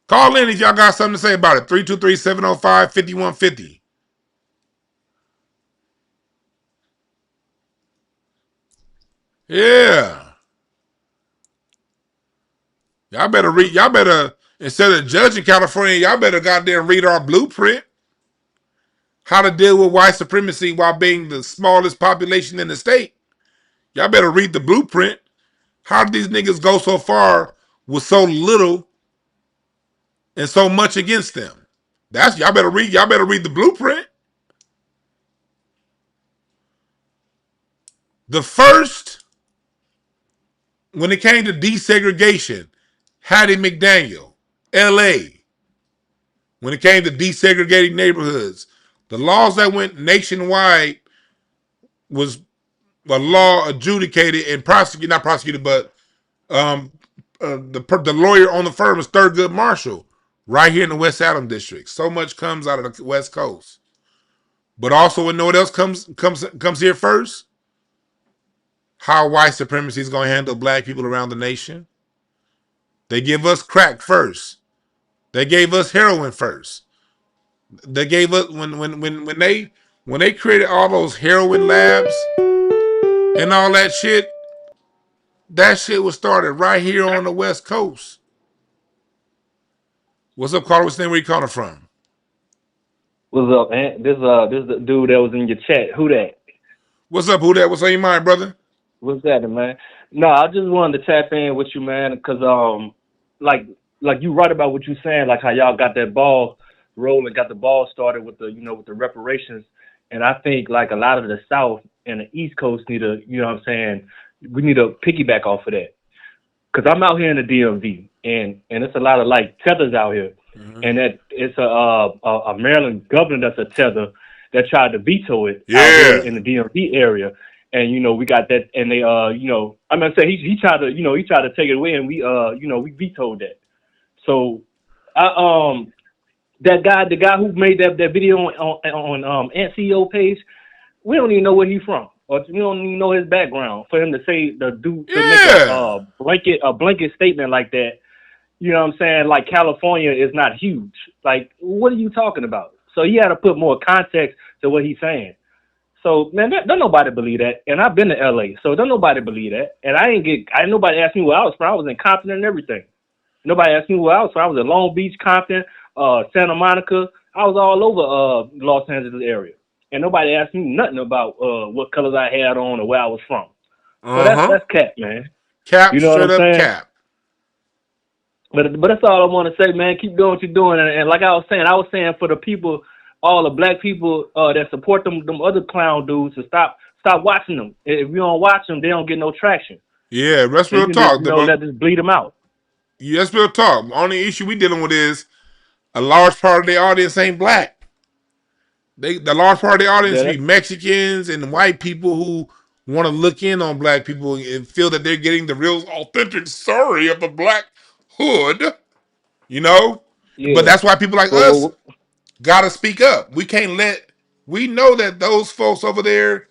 Call in if y'all got something to say about it. 323-705-5150. Yeah. Y'all better, instead of judging California, y'all better goddamn read our blueprint. How to deal with white supremacy while being the smallest population in the state. Y'all better read the blueprint. How did these niggas go so far with so little and so much against them? Y'all better read the blueprint. The first, when it came to desegregation, Hattie McDaniel, LA. When it came to desegregating neighborhoods, the laws that went nationwide was a law adjudicated and prosecuted, not prosecuted, but the lawyer on the firm was Thurgood Marshall, right here in the West Adams district. So much comes out of the West Coast. But also, when no one else comes here first, how white supremacy is going to handle black people around the nation. They give us crack first. They gave us heroin first. They gave us when they created all those heroin labs and all that shit. That shit was started right here on the West Coast. What's up, Carter? What's the name? Where you calling from? What's up, man? This the dude that was in your chat. Who that? What's up? Who that? What's on your mind, brother? What's that, man? No, I just wanted to tap in with you, man, because like you right about what you saying, like how y'all got that ball rolling, got the ball started with the reparations, and I think like a lot of the South and the East Coast need to, you know what I'm saying, we need to piggyback off of that, because I'm out here in the DMV, and it's a lot of like tethers out here, and that it's a Maryland governor that's a tether that tried to veto it out here in the DMV area. And we got that, and they I'm gonna say he tried to take it away, and we vetoed that. So the guy who made that video on Ant CEO page, we don't even know where he's from. or you don't even know his background for him to say to make Yeah. a blanket statement like that. You know what I'm saying? Like California is not huge. Like, what are you talking about? So he had to put more context to what he's saying. So man, don't nobody believe that. And I've been to LA, so don't nobody believe that. And I ain't nobody asked me where I was from. I was in Compton and everything. Nobody asked me where I was from. I was in Long Beach, Compton, Santa Monica. I was all over Los Angeles area. And nobody asked me nothing about what colors I had on or where I was from. So that's cap, man. Cap, You know what straight I'm up saying? cap. But that's all I want to say, man. Keep doing what you're doing. And like I was saying for the people, all the black people that support them other clown dudes to stop watching them. If you don't watch them, they don't get no traction. Yeah, that's So you real can just, talk. let this bleed them out. Yeah, that's real talk. The only issue we dealing with is a large part of the audience ain't black. The large part of the audience Yeah, be Mexicans and white people who want to look in on black people and feel that they're getting the real authentic story of the black hood, you know? But yeah. that's why people like us Well, gotta speak up. We know that those folks over there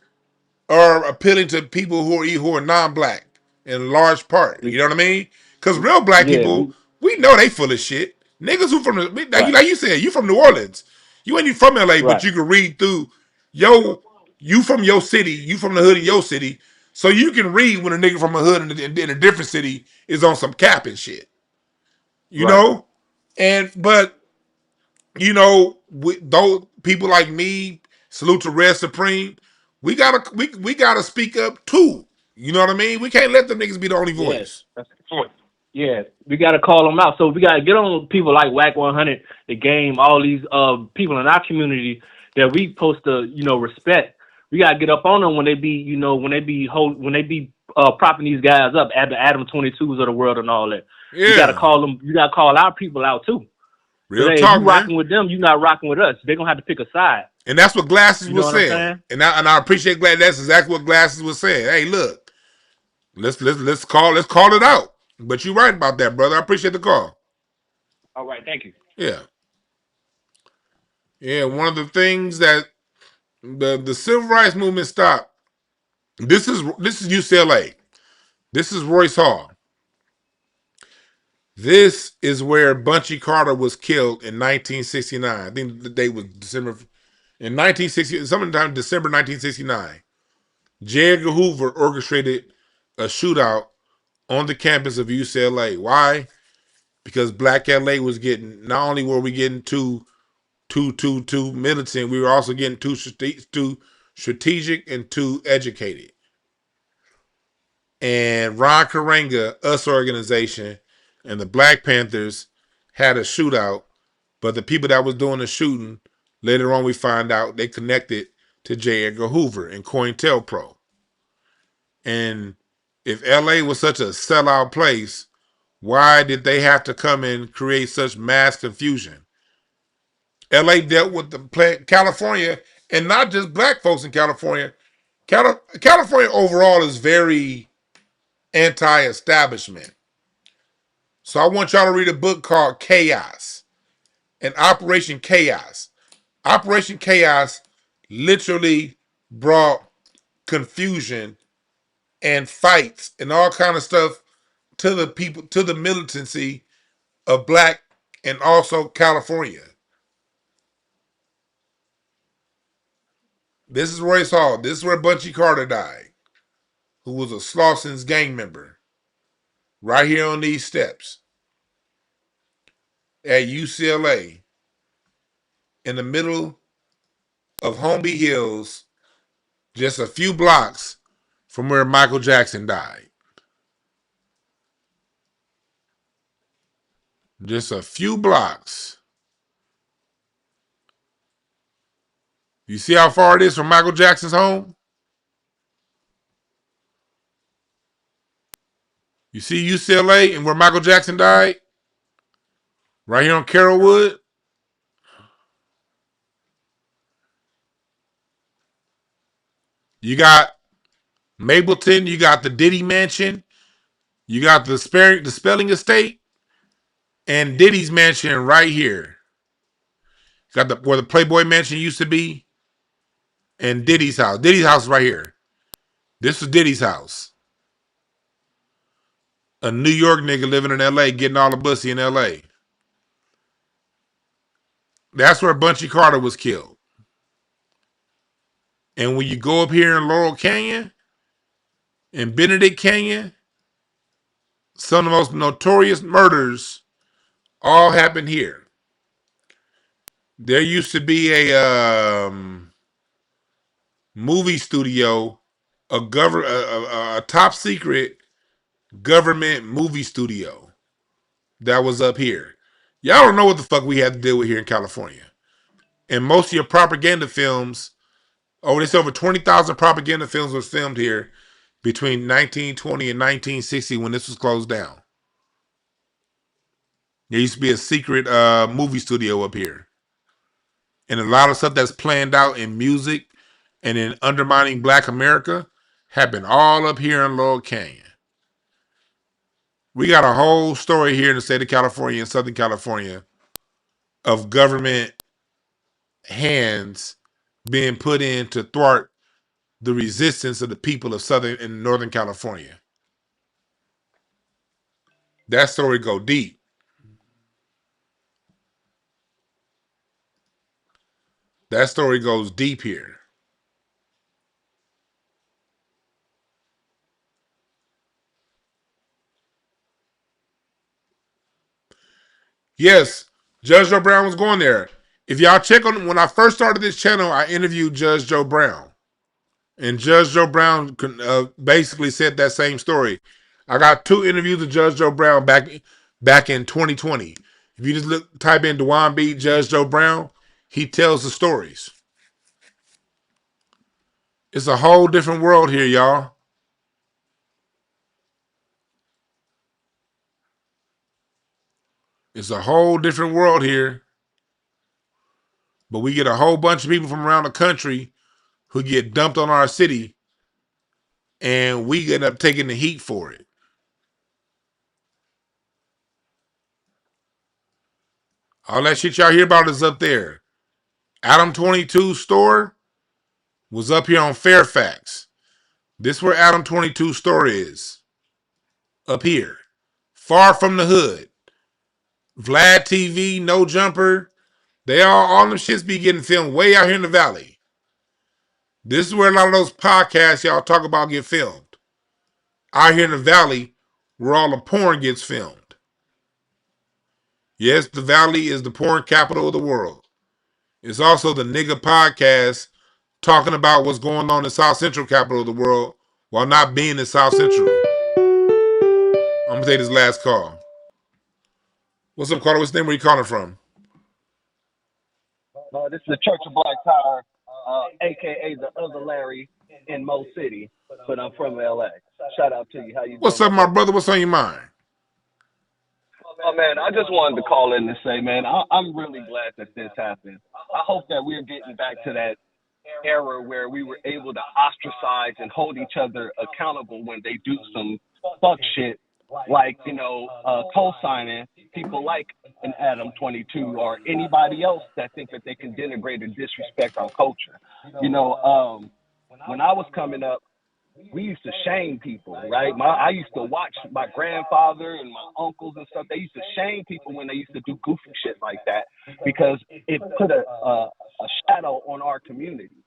are appealing to people who are non-black in large part. You know what I mean? Because real black people, we know they full of shit. Niggas who from the like you said, you from New Orleans. You ain't even from LA, but you can read through you from your city, you from the hood in your city, so you can read when a nigga from a hood in a different city is on some cap and shit. You know? But those people like me, salute to Red Supreme, we gotta speak up too. You know what I mean? We can't let them niggas be the only yeah. voice. That's the point. Yeah, we got to call them out. So we got to get on people like Wack 100, the game, all these people in our community that we supposed to respect. We got to get up on them when they be propping these guys up at the Adam 22s of the world and all that. You got to Yeah. call them. You got to call our people out too. Real Because if talk, you man. rocking with them, you not rocking with us. They're gonna have to pick a side. And that's what Glasses You know was what I'm saying. saying? And I appreciate that's exactly what Glasses was saying. Hey, look, let's call it out. But you're right about that, brother. I appreciate the call. All right, thank you. Yeah. Yeah, one of the things that the civil rights movement stopped. This is UCLA. This is Royce Hall. This is where Bunchy Carter was killed in 1969. I think the date was December in 1960, sometime December 1969. J. Edgar Hoover orchestrated a shootout on the campus of UCLA. Why? Because Black LA was getting, not only were we getting too militant, we were also getting too strategic and too educated. And Ron Karenga, US organization, and the Black Panthers had a shootout, but the people that was doing the shooting, later on we find out they connected to J. Edgar Hoover and COINTELPRO. And if LA was such a sellout place, why did they have to come and create such mass confusion? LA dealt with California, and not just black folks in California. California overall is very anti-establishment. So I want y'all to read a book called Chaos and Operation Chaos. Operation Chaos literally brought confusion and fights and all kind of stuff to the people, to the militancy of black and also California. This is Royce Hall. This is where Bunchy Carter died, who was a Slausen's gang member. Right here on these steps at UCLA, in the middle of Holmby Hills, just a few blocks from where Michael Jackson died. Just a few blocks. You see how far it is from Michael Jackson's home? You see UCLA and where Michael Jackson died? Right here on Carrollwood? You got Mapleton, you got the Diddy Mansion, you got the Spelling Estate, and Diddy's Mansion right here. Got where the Playboy Mansion used to be, and Diddy's house. Diddy's house is right here. This was Diddy's house. A New York nigga living in L.A. getting all the pussy in L.A. That's where Bunchy Carter was killed. And when you go up here in Laurel Canyon and Benedict Canyon, some of the most notorious murders all happened here. There used to be a movie studio, a top secret government movie studio that was up here. Y'all don't know what the fuck we had to deal with here in California. And most of your propaganda films, there's over 20,000 propaganda films was filmed here between 1920 and 1960 when this was closed down. There used to be a secret movie studio up here. And a lot of stuff that's planned out in music and in undermining Black America happened all up here in Laurel Canyon. We got a whole story here in the state of California and Southern California of government hands being put in to thwart the resistance of the people of Southern and Northern California. That story go deep. That story goes deep here. Yes, Judge Joe Brown was going there. If y'all check on, when I first started this channel, I interviewed Judge Joe Brown. And Judge Joe Brown basically said that same story. I got 2 interviews with Judge Joe Brown back in 2020. If you just type in Dewan B. Judge Joe Brown, he tells the stories. It's a whole different world here, y'all. It's a whole different world here. But we get a whole bunch of people from around the country who get dumped on our city, and we end up taking the heat for it. All that shit y'all hear about is up there. Adam 22 store was up here on Fairfax. This is where Adam 22 store is. Up here. Far from the hood. Vlad TV, No Jumper. All them shits be getting filmed way out here in the valley. This is where a lot of those podcasts y'all talk about get filmed. Out here in the valley where all the porn gets filmed. Yes, the valley is the porn capital of the world. It's also the nigga podcast talking about what's going on in South Central capital of the world while not being in South Central. I'm going to take this last call. What's up, caller? What's the name? Where you calling from? This is the Church of Black Power, a.k.a. the other Larry in Mo City, but I'm from L.A. Shout out to you. How you doing? What's up, my brother? What's on your mind? Oh, man, I just wanted to call in to say, man, I'm really glad that this happened. I hope that we're getting back to that era where we were able to ostracize and hold each other accountable when they do some fuck shit, like, co-signing people like an Adam 22 or anybody else that think that they can denigrate or disrespect our culture. When I was coming up, we used to shame people, right? I used to watch my grandfather and my uncles and stuff. They used to shame people when they used to do goofy shit like that because it put a shadow on our community.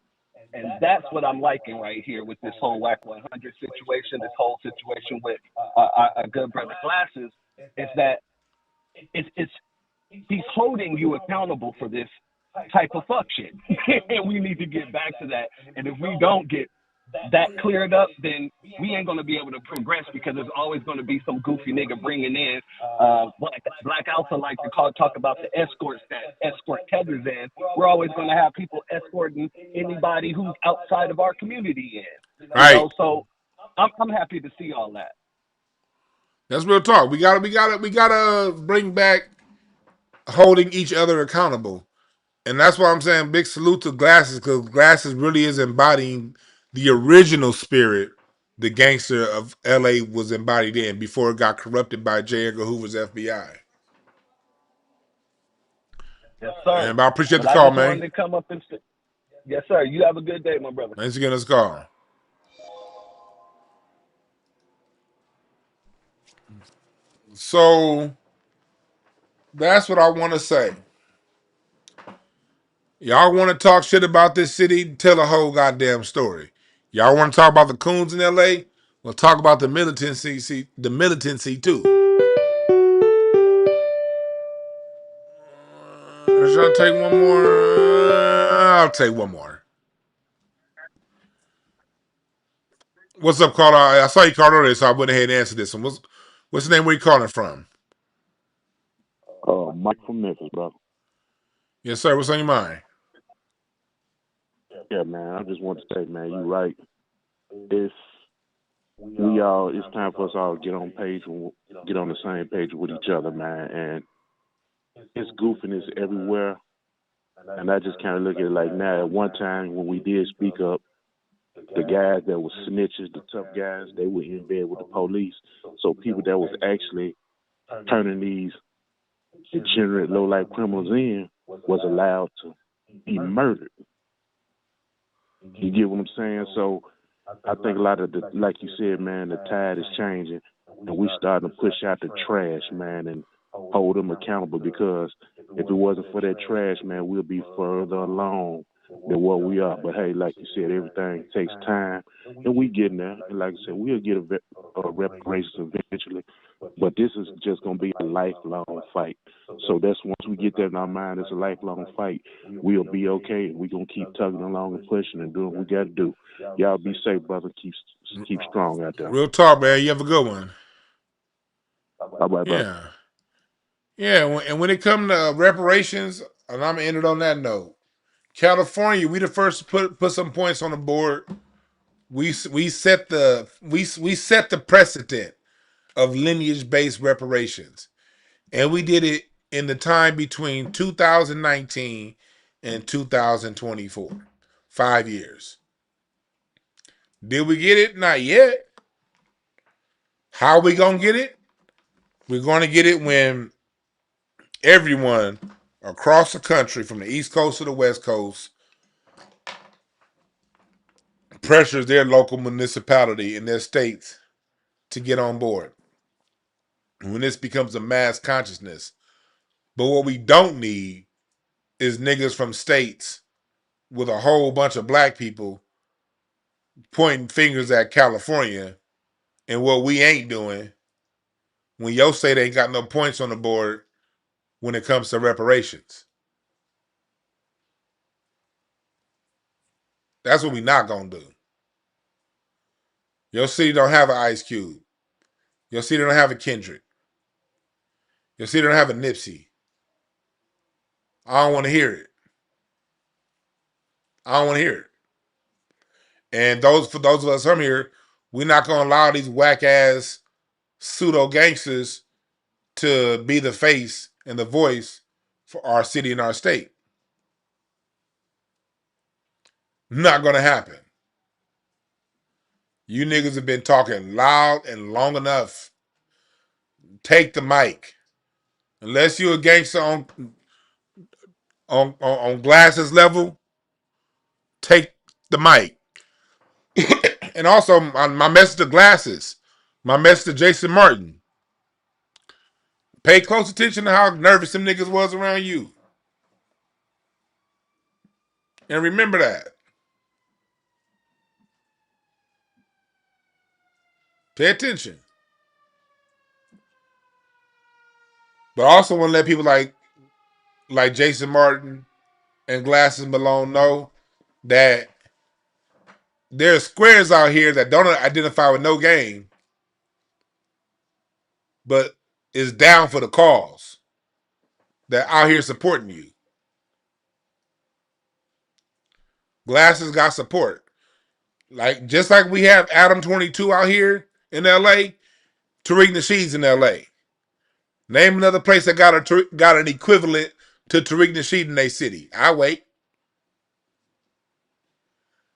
And that's what I'm liking right here with this whole Wack 100 situation, this whole situation with our good brother Glasses, is that he's holding you accountable for this type of fuck shit. And we need to get back to that. And if we don't get that cleared up, then we ain't going to be able to progress because there's always going to be some goofy nigga bringing in Black Alpha like to talk about the escorts that escort tethers in. We're always going to have people escorting anybody who's outside of our community in. Right. So I'm happy to see all that. That's real talk. We gotta bring back holding each other accountable. And that's why I'm saying big salute to Glasses, because Glasses really is embodying the original spirit the gangster of LA was embodied in before it got corrupted by J. Edgar Hoover's FBI. Yes, sir. And I appreciate the I call, just man. wanted to come up and yes, sir. You have a good day, my brother. Thanks again. Let's call. So that's what I want to say. Y'all want to talk shit about this city? Tell a whole goddamn story. Y'all want to talk about the coons in LA? We'll talk about the militancy. The militancy too. Should I take one more? I'll take one more. What's up, Carter? I saw you called earlier, so I went ahead and answered this one. What's the name? Where you calling from? Mike from Memphis, bro. Yes, sir. What's on your mind? Yeah, man. I just want to say, man, you right. It's time for us all to get on the same page with each other, man. And it's goofiness everywhere. And I just kind of look at it like now. At one time, when we did speak up, the guys that were snitches, the tough guys, they were in bed with the police. So people that was actually turning these degenerate, low-life criminals in was allowed to be murdered. You get what I'm saying? So I think a lot of like you said, man, the tide is changing, and we starting to push out the trash, man, and hold them accountable. Because if it wasn't for that trash, man, we'll be further along than what we are. But hey, like you said, everything takes time, and we getting there. And like I said, we'll get a reparations eventually. But this is just gonna be a lifelong fight. So that's once we get that in our mind, it's a lifelong fight. We'll be okay. We're gonna keep tugging along and pushing and doing what we gotta do. Y'all be safe, brother. Keep strong out there. Real talk, man. You have a good one. Bye bye, bro. Yeah. Yeah, and when it comes to reparations, and I'm gonna end it on that note. California, we the first to put some points on the board. We set the precedent of lineage based reparations, and we did it in the time between 2019 and 2024, 5 years. Did we get it? Not yet. How are we gonna get it? We're gonna get it when everyone across the country, from the East Coast to the West Coast, pressures their local municipality in their states to get on board. When this becomes a mass consciousness. But what we don't need is niggas from states with a whole bunch of black people pointing fingers at California and what we ain't doing when your state ain't got no points on the board when it comes to reparations. That's what we not gonna do. Your city don't have an Ice Cube. Your city don't have a Kendrick. Your city don't have a Nipsey. I don't want to hear it. I don't want to hear it. And for those of us from here, we're not gonna allow these whack ass pseudo gangsters to be the face and the voice for our city and our state. Not gonna happen. You niggas have been talking loud and long enough. Take the mic. Unless you're a gangster on Glasses level, take the mic. And also, my message to Glasses, my message to Jason Martin. Pay close attention to how nervous them niggas was around you. And remember that. Pay attention. But I also want to let people like Jason Martin and Glasses Malone know that there's squares out here that don't identify with no game, but is down for the cause, that out here supporting you. Glasses got support. Just like we have Adam 22 out here in LA, Tariq Nasheed's in LA. Name another place that got an equivalent to Tariq Nasheed in their city. I wait.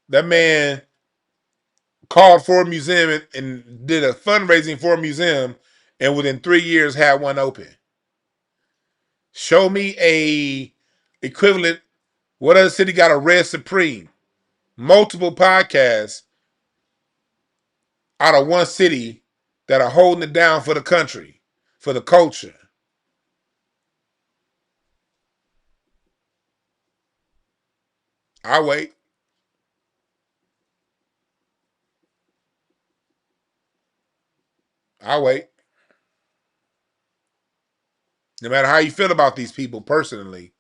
That man called for a museum and did a fundraising for a museum, and within 3 years had one open. Show me a equivalent. What other city got a Red Supreme? Multiple podcasts out of one city that are holding it down for the country, for the culture. I'll wait. I'll wait. No matter how you feel about these people personally,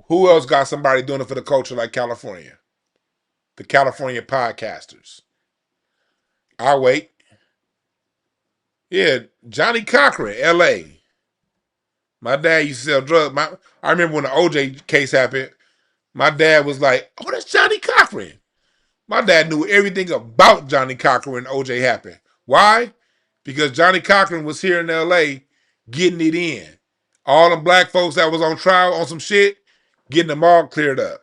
who else got somebody doing it for the culture like California? The California podcasters. I'll wait. Yeah, Johnny Cochran, L.A. My dad used to sell drugs. I remember when the OJ case happened, my dad was like, "Oh, that's Johnny Cochran." My dad knew everything about Johnny Cochran when OJ happened. Why? Because Johnny Cochran was here in LA getting it in. All them black folks that was on trial on some shit, getting them all cleared up.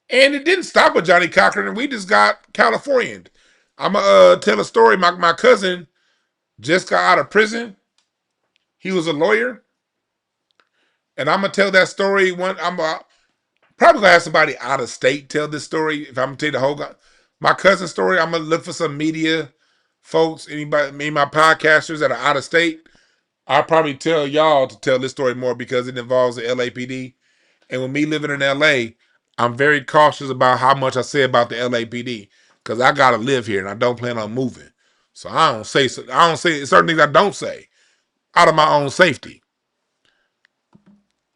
And it didn't stop with Johnny Cochran, and we just got Californian. I'm going to tell a story. My cousin just got out of prison. He was a lawyer. And I'm going to tell that story. I'm probably going to have somebody out of state tell this story. If I'm going to tell you the whole... My cousin's story, I'm going to look for some media folks, anybody, my podcasters that are out of state. I'll probably tell y'all to tell this story more because it involves the LAPD. And with me living in LA, I'm very cautious about how much I say about the LAPD because I gotta live here and I don't plan on moving. So I don't say certain things I don't say out of my own safety.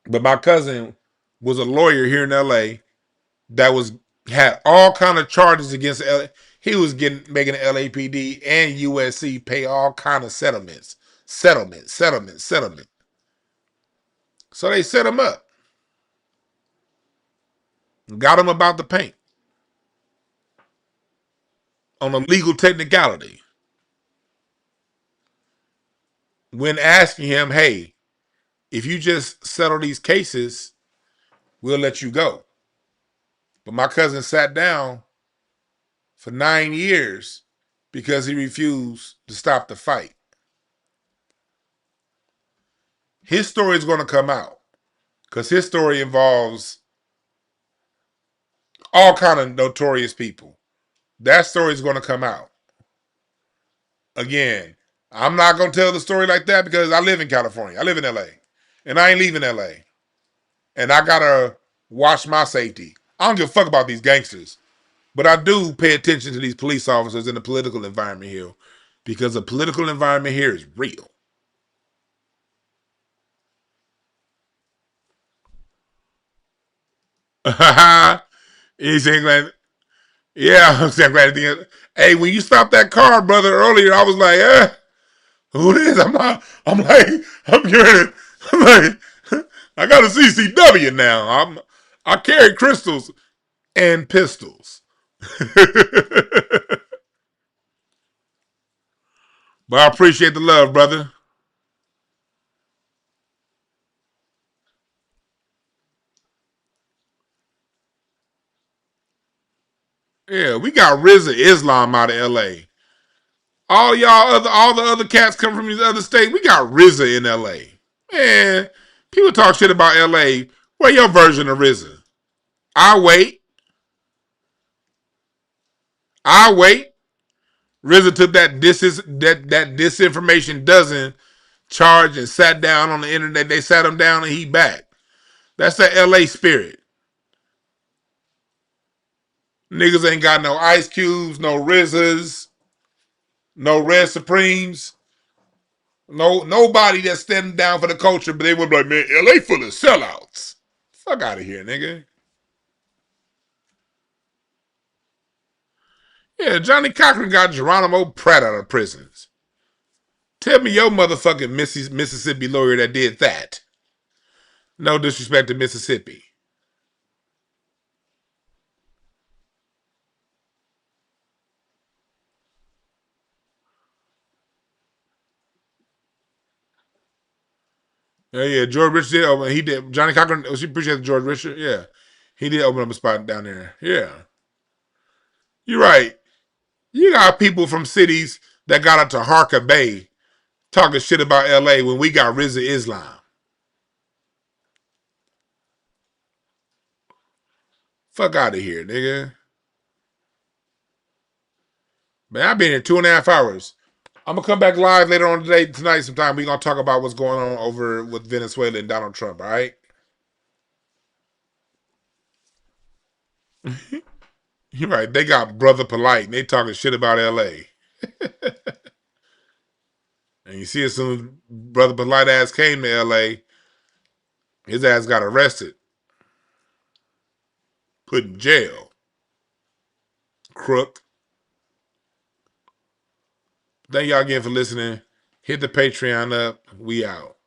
But my cousin was a lawyer here in LA that had all kind of charges against LA. He was making the LAPD and USC pay all kind of settlements. Settlement. So they set him up. Got him about the paint on a legal technicality. When asking him, hey, if you just settle these cases, we'll let you go. But my cousin sat down for 9 years because he refused to stop the fight. His story is going to come out because his story involves all kind of notorious people. That story is going to come out. Again, I'm not going to tell the story like that because I live in California. I live in LA. And I ain't leaving LA. And I got to watch my safety. I don't give a fuck about these gangsters. But I do pay attention to these police officers in the political environment here because the political environment here is real. He's saying like, yeah, I'm saying glad to hey, when you stopped that car, brother, earlier, I was like, who it is? I'm like, I'm hearing it. I'm like, I got a CCW now. I carry crystals and pistols. But I appreciate the love, brother. Yeah, we got RZA Islam out of LA. All the other cats come from these other states. We got RZA in LA. Man, people talk shit about LA. Where your version of RZA? I wait. I wait. RZA took that disinformation dozen charge and sat down on the internet. They sat him down and he back. That's that LA spirit. Niggas ain't got no Ice Cubes, no RZAs, no Red Supremes. Nobody that's standing down for the culture, but they would be like, man, LA full of sellouts. Fuck out of here, nigga. Yeah, Johnny Cochran got Geronimo Pratt out of prisons. Tell me your motherfucking Mississippi lawyer that did that. No disrespect to Mississippi. Yeah, George Richard did open. He did. Johnny Cochran. She appreciated George Richard. Yeah, he did open up a spot down there. Yeah, you're right. You got people from cities that got up to Harker Bay talking shit about LA when we got RZA Islam. Fuck out of here, nigga. Man, I've been here 2.5 hours. I'm gonna come back live later on tonight sometime. We're gonna talk about what's going on over with Venezuela and Donald Trump, all right? You're right. They got Brother Polite and they talking shit about LA. And you see, as soon as Brother Polite ass came to LA, his ass got arrested, put in jail. Crook. Thank y'all again for listening. Hit the Patreon up. We out.